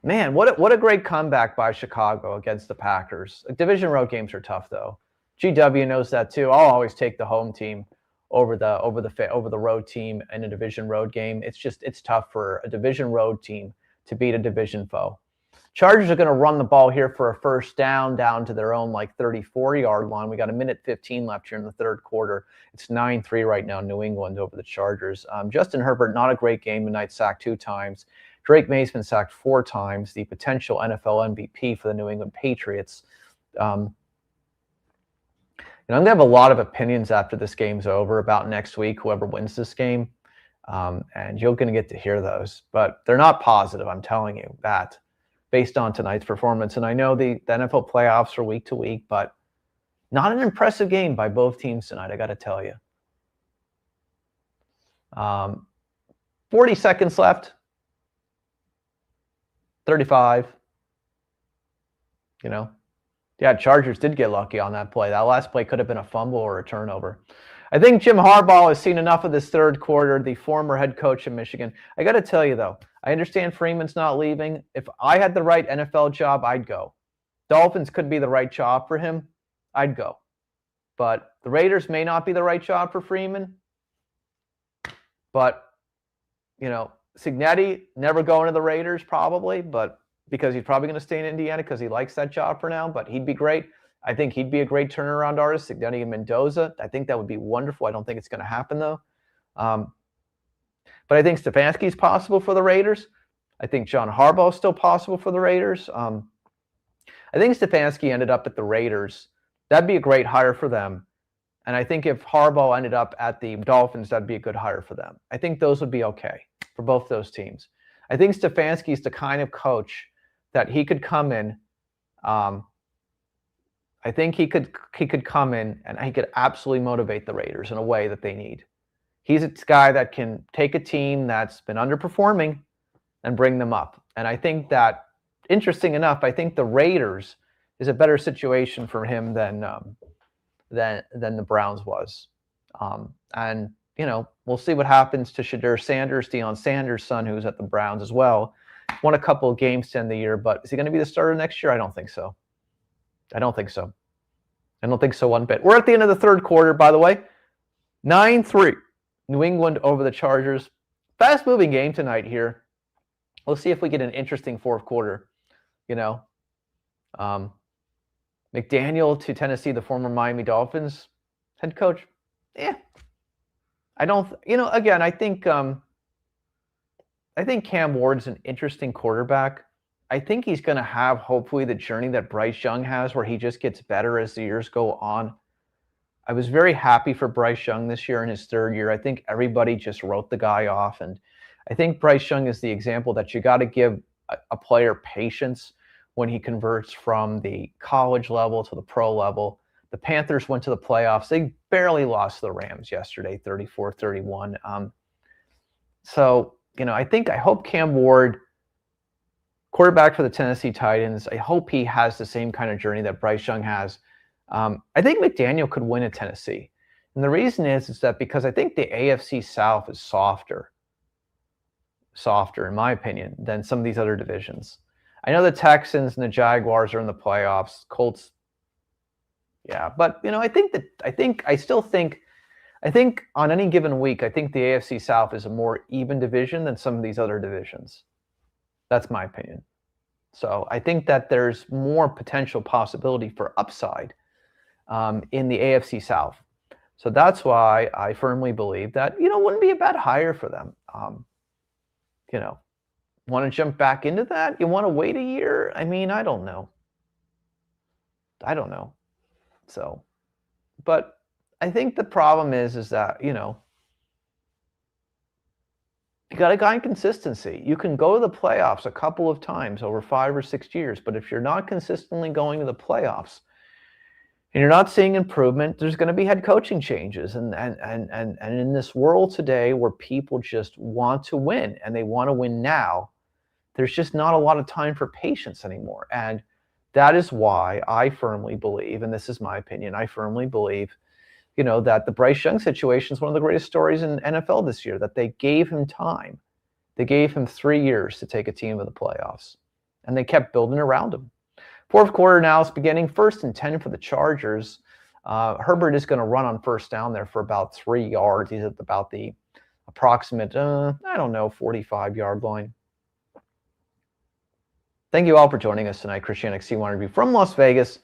man, what a great comeback by Chicago against the Packers. Division road games are tough, though. GW knows that, too. I'll always take the home team over the road team in a division road game. It's tough for a division road team to beat a division foe. Chargers are going to run the ball here for a first down to their own 34-yard line. We got 1:15 left here in the third quarter. It's 9-3 right now, New England over the Chargers. Justin Herbert, not a great game tonight, sacked 2 times. Drake May's been sacked 4 times, the potential NFL MVP for the New England Patriots. I'm going to have a lot of opinions after this game's over about next week, whoever wins this game. And you're going to get to hear those. But they're not positive, I'm telling you that, based on tonight's performance. And I know the NFL playoffs are week to week, but not an impressive game by both teams tonight, I got to tell you. 40 seconds left. 35. Yeah, Chargers did get lucky on that play. That last play could have been a fumble or a turnover. I think Jim Harbaugh has seen enough of this third quarter, the former head coach in Michigan. I got to tell you, though, I understand Freeman's not leaving. If I had the right NFL job, I'd go. Dolphins could be the right job for him. I'd go. But the Raiders may not be the right job for Freeman. But, Cignetti, never going to the Raiders probably, but because he's probably going to stay in Indiana because he likes that job for now, but he'd be great. I think he'd be a great turnaround artist. Cignetti and Mendoza, I think that would be wonderful. I don't think it's going to happen, though. But I think Stefanski's possible for the Raiders. I think John Harbaugh is still possible for the Raiders. I think Stefanski ended up at the Raiders. That'd be a great hire for them. And I think if Harbaugh ended up at the Dolphins, that'd be a good hire for them. I think those would be okay for both those teams. I think Stefanski is the kind of coach that he could come in. I think he could come in and he could absolutely motivate the Raiders in a way that they need. He's a guy that can take a team that's been underperforming and bring them up. And I think that, interesting enough, I think the Raiders is a better situation for him than the Browns was. And, you know, we'll see what happens to Shadur Sanders, Deion Sanders' son, who's at the Browns as well. Won a couple of games to end the year, but is he going to be the starter next year? I don't think so. I don't think so. I don't think so one bit. We're at the end of the third quarter, by the way. 9-3. New England over the Chargers. Fast-moving game tonight here. We'll see if we get an interesting fourth quarter. You know, McDaniel to Tennessee, the former Miami Dolphins head coach. I don't. You know, again, I think Cam Ward's an interesting quarterback. I think he's going to have, hopefully, the journey that Bryce Young has, where he just gets better as the years go on. I was very happy for Bryce Young this year in his third year. I think everybody just wrote the guy off. And I think Bryce Young is the example that you got to give a player patience when he converts from the college level to the pro level. The Panthers went to the playoffs. They barely lost to the Rams yesterday, 34-31. So, you know, I hope Cam Ward, quarterback for the Tennessee Titans, I hope he has the same kind of journey that Bryce Young has. I think McDaniel could win at Tennessee. And the reason is that because I think the AFC South is softer, in my opinion, than some of these other divisions. I know the Texans and the Jaguars are in the playoffs. Colts, yeah. But, you know, I think on any given week, I think the AFC South is a more even division than some of these other divisions. That's my opinion. So I think that there's more potential possibility for upside in the AFC South. So that's why I firmly believe that, you know, wouldn't be a bad hire for them. You know, want to jump back into that? You want to wait a year? I mean, I don't know. So, but I think the problem is that, you know, you got to gain consistency. You can go to the playoffs a couple of times over 5 or 6 years, but if you're not consistently going to the playoffs and you're not seeing improvement, there's going to be head coaching changes. And in this world today where people just want to win and they want to win now, there's just not a lot of time for patience anymore. And that is why I firmly believe, and this is my opinion, I firmly believe, you know, that the Bryce Young situation is one of the greatest stories in NFL this year, that they gave him time. They gave him 3 years to take a team to the playoffs, and they kept building around him. Fourth quarter now is beginning. 1st and 10 for the Chargers. Herbert is going to run on first down there for about 3 yards. He's at about the approximate, 45-yard line. Thank you all for joining us tonight. Christian XC1 review from Las Vegas,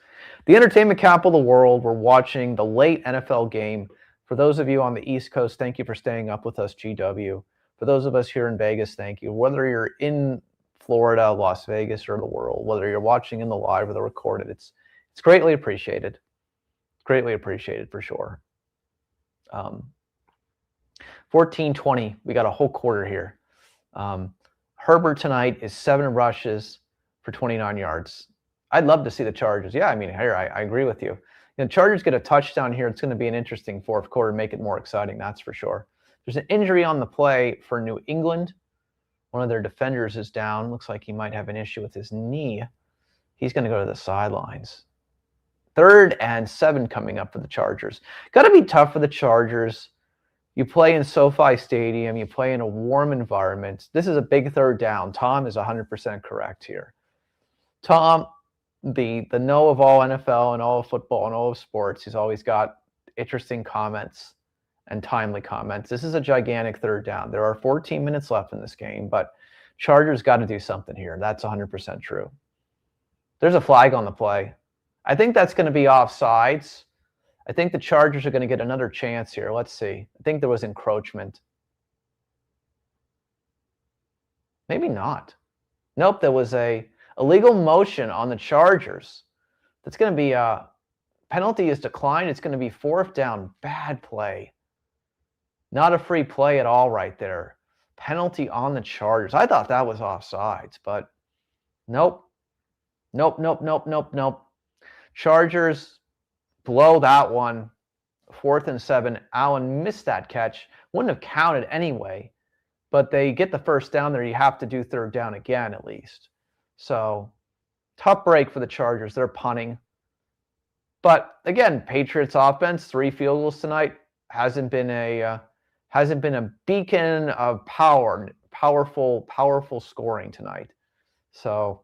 the entertainment capital of the world. We're watching the late NFL game. For those of you on the East Coast, thank you for staying up with us, GW. For those of us here in Vegas, thank you. Whether you're in Florida, Las Vegas, or the world, whether you're watching in the live or the recorded, it's greatly appreciated. It's greatly appreciated for sure. 14-20, we got a whole quarter here. Herbert tonight is 7 rushes for 29 yards. I'd love to see the Chargers. Yeah, I mean, here, I agree with you. You know, Chargers get a touchdown here. It's going to be an interesting fourth quarter, make it more exciting, that's for sure. There's an injury on the play for New England. One of their defenders is down. Looks like he might have an issue with his knee. He's going to go to the sidelines. 3rd and 7 coming up for the Chargers. Got to be tough for the Chargers. You play in SoFi Stadium. You play in a warm environment. This is a big 3rd down. Tom is 100% correct here. Tom, the know of all NFL and all of football and all of sports, he's always got interesting comments and timely comments. This is a gigantic 3rd down. There are 14 minutes left in this game, but Chargers got to do something here. That's 100% true. There's a flag on the play. I think that's going to be offsides. I think the Chargers are going to get another chance here. Let's see. I think there was encroachment. Maybe not. Nope, there was a... Illegal motion on the Chargers. That's going to be penalty is declined. It's going to be 4th down. Bad play. Not a free play at all right there. Penalty on the Chargers. I thought that was offsides, but nope. Nope. Chargers blow that one. 4th and 7. Allen missed that catch. Wouldn't have counted anyway, but they get the 1st down there. You have to do 3rd down again at least. So tough break for the Chargers. They're punting. But again, Patriots offense, 3 field goals tonight, hasn't been a beacon of powerful scoring tonight. So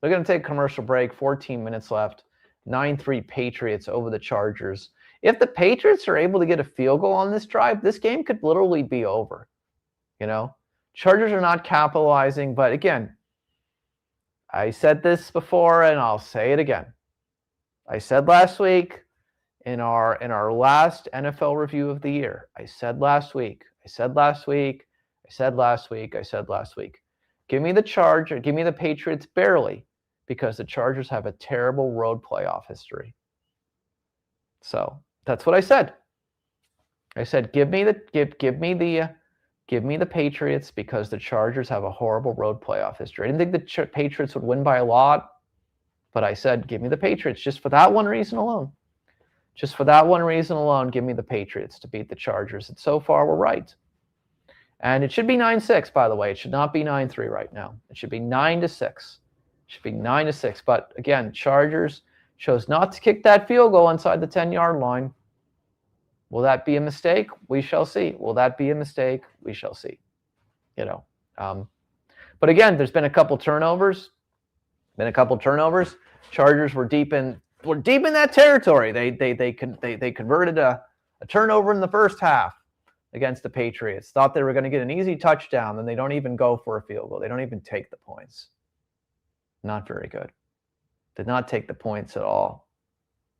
we're going to take a commercial break. 14 minutes left. 9-3 Patriots over the Chargers. If the Patriots are able to get a field goal on this drive, this game could literally be over. You know, Chargers are not capitalizing, but again, I said this before and I'll say it again. I said last week in our last NFL review of the year, I said last week, give me the Chargers, give me the Patriots barely, because the Chargers have a terrible road playoff history. So that's what I said. I said, give me the Patriots because the Chargers have a horrible road playoff history. I didn't think the Patriots would win by a lot, but I said, give me the Patriots just for that one reason alone. Just for that one reason alone, give me the Patriots to beat the Chargers. And so far, we're right. And it should be 9-6, by the way. It should not be 9-3 right now. It should be 9-6. It should be 9-6. But again, Chargers chose not to kick that field goal inside the 10-yard line. Will that be a mistake? We shall see. Will that be a mistake? We shall see. You know. But again, there's been a couple turnovers. Chargers were deep in that territory. They converted a turnover in the first half against the Patriots. Thought they were going to get an easy touchdown, then they don't even go for a field goal. They don't even take the points. Not very good. Did not take the points at all.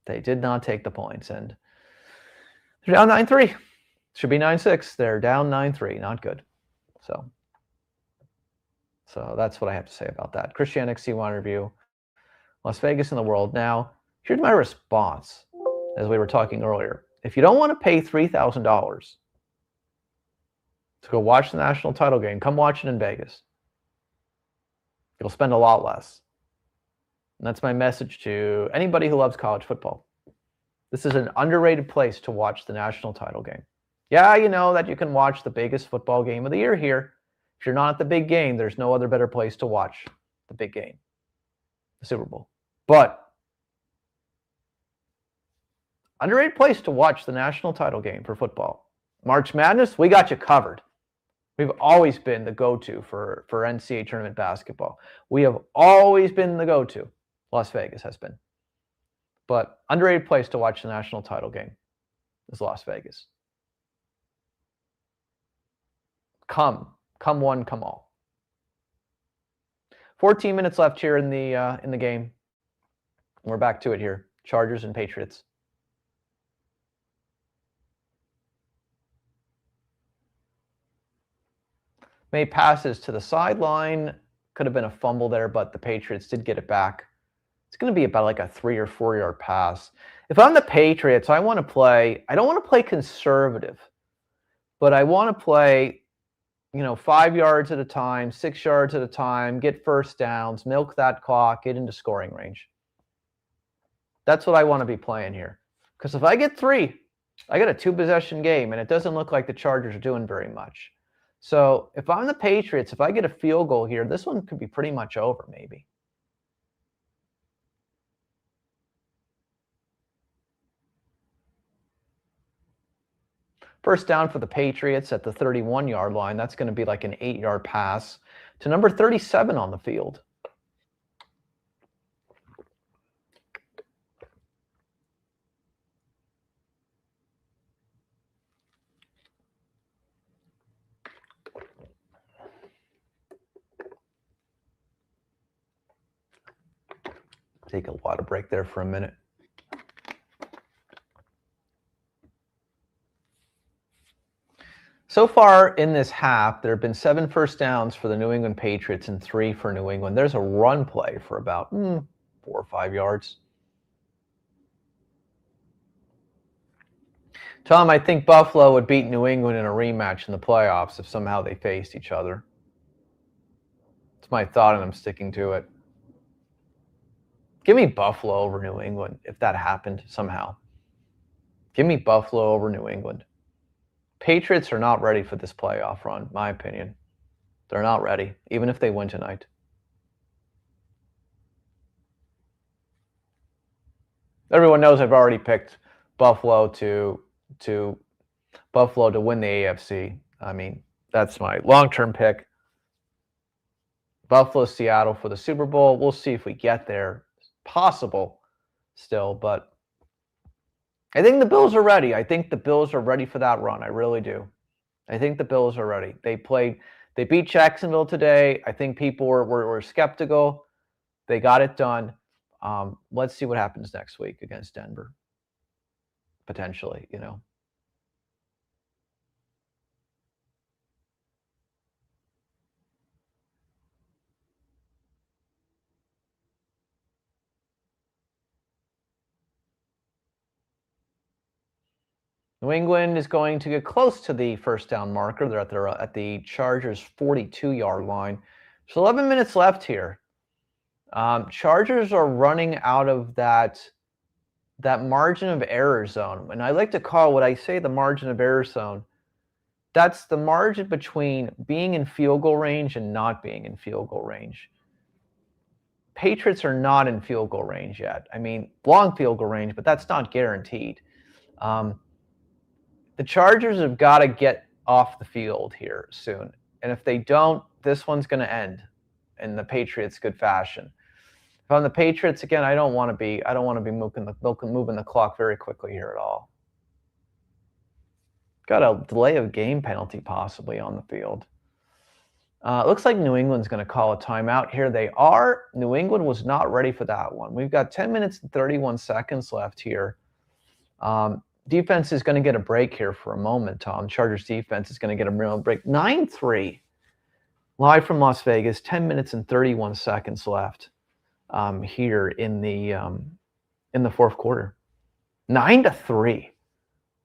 They did not take the points, and they're down 9-3. Should be 9-6. They're down 9-3. Not good. So that's what I have to say about that. Christian XC1 review. Las Vegas in the world. Now, here's my response, as we were talking earlier. If you don't want to pay $3,000 to go watch the national title game, come watch it in Vegas. You'll spend a lot less. And that's my message to anybody who loves college football. This is an underrated place to watch the national title game. Yeah, you know that you can watch the biggest football game of the year here. If you're not at the big game, there's no other better place to watch the big game, the Super Bowl. But underrated place to watch the national title game for football. March Madness, we got you covered. We've always been the go-to for NCAA tournament basketball. We have always been the go-to. Las Vegas has been. But underrated place to watch the national title game is Las Vegas. Come one, come all. 14 minutes left here in the game. We're back to it here. Chargers and Patriots. Made passes to the sideline. Could have been a fumble there, but the Patriots did get it back. It's going to be about like a 3 or 4 yard pass. If I'm the Patriots, I don't want to play conservative, but I want to play, 5 yards at a time, 6 yards at a time, get first downs, milk that clock, get into scoring range. That's what I want to be playing here. Because if I get 3, I got a 2-possession game, and it doesn't look like the Chargers are doing very much. So if I'm the Patriots, if I get a field goal here, this one could be pretty much over maybe. First down for the Patriots at the 31-yard line. That's going to be like an 8-yard pass to number 37 on the field. Take a water break there for a minute. So far in this half, there have been 7 first downs for the New England Patriots and 3 for New England. There's a run play for about 4 or 5 yards. Tom, I think Buffalo would beat New England in a rematch in the playoffs if somehow they faced each other. It's my thought, and I'm sticking to it. Give me Buffalo over New England if that happened somehow. Give me Buffalo over New England. Patriots are not ready for this playoff run, my opinion. They're not ready, even if they win tonight. Everyone knows I've already picked Buffalo to win the AFC. I mean, that's my long-term pick. Buffalo, Seattle for the Super Bowl. We'll see if we get there. It's possible still, but I think the Bills are ready. I think the Bills are ready for that run. I really do. I think the Bills are ready. They beat Jacksonville today. I think people were skeptical. They got it done. Let's see what happens next week against Denver. Potentially, you know. New England is going to get close to the first down marker. They're at the Chargers' 42-yard line. There's 11 minutes left here. Chargers are running out of that margin of error zone. And I like to call what I say the margin of error zone. That's the margin between being in field goal range and not being in field goal range. Patriots are not in field goal range yet. I mean, long field goal range, but that's not guaranteed. The Chargers have got to get off the field here soon. And if they don't, this one's going to end in the Patriots' good fashion. If I'm the Patriots, again, I don't want to be moving the clock very quickly here at all. Got a delay of game penalty possibly on the field. Looks like New England's going to call a timeout. Here they are. New England was not ready for that one. We've got 10 minutes and 31 seconds left here. Defense is going to get a break here for a moment, Tom. Chargers defense is going to get a real break. 9-3. Live from Las Vegas, 10 minutes and 31 seconds left here in the fourth quarter. 9-3.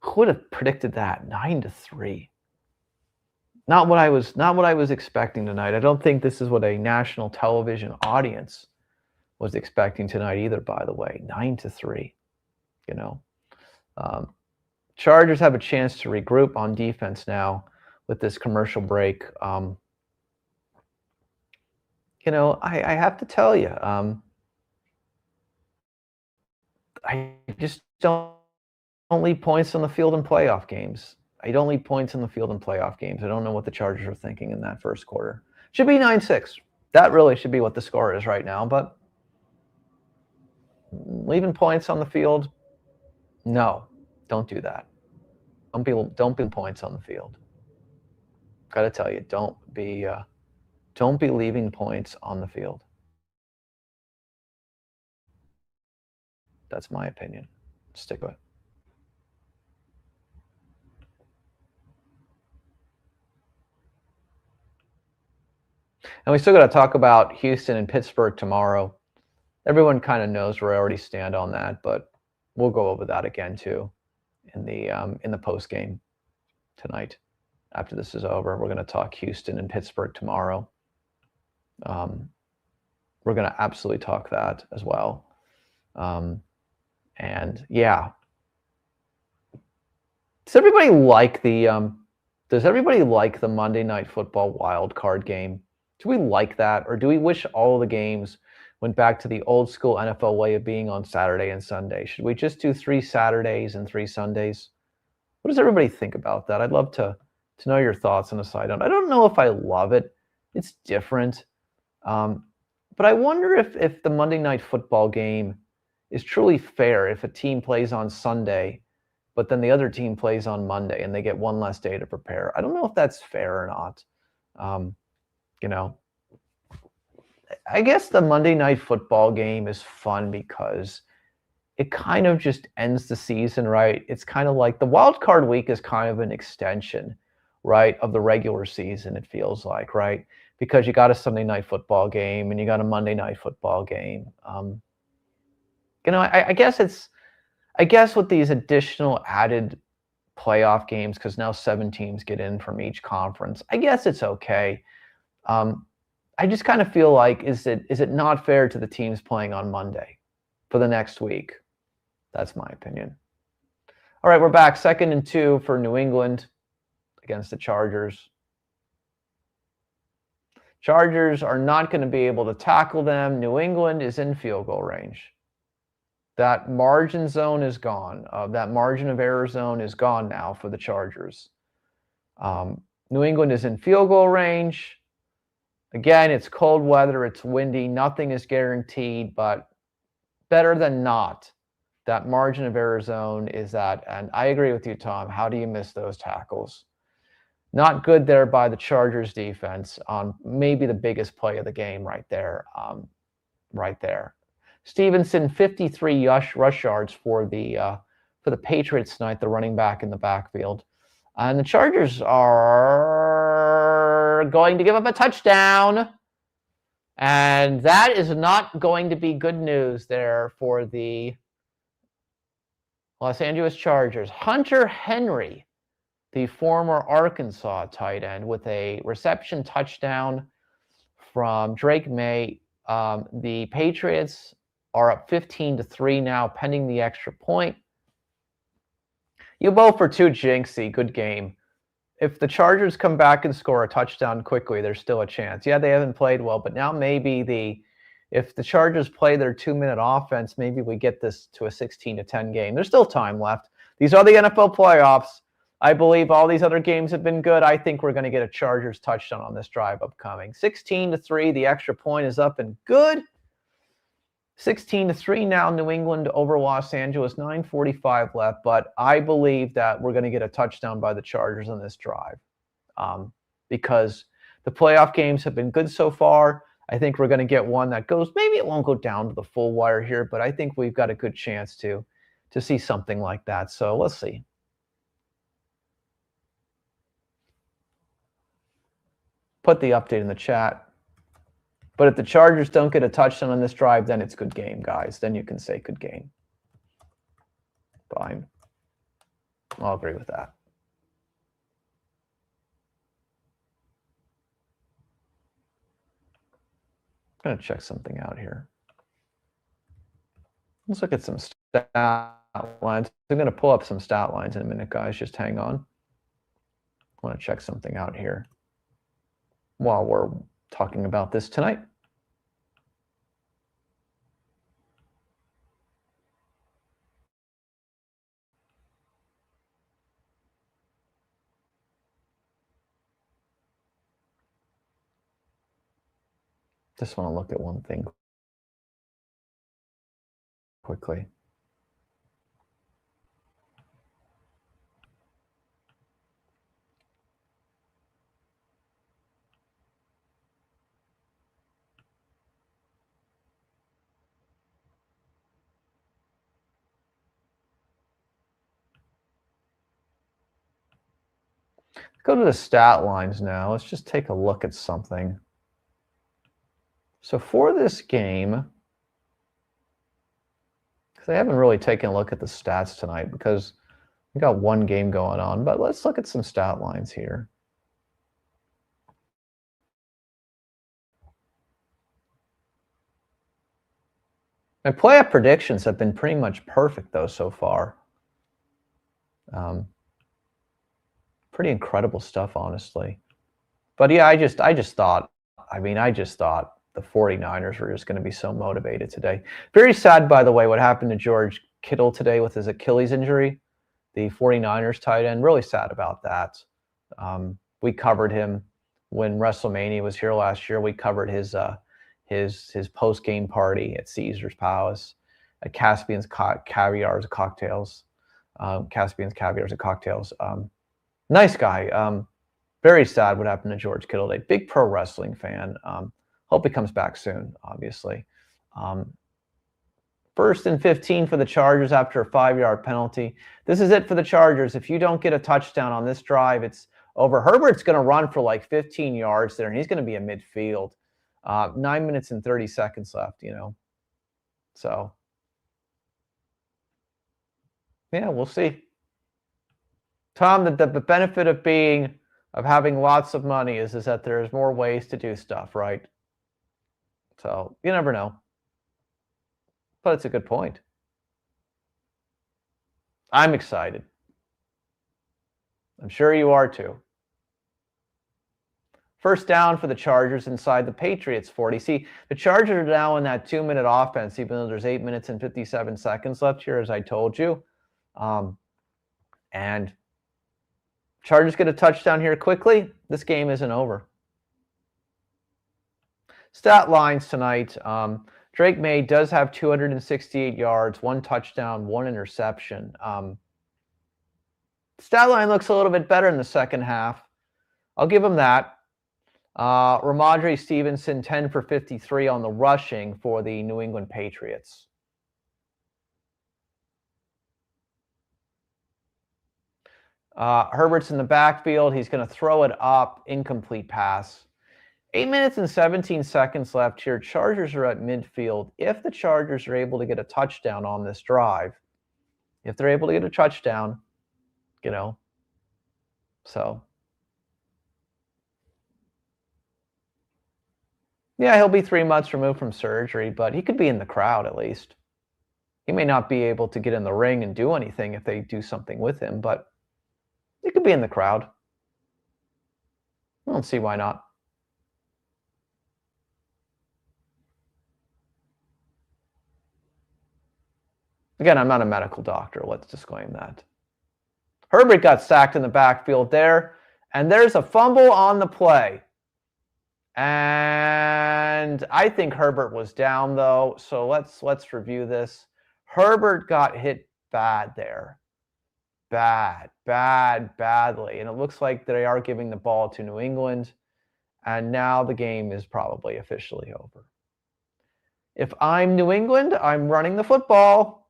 Who would have predicted that? 9-3. Not what I was expecting tonight. I don't think this is what a national television audience was expecting tonight either, by the way. 9-3. You know. Chargers have a chance to regroup on defense now with this commercial break. You know, I have to tell you, I just don't leave points on the field in playoff games. I don't leave points on the field in playoff games. I don't know what the Chargers are thinking in that first quarter. Should be 9-6. That really should be what the score is right now. But leaving points on the field, no, don't do that. Don't be points on the field. Got to tell you, don't be leaving points on the field. That's my opinion. Stick with it. And we still got to talk about Houston and Pittsburgh tomorrow. Everyone kind of knows where I already stand on that, but we'll go over that again too in the post game tonight. After this is over, we're going to talk Houston and Pittsburgh tomorrow. We're going to absolutely talk that as well. And yeah, does everybody like the Monday Night Football wild card game? Do we like that, or do we wish all the games went back to the old school NFL way of being on Saturday and Sunday? Should we just do 3 Saturdays and 3 Sundays? What does everybody think about that? I'd love to know your thoughts on the side. I don't know if I love it. It's different. But I wonder if the Monday Night Football game is truly fair if a team plays on Sunday, but then the other team plays on Monday and they get one less day to prepare. I don't know if that's fair or not. You know, I guess the Monday Night Football game is fun because it kind of just ends the season, right? It's kind of like the wild card week is kind of an extension right, of the regular season, it feels like, right? Because you got a Sunday night football game and you got a Monday night football game. I guess with these additional added playoff games, because now 7 teams get in from each conference, I guess it's okay. I just kind of feel like, is it not fair to the teams playing on Monday for the next week? That's my opinion. All right, we're back. 2nd and 2 for New England against the Chargers. Chargers are not going to be able to tackle them. New England is in field goal range. That margin zone is gone. That margin of error zone is gone now for the Chargers. New England is in field goal range. Again, it's cold weather. It's windy. Nothing is guaranteed, but better than not. That margin of error zone is that. And I agree with you, Tom. How do you miss those tackles? Not good there by the Chargers defense on maybe the biggest play of the game right there. Right there. Stevenson, 53 rush yards for the Patriots tonight, the running back in the backfield. And the Chargers are going to give up a touchdown. And that is not going to be good news there for the Los Angeles Chargers. Hunter Henry, the former Arkansas tight end, with a reception touchdown from Drake May. The Patriots are up 15-3 now, pending the extra point. You both for 2 jinxy. Good game. If the Chargers come back and score a touchdown quickly, there's still a chance. Yeah, they haven't played well, but now maybe if the Chargers play their 2-minute offense, maybe we get this to a 16-10 game. There's still time left. These are the NFL playoffs. I believe all these other games have been good. I think we're going to get a Chargers touchdown on this drive upcoming. 16-3, the extra point is up and good. 16-3 now, New England over Los Angeles, 9:45 left. But I believe that we're going to get a touchdown by the Chargers on this drive because the playoff games have been good so far. I think we're going to get one that goes, maybe it won't go down to the full wire here, but I think we've got a good chance to see something like that. So let's see. Put the update in the chat. But if the Chargers don't get a touchdown on this drive, then it's good game, guys. Then you can say good game. Fine. I'll agree with that. I'm going to check something out here. Let's look at some stat lines. I'm going to pull up some stat lines in a minute, guys. Just hang on. I want to check something out here while we're talking about this tonight. Just want to look at one thing quickly. Go to the stat lines now. Let's just take a look at something. So for this game, because I haven't really taken a look at the stats tonight because we got one game going on, but let's look at some stat lines here. My playoff predictions have been pretty much perfect though so far. Pretty incredible stuff, honestly. But yeah, I just thought the 49ers were just going to be so motivated today. Very sad, by the way, what happened to George Kittle today with his Achilles injury. The 49ers tight end, really sad about that. We covered him when WrestleMania was here last year. We covered his post-game party at Caesar's Palace at Caspian's Caviars and Cocktails. Caspian's Caviars and Cocktails. Nice guy. Very sad what happened to George Kittle today. Big pro wrestling fan. Hope he comes back soon, obviously. 1st and 15 for the Chargers after a 5-yard penalty. This is it for the Chargers. If you don't get a touchdown on this drive, it's over. Herbert's going to run for like 15 yards there, and he's going to be in midfield. 9 minutes and 30 seconds left, So, yeah, we'll see. Tom, the benefit of having lots of money is that there's more ways to do stuff, right? So you never know. But it's a good point. I'm excited. I'm sure you are too. First down for the Chargers inside the Patriots 40. See, the Chargers are now in that 2-minute offense, even though there's 8 minutes and 57 seconds left here, as I told you. And Chargers get a touchdown here quickly. This game isn't over. Stat lines tonight. Drake May does have 268 yards, 1 touchdown, 1 interception. Stat line looks a little bit better in the second half. I'll give him that. Ramondre Stevenson, 10 for 53 on the rushing for the New England Patriots. Herbert's in the backfield. He's going to throw it up. Incomplete pass. 8 minutes and 17 seconds left here. Chargers are at midfield. If the Chargers are able to get a touchdown on this drive, if they're able to get a touchdown, so. Yeah, he'll be 3 months removed from surgery, but he could be in the crowd at least. He may not be able to get in the ring and do anything if they do something with him, but he could be in the crowd. I don't see why not. Again, I'm not a medical doctor. Let's disclaim that. Herbert got sacked in the backfield there, and there's a fumble on the play. And I think Herbert was down, though, so let's review this. Herbert got hit bad there. Badly. And it looks like they are giving the ball to New England, and now the game is probably officially over. If I'm New England, I'm running the football.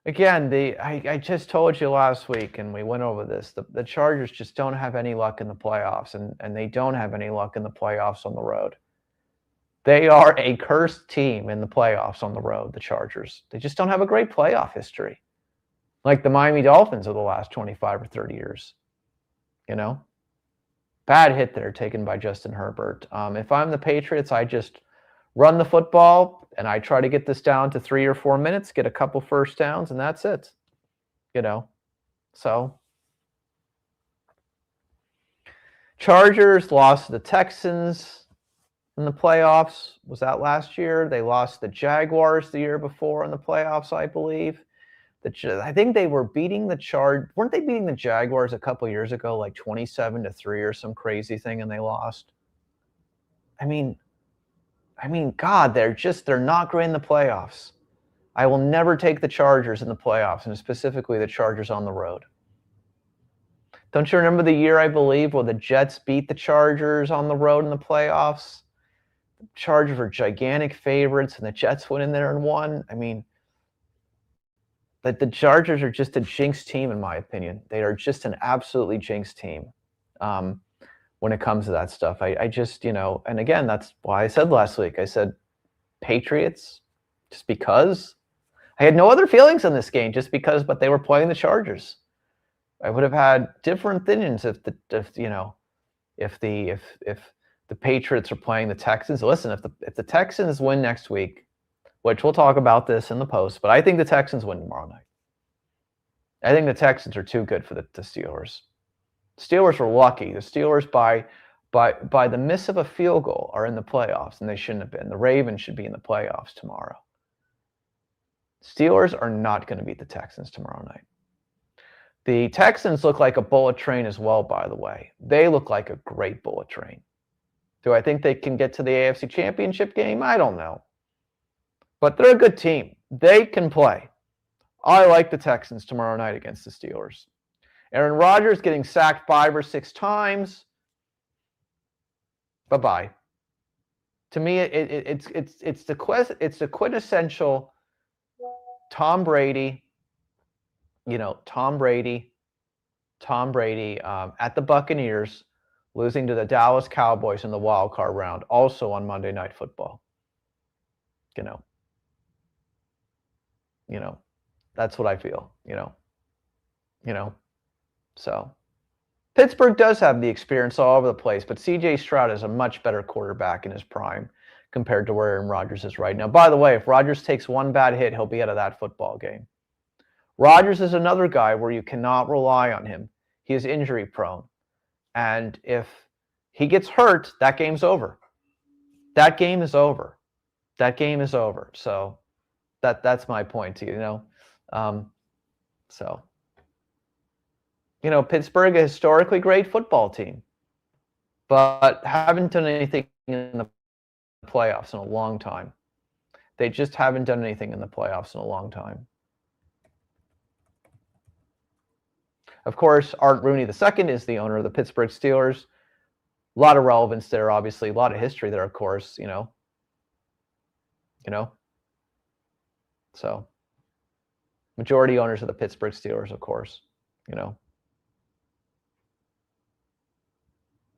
Again, I just told you last week, and we went over this, the Chargers just don't have any luck in the playoffs, and they don't have any luck in the playoffs on the road. They are a cursed team in the playoffs on the road, the Chargers. They just don't have a great playoff history, like the Miami Dolphins of the last 25 or 30 years. Bad hit there taken by Justin Herbert. If I'm the Patriots, I just run the football, and I try to get this down to 3 or 4 minutes, get a couple first downs, and that's it. So Chargers lost to the Texans in the playoffs. Was that last year? They lost the Jaguars the year before in the playoffs, I believe. I think they were beating the weren't they beating the Jaguars a couple years ago, like 27-3 or some crazy thing, and they lost? I mean, God, they're not great in the playoffs. I will never take the Chargers in the playoffs, and specifically the Chargers on the road. Don't you remember the year, I believe, where the Jets beat the Chargers on the road in the playoffs? The Chargers were gigantic favorites, and the Jets went in there and won. The Chargers are just a jinx team, in my opinion. They are just an absolutely jinx team. When it comes to that stuff, I just, and again, that's why I said last week, I said Patriots, just because. I had no other feelings in this game, just because, but they were playing the Chargers. I would have had different opinions if the Patriots are playing the Texans. Listen, if the Texans win next week, which we'll talk about this in the post, but I think the Texans win tomorrow night. I think the Texans are too good for the Steelers. Steelers were lucky. The Steelers, by the miss of a field goal, are in the playoffs, and they shouldn't have been. The Ravens should be in the playoffs tomorrow. Steelers are not going to beat the Texans tomorrow night. The Texans look like a bullet train as well, by the way. They look like a great bullet train. Do I think they can get to the AFC Championship game? I don't know. But they're a good team. They can play. I like the Texans tomorrow night against the Steelers. Aaron Rodgers getting sacked 5 or 6 times. Bye-bye. To me, it's the quintessential Tom Brady. Tom Brady Tom Brady at the Buccaneers, losing to the Dallas Cowboys in the wild card round, also on Monday Night Football. You know, that's what I feel. So Pittsburgh does have the experience all over the place, but C.J. Stroud is a much better quarterback in his prime compared to where Aaron Rodgers is right now. By the way, if Rodgers takes one bad hit, he'll be out of that football game. Rodgers is another guy where you cannot rely on him. He is injury prone. And if he gets hurt, that game's over. That game is over. So that's my point to you, Pittsburgh, a historically great football team, but haven't done anything in the playoffs in a long time. They just haven't done anything in the playoffs in a long time. Of course, Art Rooney II is the owner of the Pittsburgh Steelers. A lot of relevance there, obviously. A lot of history there, of course, So, majority owners of the Pittsburgh Steelers, of course,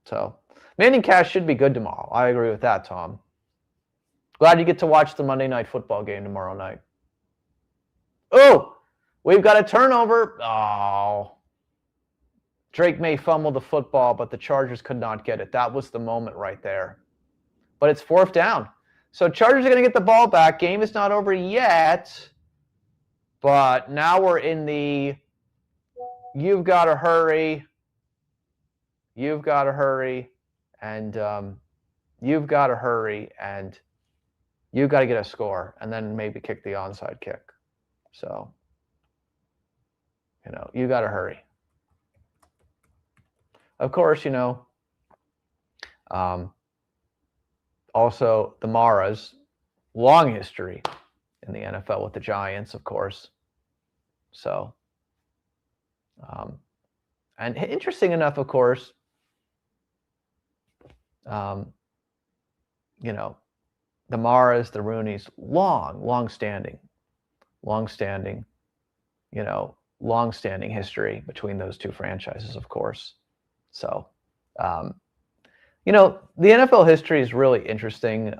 So, Manning Cash should be good tomorrow. I agree with that, Tom. Glad you get to watch the Monday Night Football game tomorrow night. Oh, we've got a turnover. Oh. Drake May fumbled the football, but the Chargers could not get it. That was the moment right there. But it's 4th down. So Chargers are going to get the ball back. Game is not over yet. But now we're in the you've got to hurry. You've got to hurry. And you've got to hurry. And you've got to get a score. And then maybe kick the onside kick. So, you got to hurry. Of course, also the Maras, long history in the NFL with the Giants, of course. So, and interesting enough, of course, the Maras, the Rooneys, long-standing, long-standing history between those two franchises, of course. So, the NFL history is really interesting,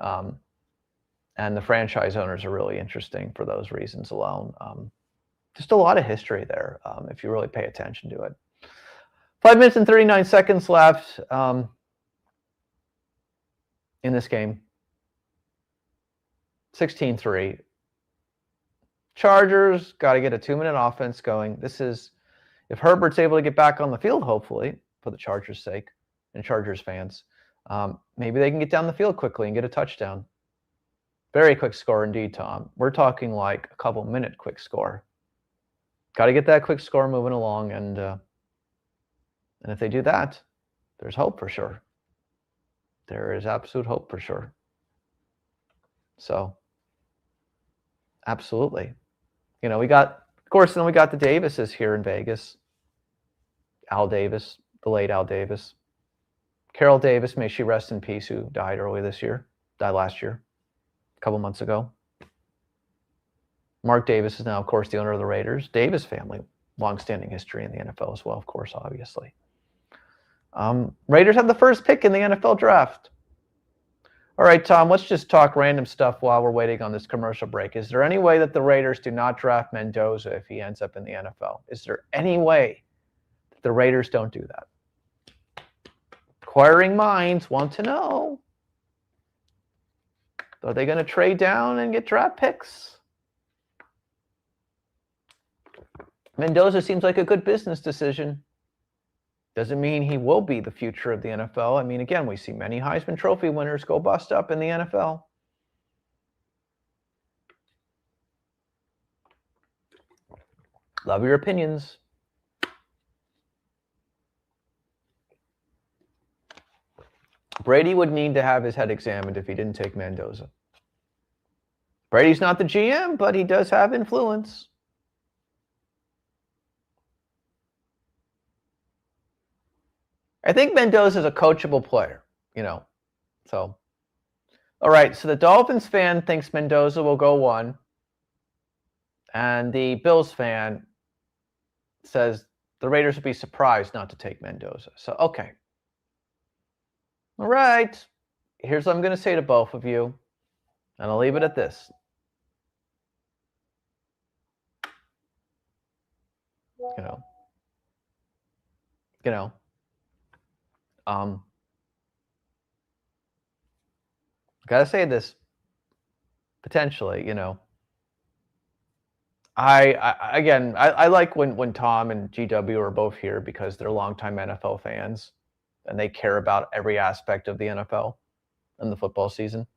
and the franchise owners are really interesting for those reasons alone. Just a lot of history there, if you really pay attention to it. 5 minutes and 39 seconds left in this game. 16-3. Chargers got to get a 2-minute offense going. This is, if Herbert's able to get back on the field, hopefully, for the Chargers' sake and Chargers fans, maybe they can get down the field quickly and get a touchdown. Very quick score indeed, Tom. We're talking like a couple-minute quick score. Got to get that quick score moving along, and if they do that, there's hope for sure. There is absolute hope for sure. So, absolutely. We got, of course, then we got the Davises here in Vegas. Al Davis, the late Al Davis. Carol Davis, may she rest in peace, who died last year, a couple months ago. Mark Davis is now, of course, the owner of the Raiders. Davis family, long-standing history in the NFL as well, of course, obviously. Raiders have the first pick in the NFL draft. All right, Tom, let's just talk random stuff while we're waiting on this commercial break. Is there any way that the Raiders do not draft Mendoza if he ends up in the NFL? Is there any way that the Raiders don't do that? Inquiring minds want to know. Are they going to trade down and get draft picks? Mendoza seems like a good business decision. Doesn't mean he will be the future of the NFL. I mean, again, we see many Heisman Trophy winners go bust up in the NFL. Love your opinions. Brady would need to have his head examined if he didn't take Mendoza. Brady's not the GM, but he does have influence. I think Mendoza is a coachable player, So, all right, so the Dolphins fan thinks Mendoza will go 1. And the Bills fan says the Raiders would be surprised not to take Mendoza. So, okay. All right. Here's what I'm going to say to both of you, and I'll leave it at this. Gotta say this. Potentially, I like when Tom and GW are both here because they're longtime NFL fans and they care about every aspect of the NFL and the football season.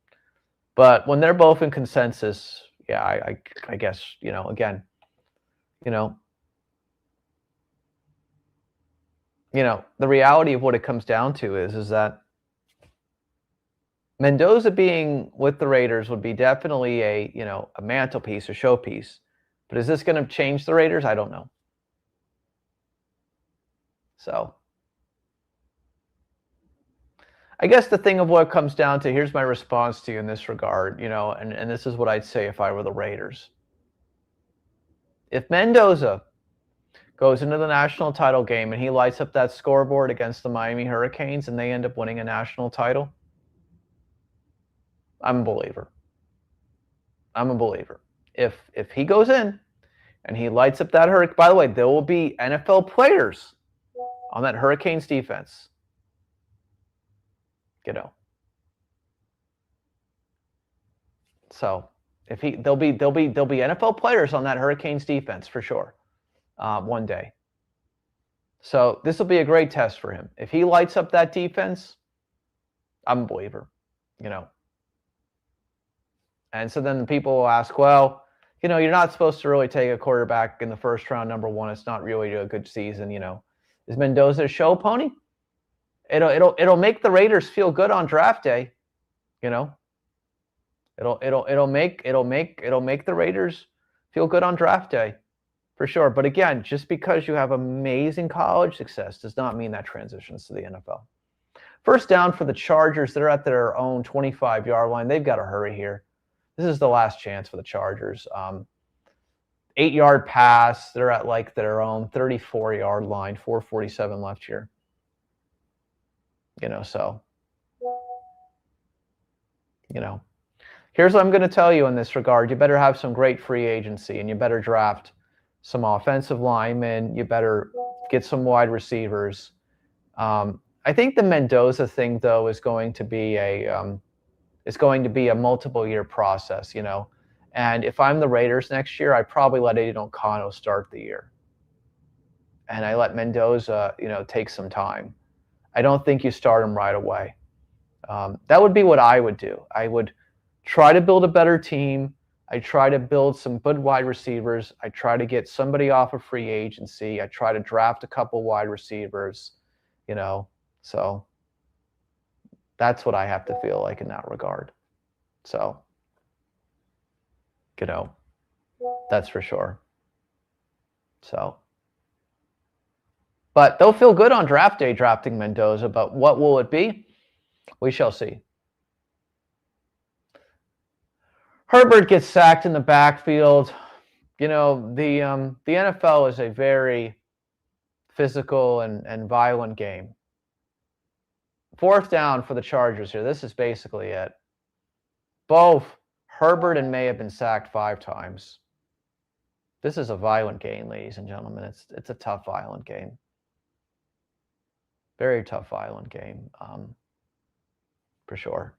But when they're both in consensus, yeah, I guess, again, the reality of what it comes down to is that Mendoza being with the Raiders would be definitely a mantelpiece, a showpiece. But is this going to change the Raiders? I don't know. So I guess the thing of what it comes down to, here's my response to you in this regard, and this is what I'd say if I were the Raiders. If Mendoza goes into the national title game and he lights up that scoreboard against the Miami Hurricanes and they end up winning a national title, I'm a believer. I'm a believer. If he goes in and he lights up that Hurricane, by the way, there will be NFL players on that Hurricanes defense. So if there'll be NFL players on that Hurricanes defense for sure, one day. So this will be a great test for him. If he lights up that defense, I'm a believer, And so then people will ask, well, you're not supposed to really take a quarterback in the first round, number one. It's not really a good season, Is Mendoza a show pony? It'll make the Raiders feel good on draft day, It'll make the Raiders feel good on draft day, for sure. But again, just because you have amazing college success does not mean that transitions to the NFL. First down for the Chargers. They're at their own 25-yard line. They've got to hurry here. This is the last chance for the Chargers. 8-yard pass. They're at their own 34-yard line. 4:47 left here. So, here's what I'm going to tell you in this regard. You better have some great free agency, and you better draft some offensive linemen. You better get some wide receivers. I think the Mendoza thing, though, is going to be a multiple-year process, And if I'm the Raiders next year, I probably let Aiden O'Connell start the year, and I let Mendoza, take some time. I don't think you start him right away. That would be what I would do. I would try to build a better team. I try to build some good wide receivers. I try to get somebody off of free agency. I try to draft a couple wide receivers, So that's what I have to feel like in that regard. So, that's for sure. So, but they'll feel good on draft day drafting Mendoza. But what will it be? We shall see. Herbert gets sacked in the backfield. The NFL is a very physical and violent game. Fourth down for the Chargers here. This is basically it. Both Herbert and May have been sacked 5 times. This is a violent game, ladies and gentlemen. It's a tough, violent game. Very tough, violent game, for sure.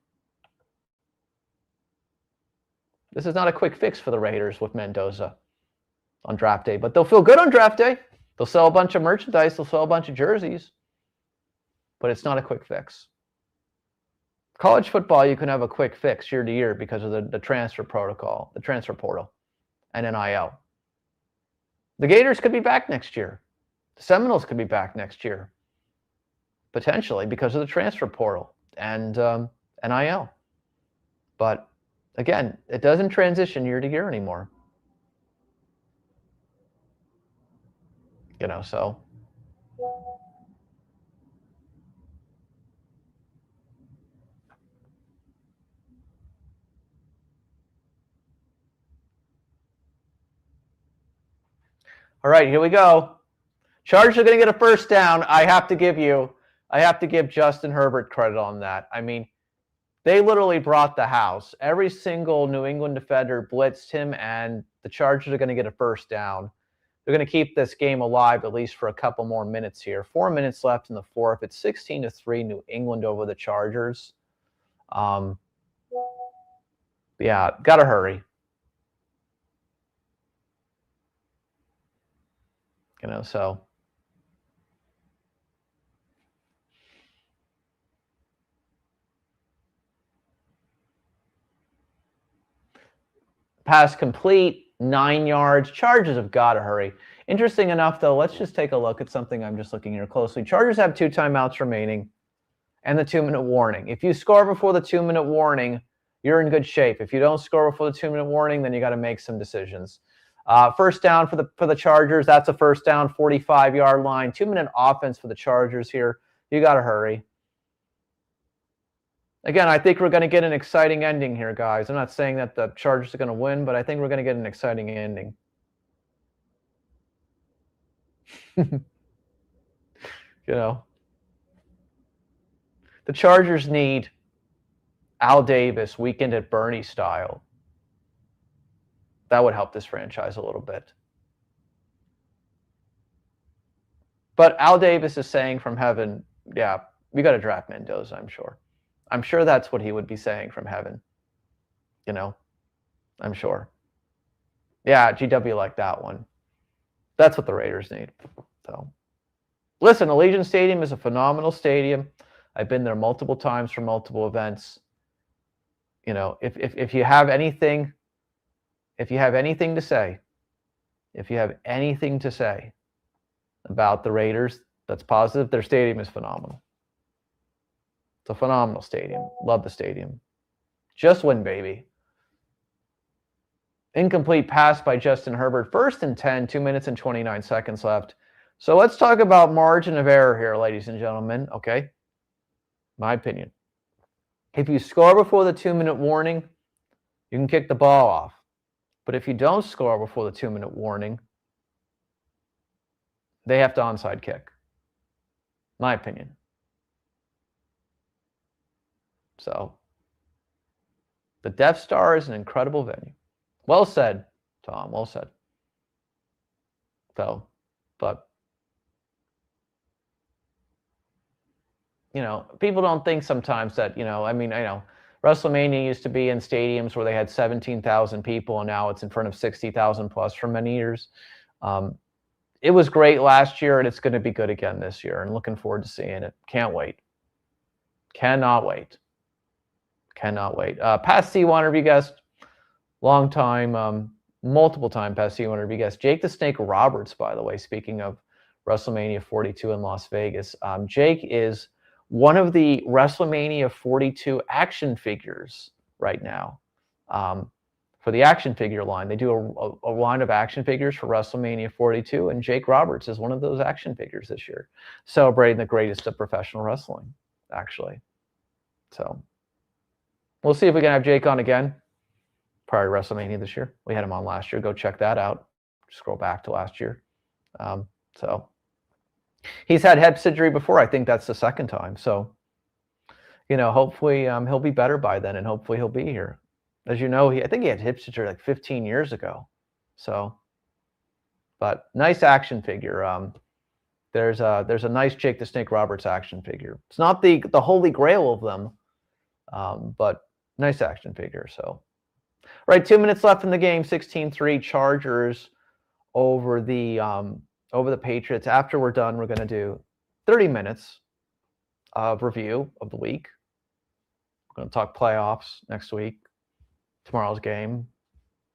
This is not a quick fix for the Raiders with Mendoza on draft day, but they'll feel good on draft day. They'll sell a bunch of merchandise. They'll sell a bunch of jerseys, but it's not a quick fix. College football, you can have a quick fix year to year because of the transfer protocol, the transfer portal, and NIL. The Gators could be back next year. The Seminoles could be back next year, potentially because of the transfer portal and NIL. But again, it doesn't transition year to year anymore. So. All right, here we go. Chargers are going to get a first down. I have to give Justin Herbert credit on that. I mean, they literally brought the house. Every single New England defender blitzed him, and the Chargers are going to get a first down. They're going to keep this game alive at least for a couple more minutes here. 4 minutes left in the fourth. It's 16-3 New England over the Chargers. Yeah, got to hurry. So pass complete, 9 yards. Chargers have got to hurry. Interesting enough, though, let's just take a look at something I'm just looking here closely. Chargers have 2 timeouts remaining and the 2-minute warning. If you score before the 2-minute warning, you're in good shape. If you don't score before the 2-minute warning, then you got to make some decisions. First down for the Chargers. That's a first down, 45-yard line. 2-minute offense for the Chargers here. You got to hurry. Again, I think we're going to get an exciting ending here, guys. I'm not saying that the Chargers are going to win, but I think we're going to get an exciting ending. The Chargers need Al Davis, Weekend at Bernie style. That would help this franchise a little bit. But Al Davis is saying from heaven, yeah, we got to draft Mendoza, I'm sure. I'm sure that's what he would be saying from heaven. I'm sure. Yeah, GW like that one. That's what the Raiders need. So, listen, Allegiant Stadium is a phenomenal stadium. I've been there multiple times for multiple events. If you have anything to say about the Raiders that's positive, their stadium is phenomenal. It's a phenomenal stadium. Love the stadium. Just win, baby. Incomplete pass by Justin Herbert. 1st and 10, 2 minutes and 29 seconds left. So let's talk about margin of error here, ladies and gentlemen. Okay? My opinion. If you score before the 2-minute warning, you can kick the ball off. But if you don't score before the 2-minute warning, they have to onside kick. My opinion. So, the Death Star is an incredible venue. Well said, Tom. Well said. So, but, people don't think sometimes that, WrestleMania used to be in stadiums where they had 17,000 people, and now it's in front of 60,000 plus for many years. It was great last year, and it's going to be good again this year, and looking forward to seeing it. Can't wait. Cannot wait. Cannot wait. Past C1 review guest, long time, multiple time past C1 review guest, Jake the Snake Roberts, by the way, speaking of WrestleMania 42 in Las Vegas. Jake is one of the WrestleMania 42 action figures right now. For the action figure line, they do a line of action figures for WrestleMania 42, and Jake Roberts is one of those action figures this year, celebrating the greatest of professional wrestling, actually. So, we'll see if we can have Jake on again prior to WrestleMania this year. We had him on last year. Go check that out. Scroll back to last year. So he's had hip surgery before. I think that's the 2nd time. So, hopefully he'll be better by then, and hopefully he'll be here. As you know, I think he had hip surgery like 15 years ago. So, but nice action figure. There's a nice Jake the Snake Roberts action figure. It's not the holy grail of them, but nice action figure. So, right, 2 minutes left in the game. 16-3 Chargers over the Patriots. After we're done, we're going to do 30 minutes of review of the week. We're going to talk playoffs next week, tomorrow's game,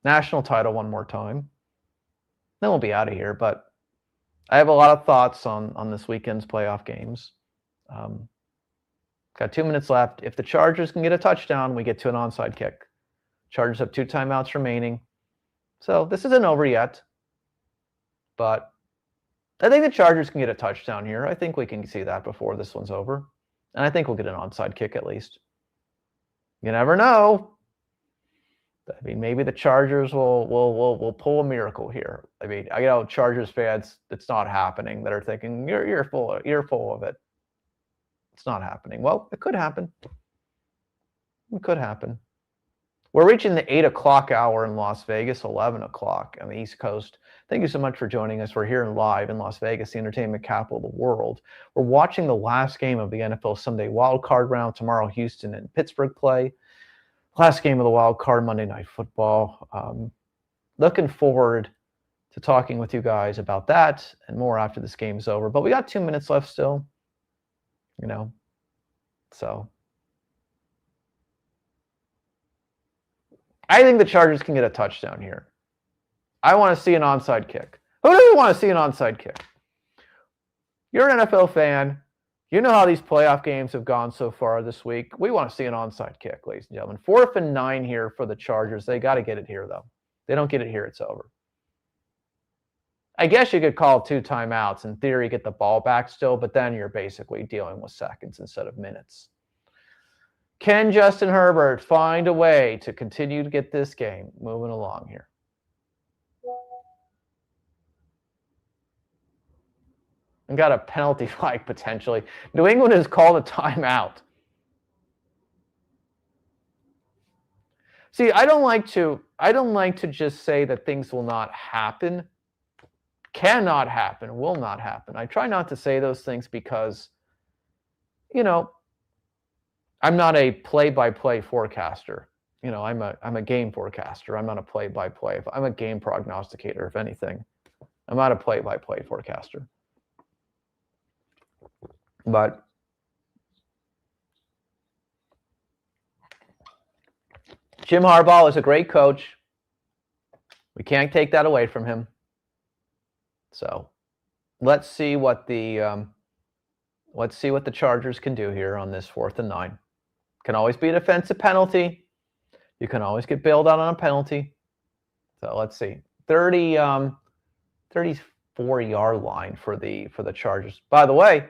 national title one more time. Then we'll be out of here. But I have a lot of thoughts on this weekend's playoff games. Got 2 minutes left. If the Chargers can get a touchdown, we get to an onside kick. Chargers have 2 timeouts remaining. So this isn't over yet. But I think the Chargers can get a touchdown here. I think we can see that before this one's over. And I think we'll get an onside kick at least. You never know. I mean, maybe the Chargers will pull a miracle here. I mean, Chargers fans, it's not happening, that are thinking you're full of it. It's not happening. Well, it could happen. It could happen. We're reaching the 8 o'clock hour in Las Vegas, 11 o'clock on the East Coast. Thank you so much for joining us. We're here live in Las Vegas, the entertainment capital of the world. We're watching the last game of the NFL Sunday Wild Card round. Tomorrow, Houston and Pittsburgh play. Last game of the Wild Card, Monday Night Football. Looking forward to talking with you guys about that and more after this game's over. But we got 2 minutes left still, so I think the Chargers can get a touchdown here. I want to see an onside kick. Who doesn't want to see an onside kick? You're an NFL fan. You know how these playoff games have gone so far this week. We want to see an onside kick, ladies and gentlemen. 4th and 9 here for the Chargers. They got to get it here, though. They don't get it here, it's over. I guess you could call 2 timeouts. In theory, get the ball back still, but then you're basically dealing with seconds instead of minutes. Can Justin Herbert find a way to continue to get this game moving along here? And got a penalty flag potentially. New England has called a timeout. See, I don't like to just say that things will not happen. Cannot happen, will not happen. I try not to say those things because, I'm not a play-by-play forecaster. I'm a game forecaster. I'm not a play-by-play. I'm a game prognosticator, if anything. I'm not a play-by-play forecaster. But Jim Harbaugh is a great coach. We can't take that away from him. So let's see what the Chargers can do here on this 4th and 9. Can always be a defensive penalty. You can always get bailed out on a penalty. So let's see. 34-yard line for the Chargers. By the way,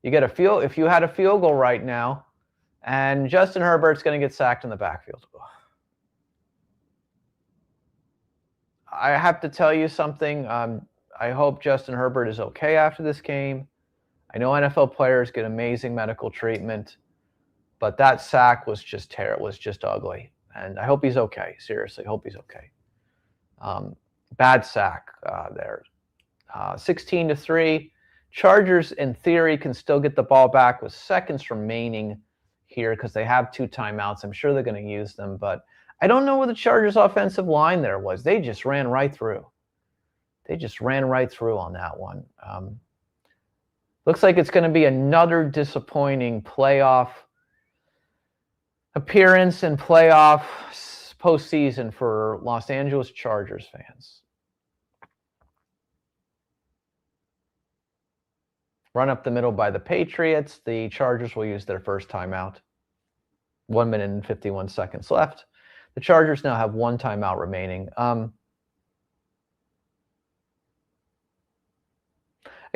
if you had a field goal right now, and Justin Herbert's going to get sacked in the backfield. I have to tell you something. I hope Justin Herbert is okay after this game. I know NFL players get amazing medical treatment, but that sack was just terrible. It was just ugly. And I hope he's okay. Seriously, hope he's okay. Bad sack there. 16-3. Chargers, in theory, can still get the ball back with seconds remaining here because they have 2 timeouts. I'm sure they're going to use them, but I don't know where the Chargers' offensive line there was. They just ran right through. On that one. Looks like it's going to be another disappointing playoff appearance and playoff postseason for Los Angeles Chargers fans. Run up the middle by the Patriots. The Chargers will use their first timeout. 1 minute and 51 seconds left. The Chargers now have 1 timeout remaining. I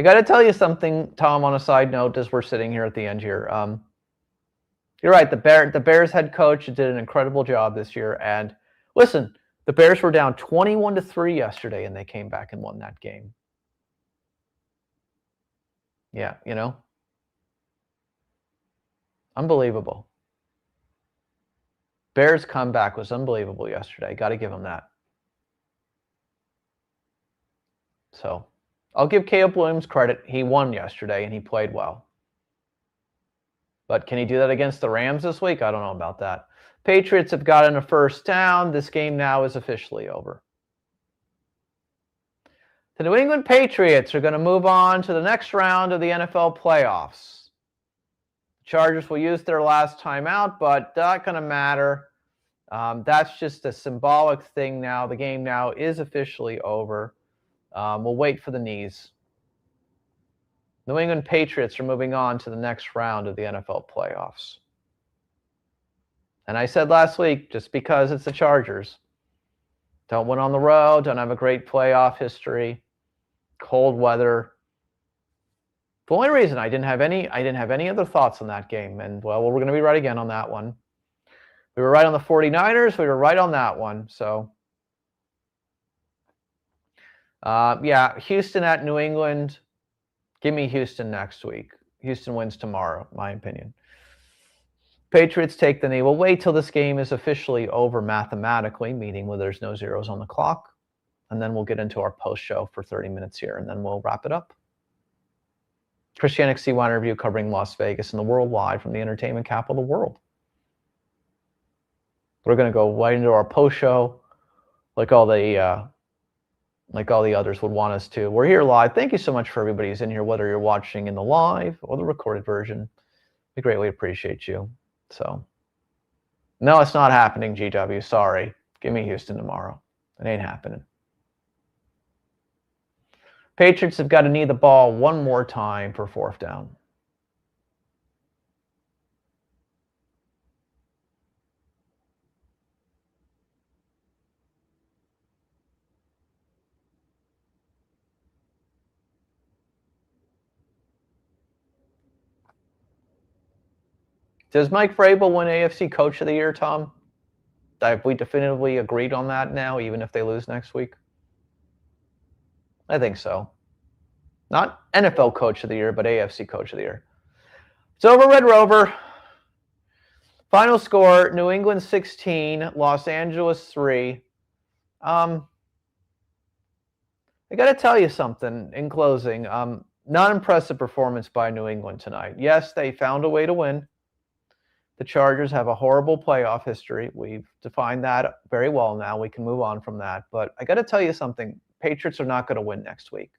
got to tell you something, Tom, on a side note, as we're sitting here at the end here. You're right. The Bears head coach did an incredible job this year. And listen, the Bears were down 21-3 yesterday, and they came back and won that game. Yeah, unbelievable. Bears comeback was unbelievable yesterday. Got to give them that. So I'll give Caleb Williams credit. He won yesterday, and he played well. But can he do that against the Rams this week? I don't know about that. Patriots have gotten a first down. This game now is officially over. The New England Patriots are going to move on to the next round of the NFL playoffs. Chargers will use their last timeout, but not going to matter. That's just a symbolic thing now. The game now is officially over. We'll wait for the knees. New England Patriots are moving on to the next round of the NFL playoffs. And I said last week, just because it's the Chargers, don't win on the road, don't have a great playoff history, cold weather. The only reason I didn't have any other thoughts on that game. And well, we're going to be right again on that one. We were right on the 49ers. We were right on that one. So, yeah, Houston at New England. Give me Houston next week. Houston wins tomorrow, my opinion. Patriots take the knee. We'll wait till this game is officially over mathematically, meaning where there's no zeros on the clock. And then we'll get into our post show for 30 minutes here, and then we'll wrap it up. Christianic C1 review covering Las Vegas and the world live from the entertainment capital of the world. We're going to go right into our post show like all the others would want us to. We're here live. Thank you so much for everybody who's in here, whether you're watching in the live or the recorded version. We greatly appreciate you. So, no, it's not happening, GW. Sorry. Give me Houston tomorrow. It ain't happening. Patriots have got to knee the ball one more time for 4th down. Does Mike Vrabel win AFC Coach of the Year, Tom? Have we definitively agreed on that now, even if they lose next week? I think so. Not NFL Coach of the Year, but AFC Coach of the Year. It's over, Red Rover. Final score, New England 16, Los Angeles 3. I got to tell you something in closing. Not impressive performance by New England tonight. Yes, they found a way to win. The Chargers have a horrible playoff history. We've defined that very well now. We can move on from that. But I got to tell you something. Patriots are not going to win next week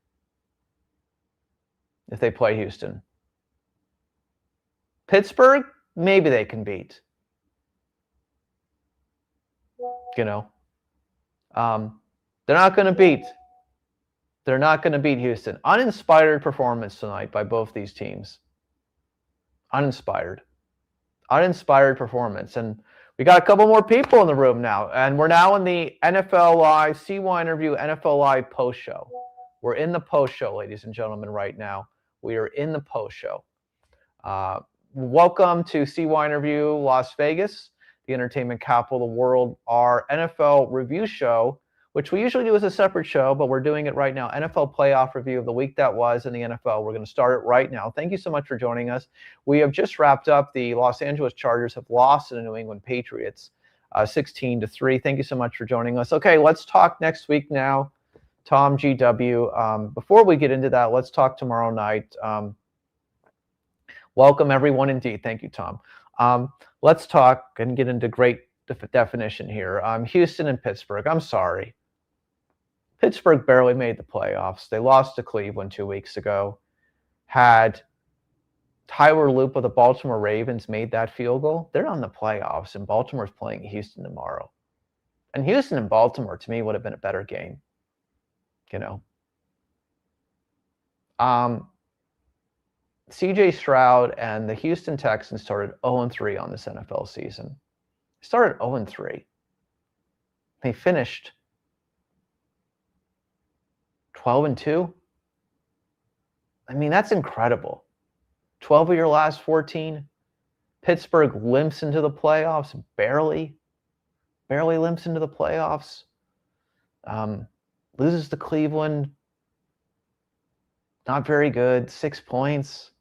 if they play Houston. Pittsburgh, maybe they can beat. You know, they're not going to beat. They're not going to beat Houston. Uninspired performance tonight by both these teams. Uninspired performance. And we got a couple more people in the room now. And we're now in the NFL Live, CY Interview, NFL Live post show. We're in the post show, ladies and gentlemen, right now. We are in the post show. Welcome to CY Interview Las Vegas, the entertainment capital of the world, our NFL review show, which we usually do as a separate show, but we're doing it right now. NFL playoff review of the week that was in the NFL. We're going to start it right now. Thank you so much for joining us. We have just wrapped up. The Los Angeles Chargers have lost to the New England Patriots 16-3. Thank you so much for joining us. Okay, let's talk next week now. Tom, GW. Before we get into that, let's talk tomorrow night. Welcome, everyone, indeed. Thank you, Tom. Let's talk and get into great definition here. Houston and Pittsburgh. I'm sorry. Pittsburgh barely made the playoffs. They lost to Cleveland 2 weeks ago. Had Tyler Loop of the Baltimore Ravens made that field goal, they're on the playoffs, and Baltimore's playing Houston tomorrow. And Houston and Baltimore, to me, would have been a better game. You know. CJ Stroud and the Houston Texans started 0-3 on this NFL season. They started 0-3. They finished 12-2. I mean, that's incredible. 12 of your last 14. Pittsburgh limps into the playoffs, barely limps into the playoffs. Loses to Cleveland. Not very good. 6 points.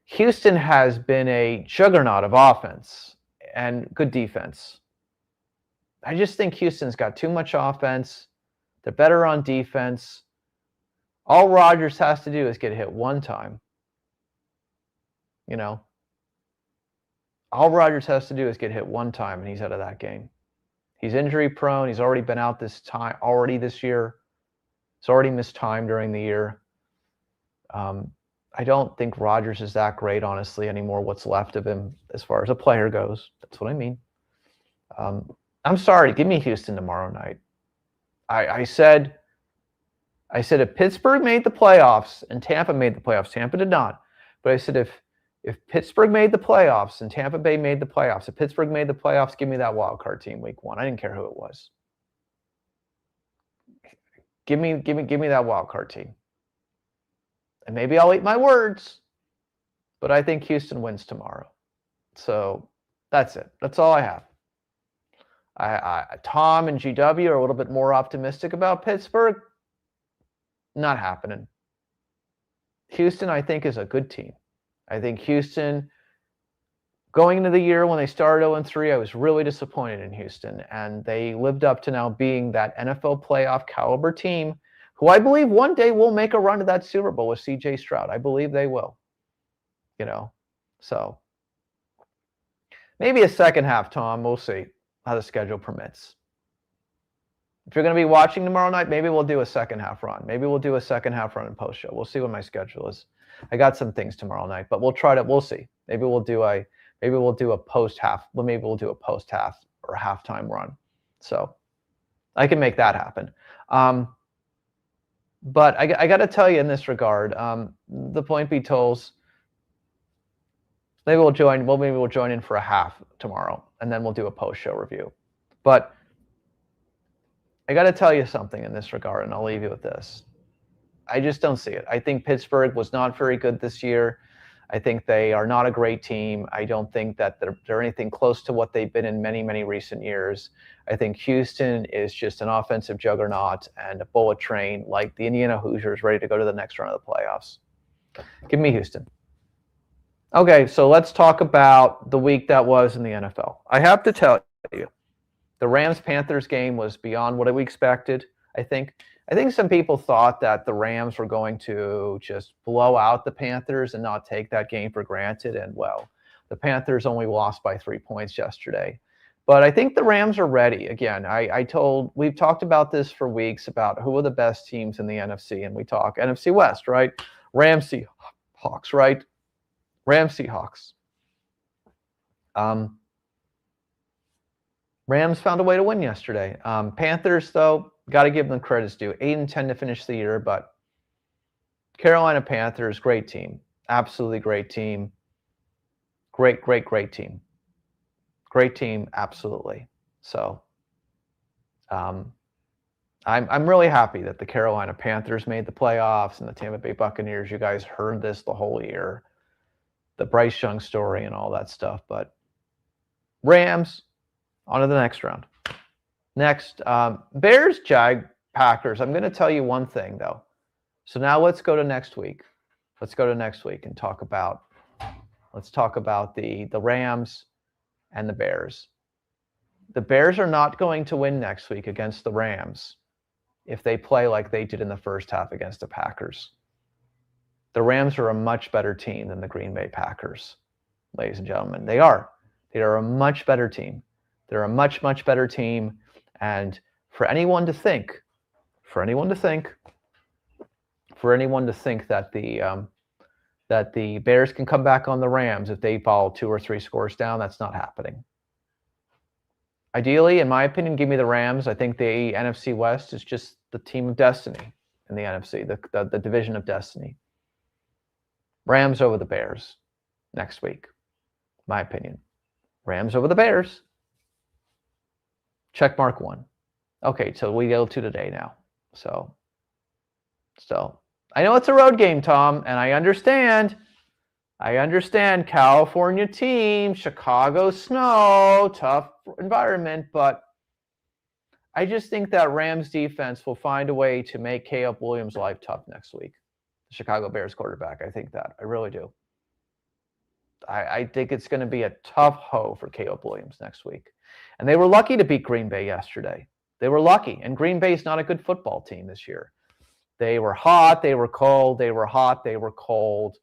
Houston has been a juggernaut of offense and good defense. I just think Houston's got too much offense. They're better on defense. All Rodgers has to do is get hit one time. You know, all Rodgers has to do is get hit one time, and he's out of that game. He's injury prone. He's already been out this year. He's already missed time during the year. I don't think Rodgers is that great, honestly, anymore. What's left of him as far as a player goes. That's what I mean. I'm sorry. Give me Houston tomorrow night. I said if Pittsburgh made the playoffs and Tampa made the playoffs, Tampa did not. But I said if Pittsburgh made the playoffs and Tampa Bay made the playoffs, if Pittsburgh made the playoffs, give me that wild card team week 1. I didn't care who it was. Give me that wild card team. And maybe I'll eat my words, but I think Houston wins tomorrow. So That's it. That's all I have. Tom and GW are a little bit more optimistic about Pittsburgh. Not happening. Houston, I think, is a good team. I think Houston, going into the year when they started 0-3, I was really disappointed in Houston, and they lived up to now being that NFL playoff caliber team who I believe one day will make a run to that Super Bowl with C.J. Stroud. I believe they will. So maybe a second half, Tom. We'll see how the schedule permits. If you're going to be watching tomorrow night, maybe we'll do a second half run. Maybe we'll do a second half run in post show. We'll see what my schedule is. I got some things tomorrow night, but we'll see. Maybe we'll do a post half. Well, maybe we'll do a post half or halftime run. So I can make that happen. But I got to tell you in this regard, the point be told, maybe we'll join in for a half tomorrow, and then we'll do a post show review. But I got to tell you something in this regard, and I'll leave you with this. I just don't see it. I think Pittsburgh was not very good this year. I think they are not a great team. I don't think that they're anything close to what they've been in many, many recent years. I think Houston is just an offensive juggernaut and a bullet train like the Indiana Hoosiers ready to go to the next round of the playoffs. Give me Houston. Okay, so let's talk about the week that was in the NFL. I have to tell you, the Rams-Panthers game was beyond what we expected, I think. I think some people thought that the Rams were going to just blow out the Panthers and not take that game for granted. And, well, the Panthers only lost by 3 points yesterday. But I think the Rams are ready. Again, we've talked about this for weeks about who are the best teams in the NFC. And we talk NFC West, right? Rams, Seahawks, right? Rams, Seahawks. Rams found a way to win yesterday. Panthers, though, got to give them credits due. 8-10 to finish the year, but Carolina Panthers, great team. Absolutely great team. Great team. Great team, absolutely. So I'm really happy that the Carolina Panthers made the playoffs and the Tampa Bay Buccaneers. You guys heard this the whole year, the Bryce Young story and all that stuff. But Rams, on to the next round. Next, Bears, Packers. I'm going to tell you one thing, though. So now let's go to next week. Let's go to next week and talk about the Rams and the Bears. The Bears are not going to win next week against the Rams if they play like they did in the first half against the Packers. The Rams are a much better team than the Green Bay Packers, ladies and gentlemen. They are. They are a much better team. They're a much, much better team. And for anyone to think that the Bears can come back on the Rams if they fall 2 or 3 scores down, that's not happening. Ideally, in my opinion, give me the Rams. I think the NFC West is just the team of destiny in the NFC, the division of destiny. Rams over the Bears next week, my opinion. Rams over the Bears. Check mark 1. Okay, so we go to today now. So I know it's a road game, Tom, and I understand. California team, Chicago snow, tough environment, but I just think that Rams defense will find a way to make Caleb Williams' life tough next week. The Chicago Bears quarterback, I think that. I really do. I think it's going to be a tough hoe for Caleb Williams next week. And they were lucky to beat Green Bay yesterday. They were lucky. And Green Bay is not a good football team this year. They were hot. They were cold. They were hot. They were cold.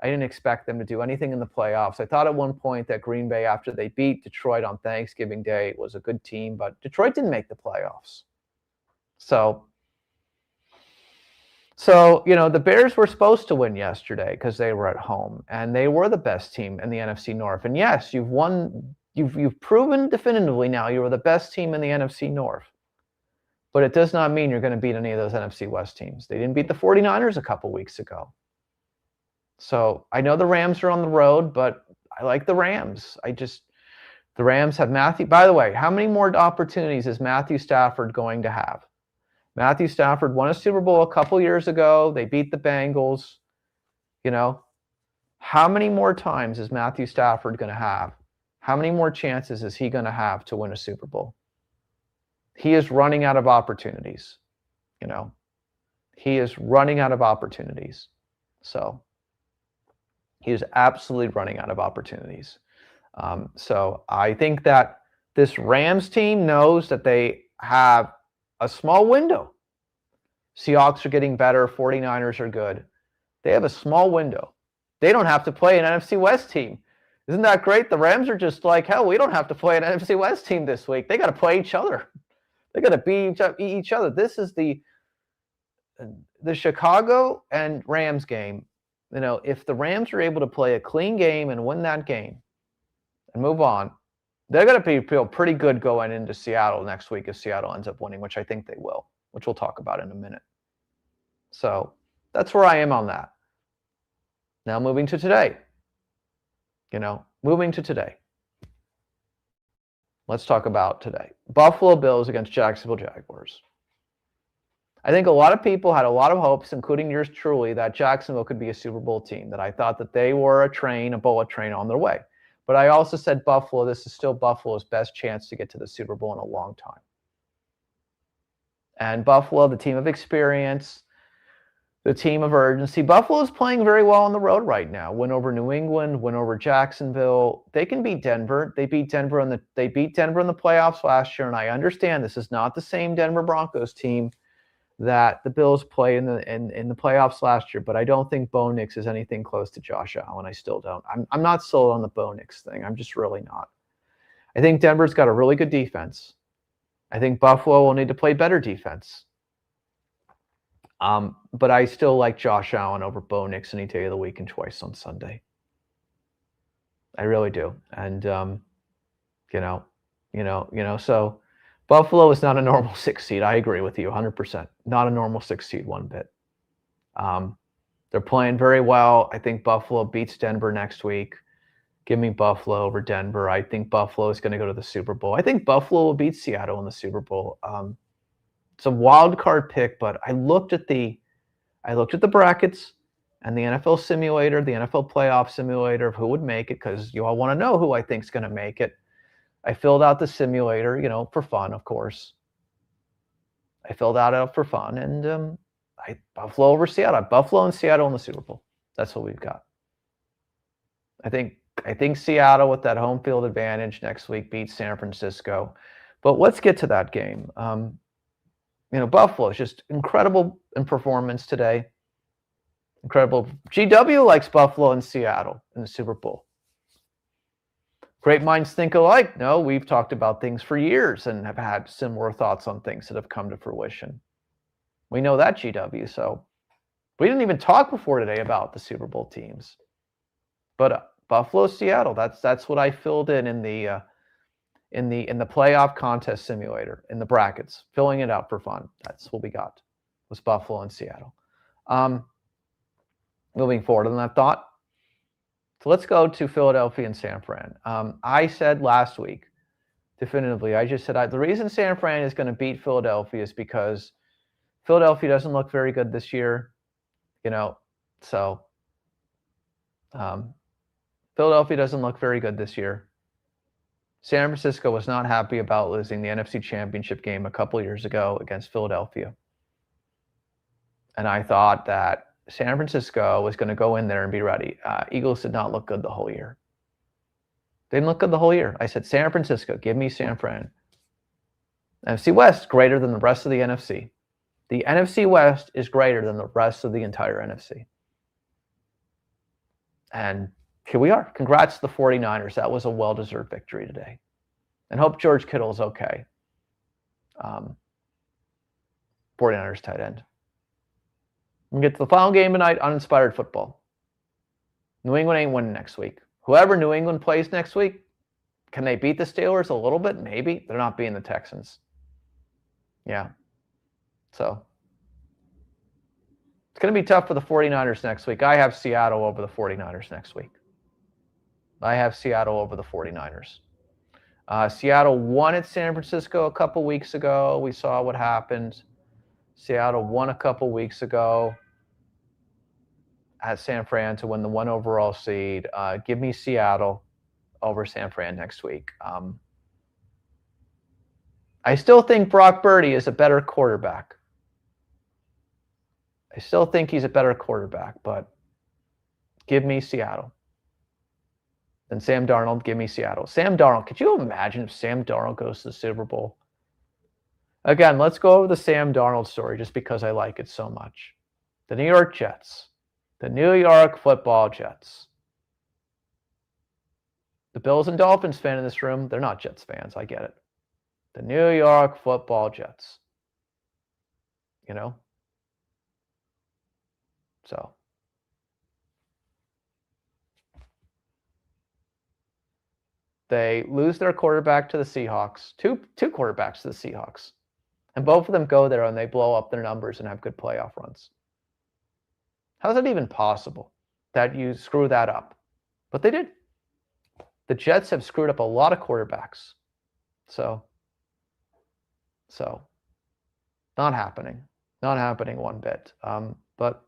I didn't expect them to do anything in the playoffs. I thought at one point that Green Bay, after they beat Detroit on Thanksgiving Day, was a good team. But Detroit didn't make the playoffs. So the Bears were supposed to win yesterday because they were at home. And they were the best team in the NFC North. And yes, you've won. You've proven definitively now you are the best team in the NFC North. But it does not mean you're going to beat any of those NFC West teams. They didn't beat the 49ers a couple weeks ago. So I know the Rams are on the road, but I like the Rams. The Rams have Matthew. By the way, how many more opportunities is Matthew Stafford going to have? Matthew Stafford won a Super Bowl a couple years ago. They beat the Bengals. How many more times is Matthew Stafford going to have? How many more chances is he going to have to win a Super Bowl? He is running out of opportunities. He is running out of opportunities. So he is absolutely running out of opportunities. So I think that this Rams team knows that they have a small window. Seahawks are getting better. 49ers are good. They have a small window. They don't have to play an NFC West team. Isn't that great? The Rams are just like, hell, we don't have to play an NFC West team this week. They got to play each other. They got to beat each other. This is the Chicago and Rams game. If the Rams are able to play a clean game and win that game and move on, they're going to feel pretty good going into Seattle next week if Seattle ends up winning, which I think they will, which we'll talk about in a minute. So that's where I am on that. Now moving to today. Let's talk about today. Buffalo Bills against Jacksonville Jaguars. I think a lot of people had a lot of hopes, including yours truly, that Jacksonville could be a Super Bowl team, that I thought that they were a bullet train on their way. But I also said Buffalo, this is still Buffalo's best chance to get to the Super Bowl in a long time. And Buffalo, the team of experience, the team of urgency. Buffalo is playing very well on the road right now. Win over New England, win over Jacksonville. They can beat Denver. They beat Denver in the playoffs last year, and I understand this is not the same Denver Broncos team that the Bills play in the playoffs last year, but I don't think Bo Nix is anything close to Josh Allen. I still don't. I'm not sold on the Bo Nix thing. I'm just really not. I think Denver's got a really good defense. I think Buffalo will need to play better defense. But I still like Josh Allen over Bo Nix any day of the week and twice on Sunday. I really do. And so Buffalo is not a normal 6 seed. I agree with you 100%. Not a normal 6 seed one bit. They're playing very well. I think Buffalo beats Denver next week. Give me Buffalo over Denver. I think Buffalo is going to go to the Super Bowl. I think Buffalo will beat Seattle in the Super Bowl. It's a wild card pick, but I looked at the brackets and the NFL simulator, the NFL playoff simulator of who would make it, because you all want to know who I think is going to make it. I filled out the simulator, for fun, of course. I filled out for fun, and Buffalo over Seattle. Buffalo and Seattle in the Super Bowl. That's what we've got. I think Seattle with that home field advantage next week beats San Francisco. But let's get to that game. Buffalo is just incredible in performance today. Incredible. GW likes Buffalo and Seattle in the Super Bowl. Great minds think alike. No, we've talked about things for years and have had similar thoughts on things that have come to fruition. We know that, GW. So we didn't even talk before today about the Super Bowl teams. But Buffalo, Seattle, that's what I filled in the playoff contest simulator, in the brackets, filling it out for fun. That's what we got, was Buffalo and Seattle. Moving forward on that thought, so let's go to Philadelphia and San Fran. I said last week, definitively, I just said the reason San Fran is going to beat Philadelphia is because Philadelphia doesn't look very good this year, so Philadelphia doesn't look very good this year. San Francisco was not happy about losing the NFC Championship game a couple years ago against Philadelphia. And I thought that San Francisco was going to go in there and be ready. Eagles did not look good the whole year. They didn't look good the whole year. I said, San Francisco, give me San Fran. NFC West, greater than the rest of the NFC. The NFC West is greater than the rest of the entire NFC. And here we are. Congrats to the 49ers. That was a well-deserved victory today. And hope George Kittle is okay. 49ers tight end. We get to the final game tonight, uninspired football. New England ain't winning next week. Whoever New England plays next week, can they beat the Steelers a little bit? Maybe. They're not beating the Texans. Yeah. So it's going to be tough for the 49ers next week. I have Seattle over the 49ers next week. I have Seattle over the 49ers. Seattle won at San Francisco a couple weeks ago. We saw what happened. Seattle won a couple weeks ago at San Fran to win the 1 overall seed. Give me Seattle over San Fran next week. I still think Brock Purdy is a better quarterback. I still think he's a better quarterback, but give me Seattle. Then Sam Darnold, give me Seattle. Sam Darnold, could you imagine if Sam Darnold goes to the Super Bowl? Again, let's go over the Sam Darnold story just because I like it so much. The New York Jets. The New York Football Jets. The Bills and Dolphins fan in this room, they're not Jets fans. I get it. The New York Football Jets. You know? So. They lose their quarterback to the Seahawks. Two quarterbacks to the Seahawks. And both of them go there and they blow up their numbers and have good playoff runs. How is that even possible that you screw that up? But they did. The Jets have screwed up a lot of quarterbacks. So not happening. Not happening one bit. But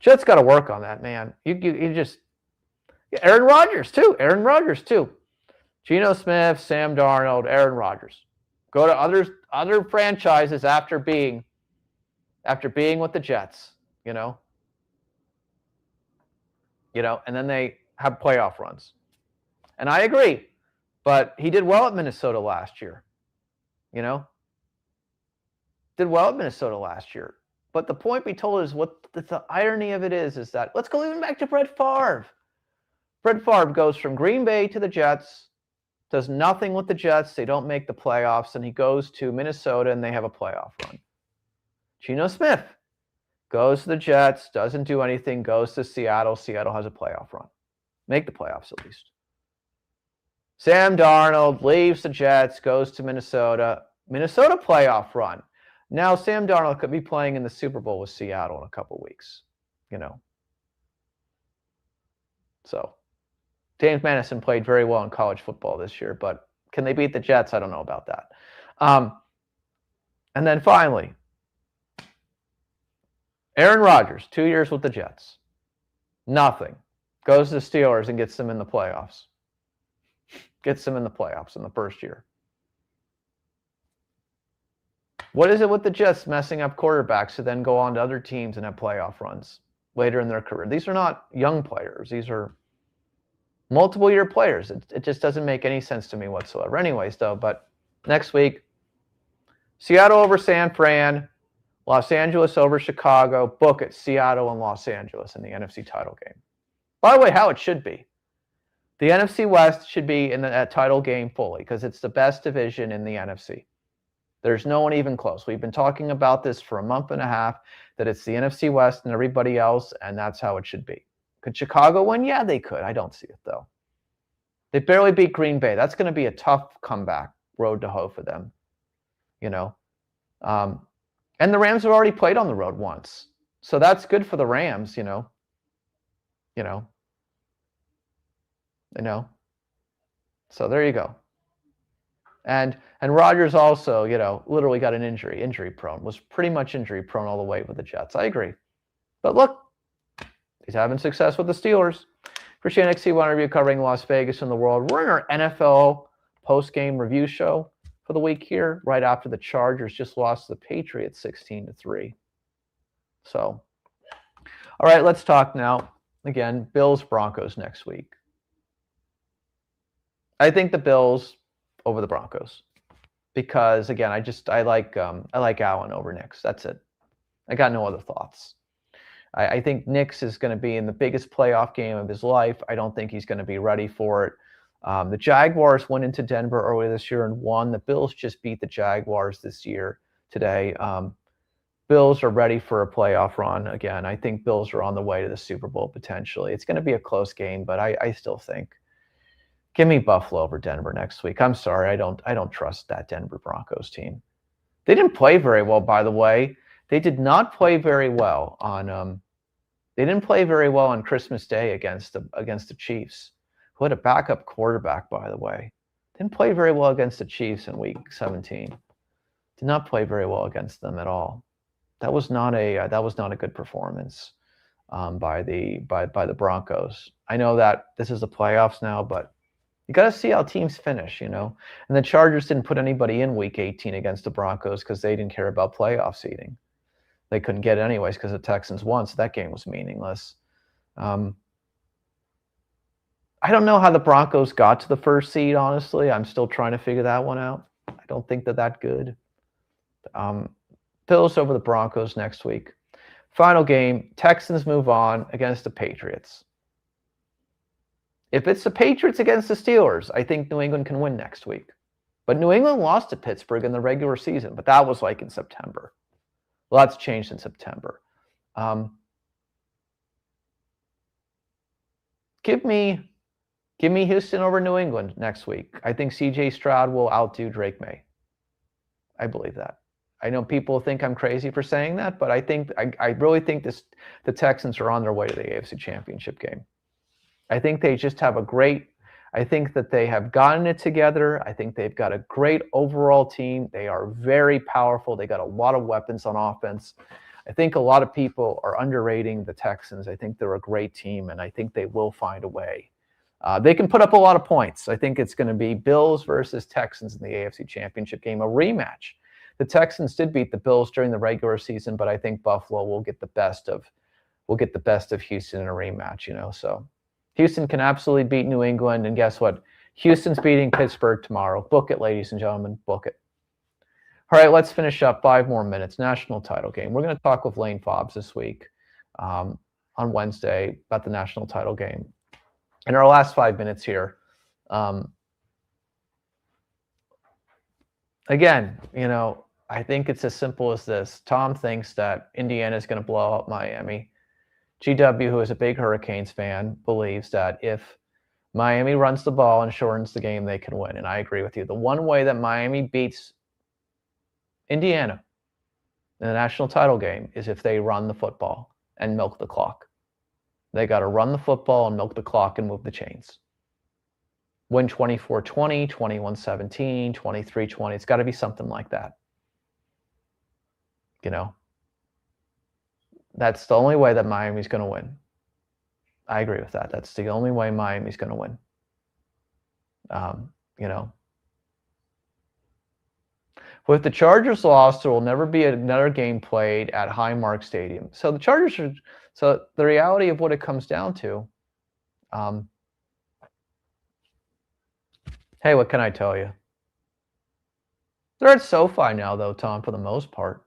Jets got to work on that, man. You just Aaron Rodgers too. Geno Smith, Sam Darnold, Aaron Rodgers. Go to other franchises after being with the Jets, you know, and then they have playoff runs. And I agree, but he did well at Minnesota last year, you know. Did well at Minnesota last year. But the point be told is what the irony of it is that let's go even back to Brett Favre. Brett Favre goes from Green Bay to the Jets, does nothing with the Jets. They don't make the playoffs, and he goes to Minnesota, and they have a playoff run. Geno Smith goes to the Jets, doesn't do anything, goes to Seattle. Seattle has a playoff run. Make the playoffs at least. Sam Darnold leaves the Jets, goes to Minnesota. Minnesota playoff run. Now Sam Darnold could be playing in the Super Bowl with Seattle in a couple weeks, you know. So James Madison played very well in college football this year, but can they beat the Jets? I don't know about that. And then finally, Aaron Rodgers, 2 years with the Jets. Nothing. Goes to the Steelers and gets them in the playoffs. Gets them in the playoffs in the first year. What is it with the Jets messing up quarterbacks who then go on to other teams and have playoff runs later in their career? These are not young players. These are multiple-year players. It just doesn't make any sense to me whatsoever. Anyways, though, but next week, Seattle over San Fran, Los Angeles over Chicago. Book it, Seattle and Los Angeles in the NFC title game. By the way, how it should be. The NFC West should be in that title game fully because it's the best division in the NFC. There's no one even close. We've been talking about this for a month and a half, that it's the NFC West and everybody else, and that's how it should be. Could Chicago win? Yeah, they could. I don't see it, though. They barely beat Green Bay. That's going to be a tough comeback road to hoe for them, you know. And the Rams have already played on the road once. So that's good for the Rams, you know. So there you go. And Rodgers also, you know, literally got an injury prone, was pretty much injury prone all the way with the Jets. I agree. But look, he's having success with the Steelers. Christian XC1 review covering Las Vegas and the world. We're in our NFL post-game review show for the week here, right after the Chargers just lost to the Patriots 16-3. So, all right, let's talk now. Again, Bills-Broncos next week. I think the Bills over the Broncos because, again, I like Allen over Nix. That's it. I got no other thoughts. I think Nix is going to be in the biggest playoff game of his life. I don't think he's going to be ready for it. The Jaguars went into Denver earlier this year and won. The Bills just beat the Jaguars today. Bills are ready for a playoff run. Again, I think Bills are on the way to the Super Bowl potentially. It's going to be a close game, but I still think give me Buffalo over Denver next week. I'm sorry, I don't trust that Denver Broncos team. They didn't play very well, by the way. They did not play very well on they didn't play very well on Christmas Day against the Chiefs, who had a backup quarterback, by the way. Didn't play very well against the Chiefs in Week 17. Did not play very well against them at all. That was not a good performance by the Broncos. I know that this is the playoffs now, but You got to see how teams finish, you know. And the Chargers didn't put anybody in Week 18 against the Broncos because they didn't care about playoff seeding. They couldn't get it anyways because the Texans won, so that game was meaningless. I don't know how the Broncos got to the first seed, honestly. I'm still trying to figure that one out. I don't think they're that good. Bills over the Broncos next week. Final game, Texans move on against the Patriots. If it's the Patriots against the Steelers, I think New England can win next week. But New England lost to Pittsburgh in the regular season, but that was like in September. Well, that's changed in September. Give me Houston over New England next week. I think C.J. Stroud will outdo Drake May. I believe that. I know people think I'm crazy for saying that, but I really think the Texans are on their way to the AFC Championship game. I think they just have I think that they have gotten it together. I think they've got a great overall team. They are very powerful. They got a lot of weapons on offense. I think a lot of people are underrating the Texans. I think they're a great team, and I think they will find a way. They can put up a lot of points. I think it's going to be Bills versus Texans in the AFC Championship game, a rematch. The Texans did beat the Bills during the regular season, but I think Buffalo will get the best of Houston in a rematch, you know. So Houston can absolutely beat New England, and guess what? Houston's beating Pittsburgh tomorrow. Book it, ladies and gentlemen. Book it. All right, let's finish up. 5 more minutes. National title game. We're going to talk with Lane Fobbs this week on Wednesday about the national title game. In our last 5 minutes here, again, you know, I think it's as simple as this. Tom thinks that Indiana is going to blow up Miami. GW, who is a big Hurricanes fan, believes that if Miami runs the ball and shortens the game, they can win. And I agree with you. The one way that Miami beats Indiana in the national title game is if they run the football and milk the clock. They got to run the football and milk the clock and move the chains. Win 24-20, 21-17, 23-20. It's got to be something like that. You know, that's the only way that Miami's going to win. I agree with that. That's the only way Miami's going to win. You know, with the Chargers lost, there will never be another game played at Highmark Stadium. So the Chargers are. So the reality of what it comes down to. Hey, what can I tell you? They're at SoFi now, though, Tom, for the most part.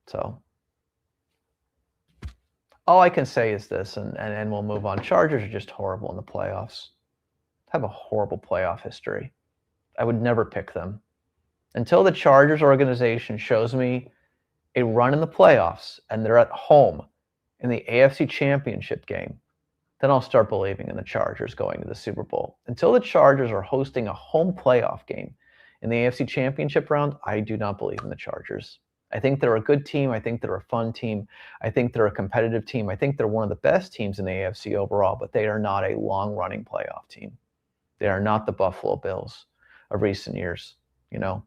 So all I can say is this, and we'll move on. Chargers are just horrible in the playoffs. Have a horrible playoff history. I would never pick them. Until the Chargers organization shows me a run in the playoffs and they're at home in the AFC Championship game, then I'll start believing in the Chargers going to the Super Bowl. Until the Chargers are hosting a home playoff game in the AFC Championship round, I do not believe in the Chargers. I think they're a good team. I think they're a fun team. I think they're a competitive team. I think they're one of the best teams in the AFC overall, but they are not a long-running playoff team. They are not the Buffalo Bills of recent years, you know.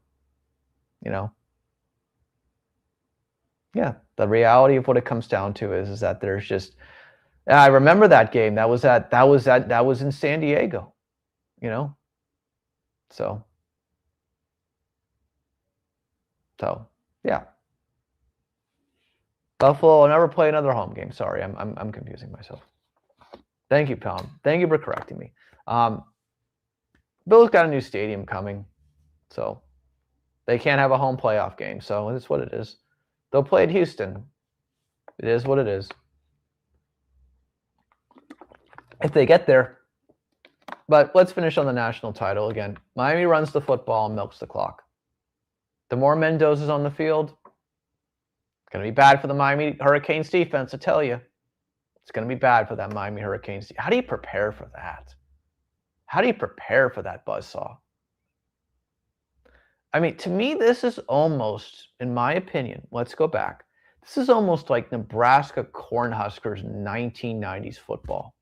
Yeah, the reality of what it comes down to is that there's just. I remember that game. That was in San Diego, you know. So yeah. Buffalo will never play another home game. Sorry, I'm confusing myself. Thank you, Tom. Thank you for correcting me. Bills got a new stadium coming, so they can't have a home playoff game. So it's what it is. They'll play at Houston. It is what it is. If they get there. But let's finish on the national title again. Miami runs the football and milks the clock. The more Mendoza's on the field, it's going to be bad for the Miami Hurricanes defense, I tell you. It's going to be bad for that Miami Hurricanes. How do you prepare for that? How do you prepare for that buzzsaw? I mean, to me, this is almost, in my opinion, let's go back. This is almost like Nebraska Cornhuskers 1990s football.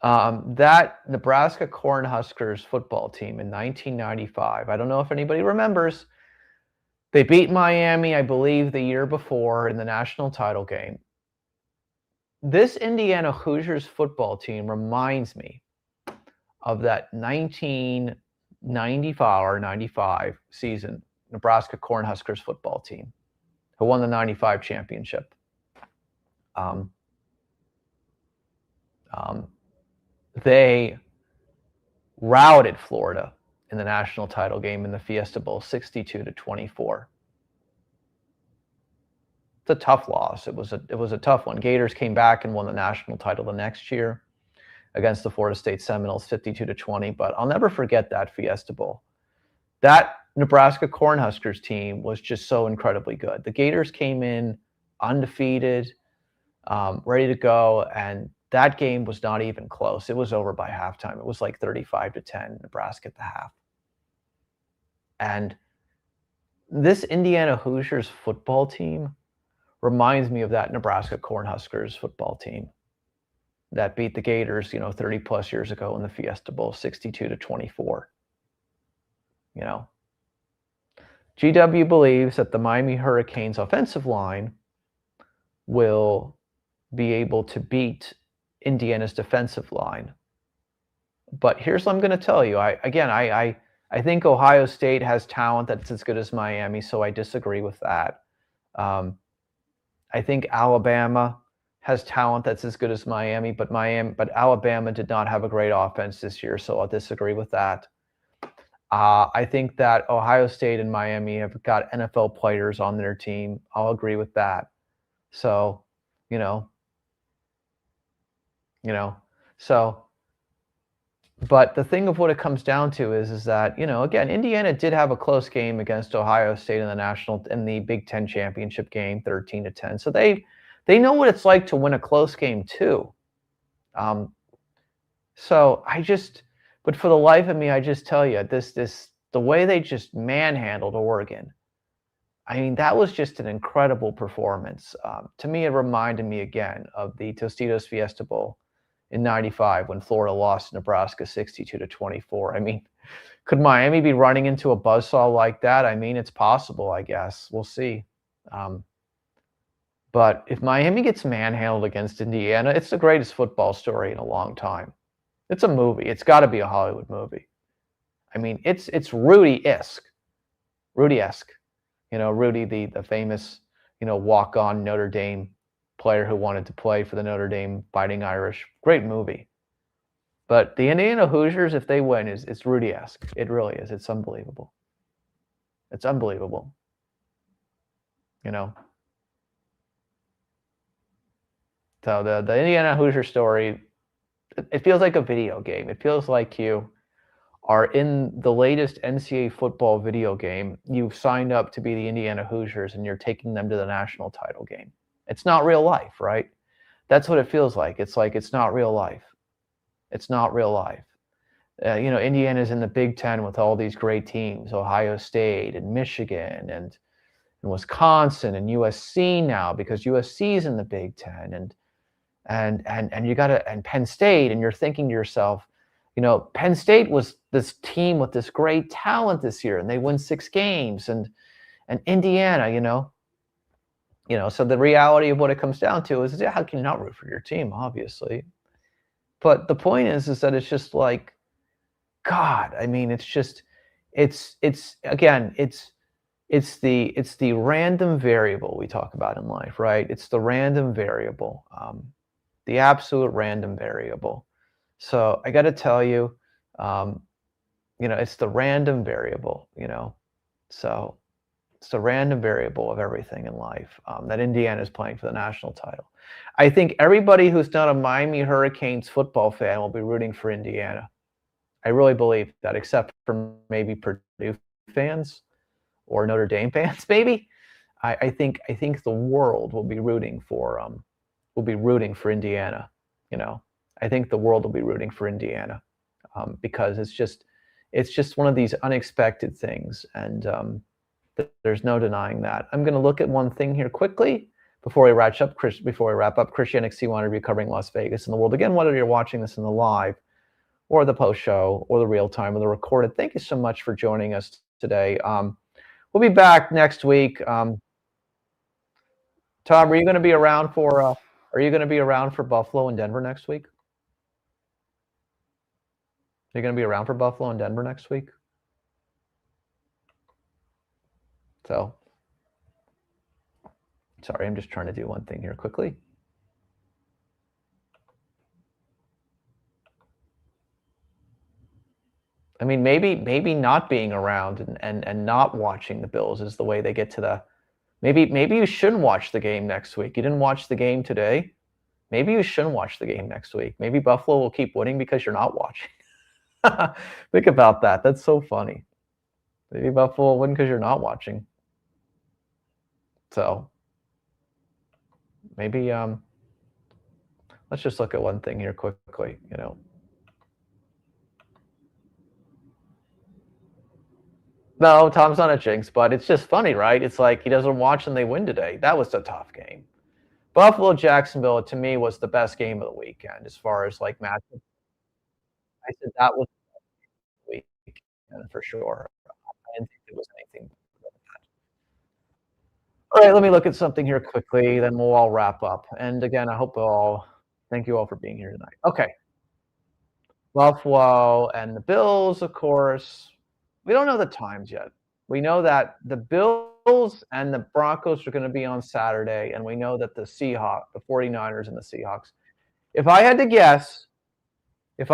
That Nebraska Cornhuskers football team in 1995, I don't know if anybody remembers, they beat Miami, I believe, the year before in the national title game. This Indiana Hoosiers football team reminds me of that 1995 or 95 season Nebraska Cornhuskers football team, who won the 95 championship. They routed Florida in the national title game in the Fiesta Bowl, 62-24. It's a tough loss. It was a tough one. Gators came back and won the national title the next year against the Florida State Seminoles, 52-20. But I'll never forget that Fiesta Bowl. That Nebraska Cornhuskers team was just so incredibly good. The Gators came in undefeated, ready to go, and that game was not even close. It was over by halftime. It was like 35-10, Nebraska at the half. And this Indiana Hoosiers football team reminds me of that Nebraska Cornhuskers football team that beat the Gators, 30 plus years ago in the Fiesta Bowl, 62-24. GW believes that the Miami Hurricanes offensive line will be able to beat Indiana's defensive line. But here's what I'm going to tell you. I think Ohio State has talent that's as good as Miami, so I disagree with that. I think Alabama has talent that's as good as Miami, but Alabama did not have a great offense this year, so I'll disagree with that. I think that Ohio State and Miami have got NFL players on their team. I'll agree with that. So, but the thing of what it comes down to is that, again, Indiana did have a close game against Ohio State in the Big Ten championship game, 13-10. So they know what it's like to win a close game too. But for the life of me, I just tell you, the way they just manhandled Oregon, I mean, that was just an incredible performance. To me, it reminded me again of the Tostitos Fiesta Bowl in 95 when Florida lost to Nebraska 62-24. I mean, could Miami be running into a buzzsaw like that? I mean, it's possible, I guess. We'll see. But if Miami gets manhandled against Indiana, it's the greatest football story in a long time. It's a movie. It's got to be a Hollywood movie. I mean, it's Rudy-esque. Rudy-esque. Rudy, the famous, walk-on Notre Dame player who wanted to play for the Notre Dame Fighting Irish. Great movie. But the Indiana Hoosiers, if they win, it's Rudy-esque. It really is. It's unbelievable. It's unbelievable. So the Indiana Hoosier story, it feels like a video game. It feels like you are in the latest NCAA football video game. You've signed up to be the Indiana Hoosiers and you're taking them to the national title game. It's not real life, right? That's what it feels like. It's like it's not real life. It's not real life. Indiana's in the Big Ten with all these great teams, Ohio State and Michigan and Wisconsin and USC now, because USC's in the Big Ten and Penn State, and you're thinking to yourself, Penn State was this team with this great talent this year, and they win 6 games, and Indiana, so the reality of what it comes down to is, how can you not root for your team, obviously? But the point is that it's just like, God, I mean, it's the random variable we talk about in life, right? It's the random variable, the absolute random variable. So I got to tell you, it's the random variable, so it's the random variable of everything in life, that Indiana is playing for the national title. I think everybody who's not a Miami Hurricanes football fan will be rooting for Indiana. I really believe that, except for maybe Purdue fans or Notre Dame fans, maybe. I think the world will be rooting for Indiana. I think the world will be rooting for Indiana, because it's just one of these unexpected things, and there's no denying that. I'm going to look at one thing here quickly before we wrap up. Christian NXT wanted to be covering Las Vegas and the world. Again, whether you're watching this in the live or the post show or the real time or the recorded, thank you so much for joining us today. We'll be back next week. Tom, are you going to be around for Buffalo and Denver next week? You're going to be around for Buffalo and Denver next week? So, sorry, I'm just trying to do one thing here quickly. I mean, maybe not being around and not watching the Bills is the way they get to the. Maybe you shouldn't watch the game next week. You didn't watch the game today. Maybe you shouldn't watch the game next week. Maybe Buffalo will keep winning because you're not watching. Think about that. That's so funny. Maybe Buffalo will win because you're not watching. So maybe let's just look at one thing here quickly. No, Tom's not a jinx, but it's just funny, right? It's like he doesn't watch and they win today. That was a tough game. Buffalo Jacksonville to me was the best game of the weekend as far as like matchup. I said that was the weekend for sure. I didn't think there was anything. All right, let me look at something here quickly, then we'll all wrap up. And again, thank you all for being here tonight. Okay. Buffalo and the Bills, of course. We don't know the times yet. We know that the Bills and the Broncos are going to be on Saturday, and we know that the 49ers and the Seahawks. If I had to guess, the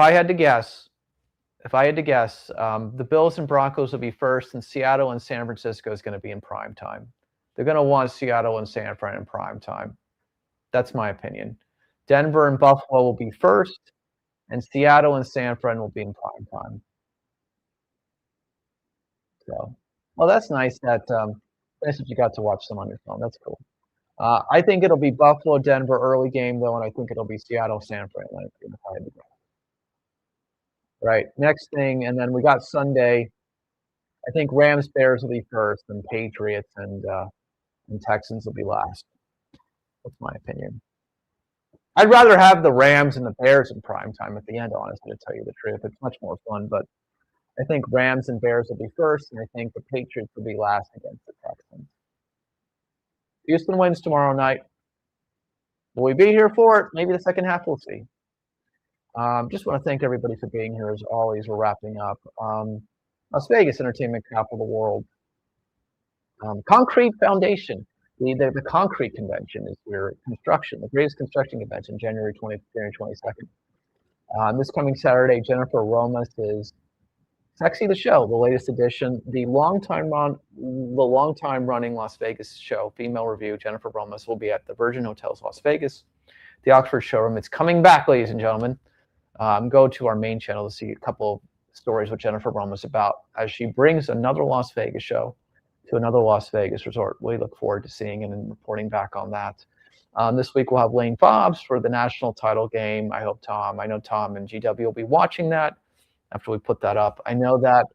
Bills and Broncos will be first, and Seattle and San Francisco is going to be in prime time. They're going to want Seattle and San Fran in prime time. That's my opinion. Denver and Buffalo will be first, and Seattle and San Fran will be in prime time. So, well, that's nice that you got to watch them on your phone. That's cool. I think it'll be Buffalo, Denver early game though, and I think it'll be Seattle, San Fran. Right. Next thing, and then we got Sunday. I think Rams, Bears will be first, and Patriots and Texans will be last. That's my opinion. I'd rather have the Rams and the Bears in prime time at the end, honestly, to tell you the truth. It's much more fun, but I think Rams and Bears will be first, and I think the Patriots will be last against the Texans. Houston wins tomorrow night. Will we be here for it? Maybe the second half, we'll see. Just want to thank everybody for being here. As always, we're wrapping up. Las Vegas, entertainment capital of the world. Concrete Foundation. The concrete convention is your construction, the greatest construction convention, January 20th, January 22nd. This coming Saturday, Jennifer Romas is Sexy the Show, the latest edition, the longtime running Las Vegas show, Female Review. Jennifer Romas will be at the Virgin Hotels Las Vegas, the Oxford showroom. It's coming back, ladies and gentlemen. Go to our main channel to see a couple of stories with Jennifer Romas about as she brings another Las Vegas show to another Las Vegas resort. We look forward to seeing and reporting back on that. This week we'll have Lane Fobbs for the national title game. I know Tom and GW will be watching that after we put that up. I know that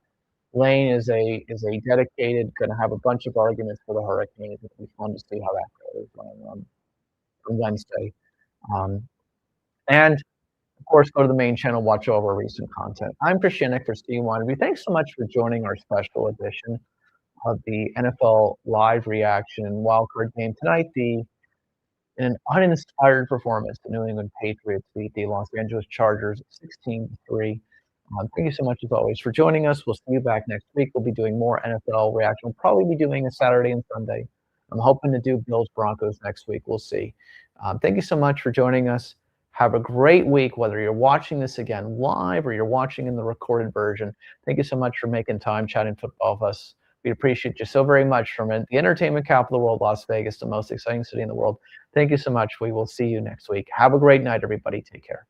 Lane is a dedicated, going to have a bunch of arguments for the Hurricanes. It'll be fun to see how that goes on Wednesday. And of course, go to the main channel, watch all of our recent content. I'm Chris Yannick for Steve Wannabe. Thanks so much for joining our special edition of the NFL live reaction wildcard game tonight. In an uninspired performance, the New England Patriots beat the Los Angeles Chargers 16-3. Thank you so much, as always, for joining us. We'll see you back next week. We'll be doing more NFL reaction. We'll probably be doing a Saturday and Sunday. I'm hoping to do Bills Broncos next week. We'll see. Thank you so much for joining us. Have a great week, whether you're watching this again live or you're watching in the recorded version. Thank you so much for making time chatting football with us. We appreciate you so very much from the entertainment capital of the world, Las Vegas, the most exciting city in the world. Thank you so much. We will see you next week. Have a great night, everybody. Take care.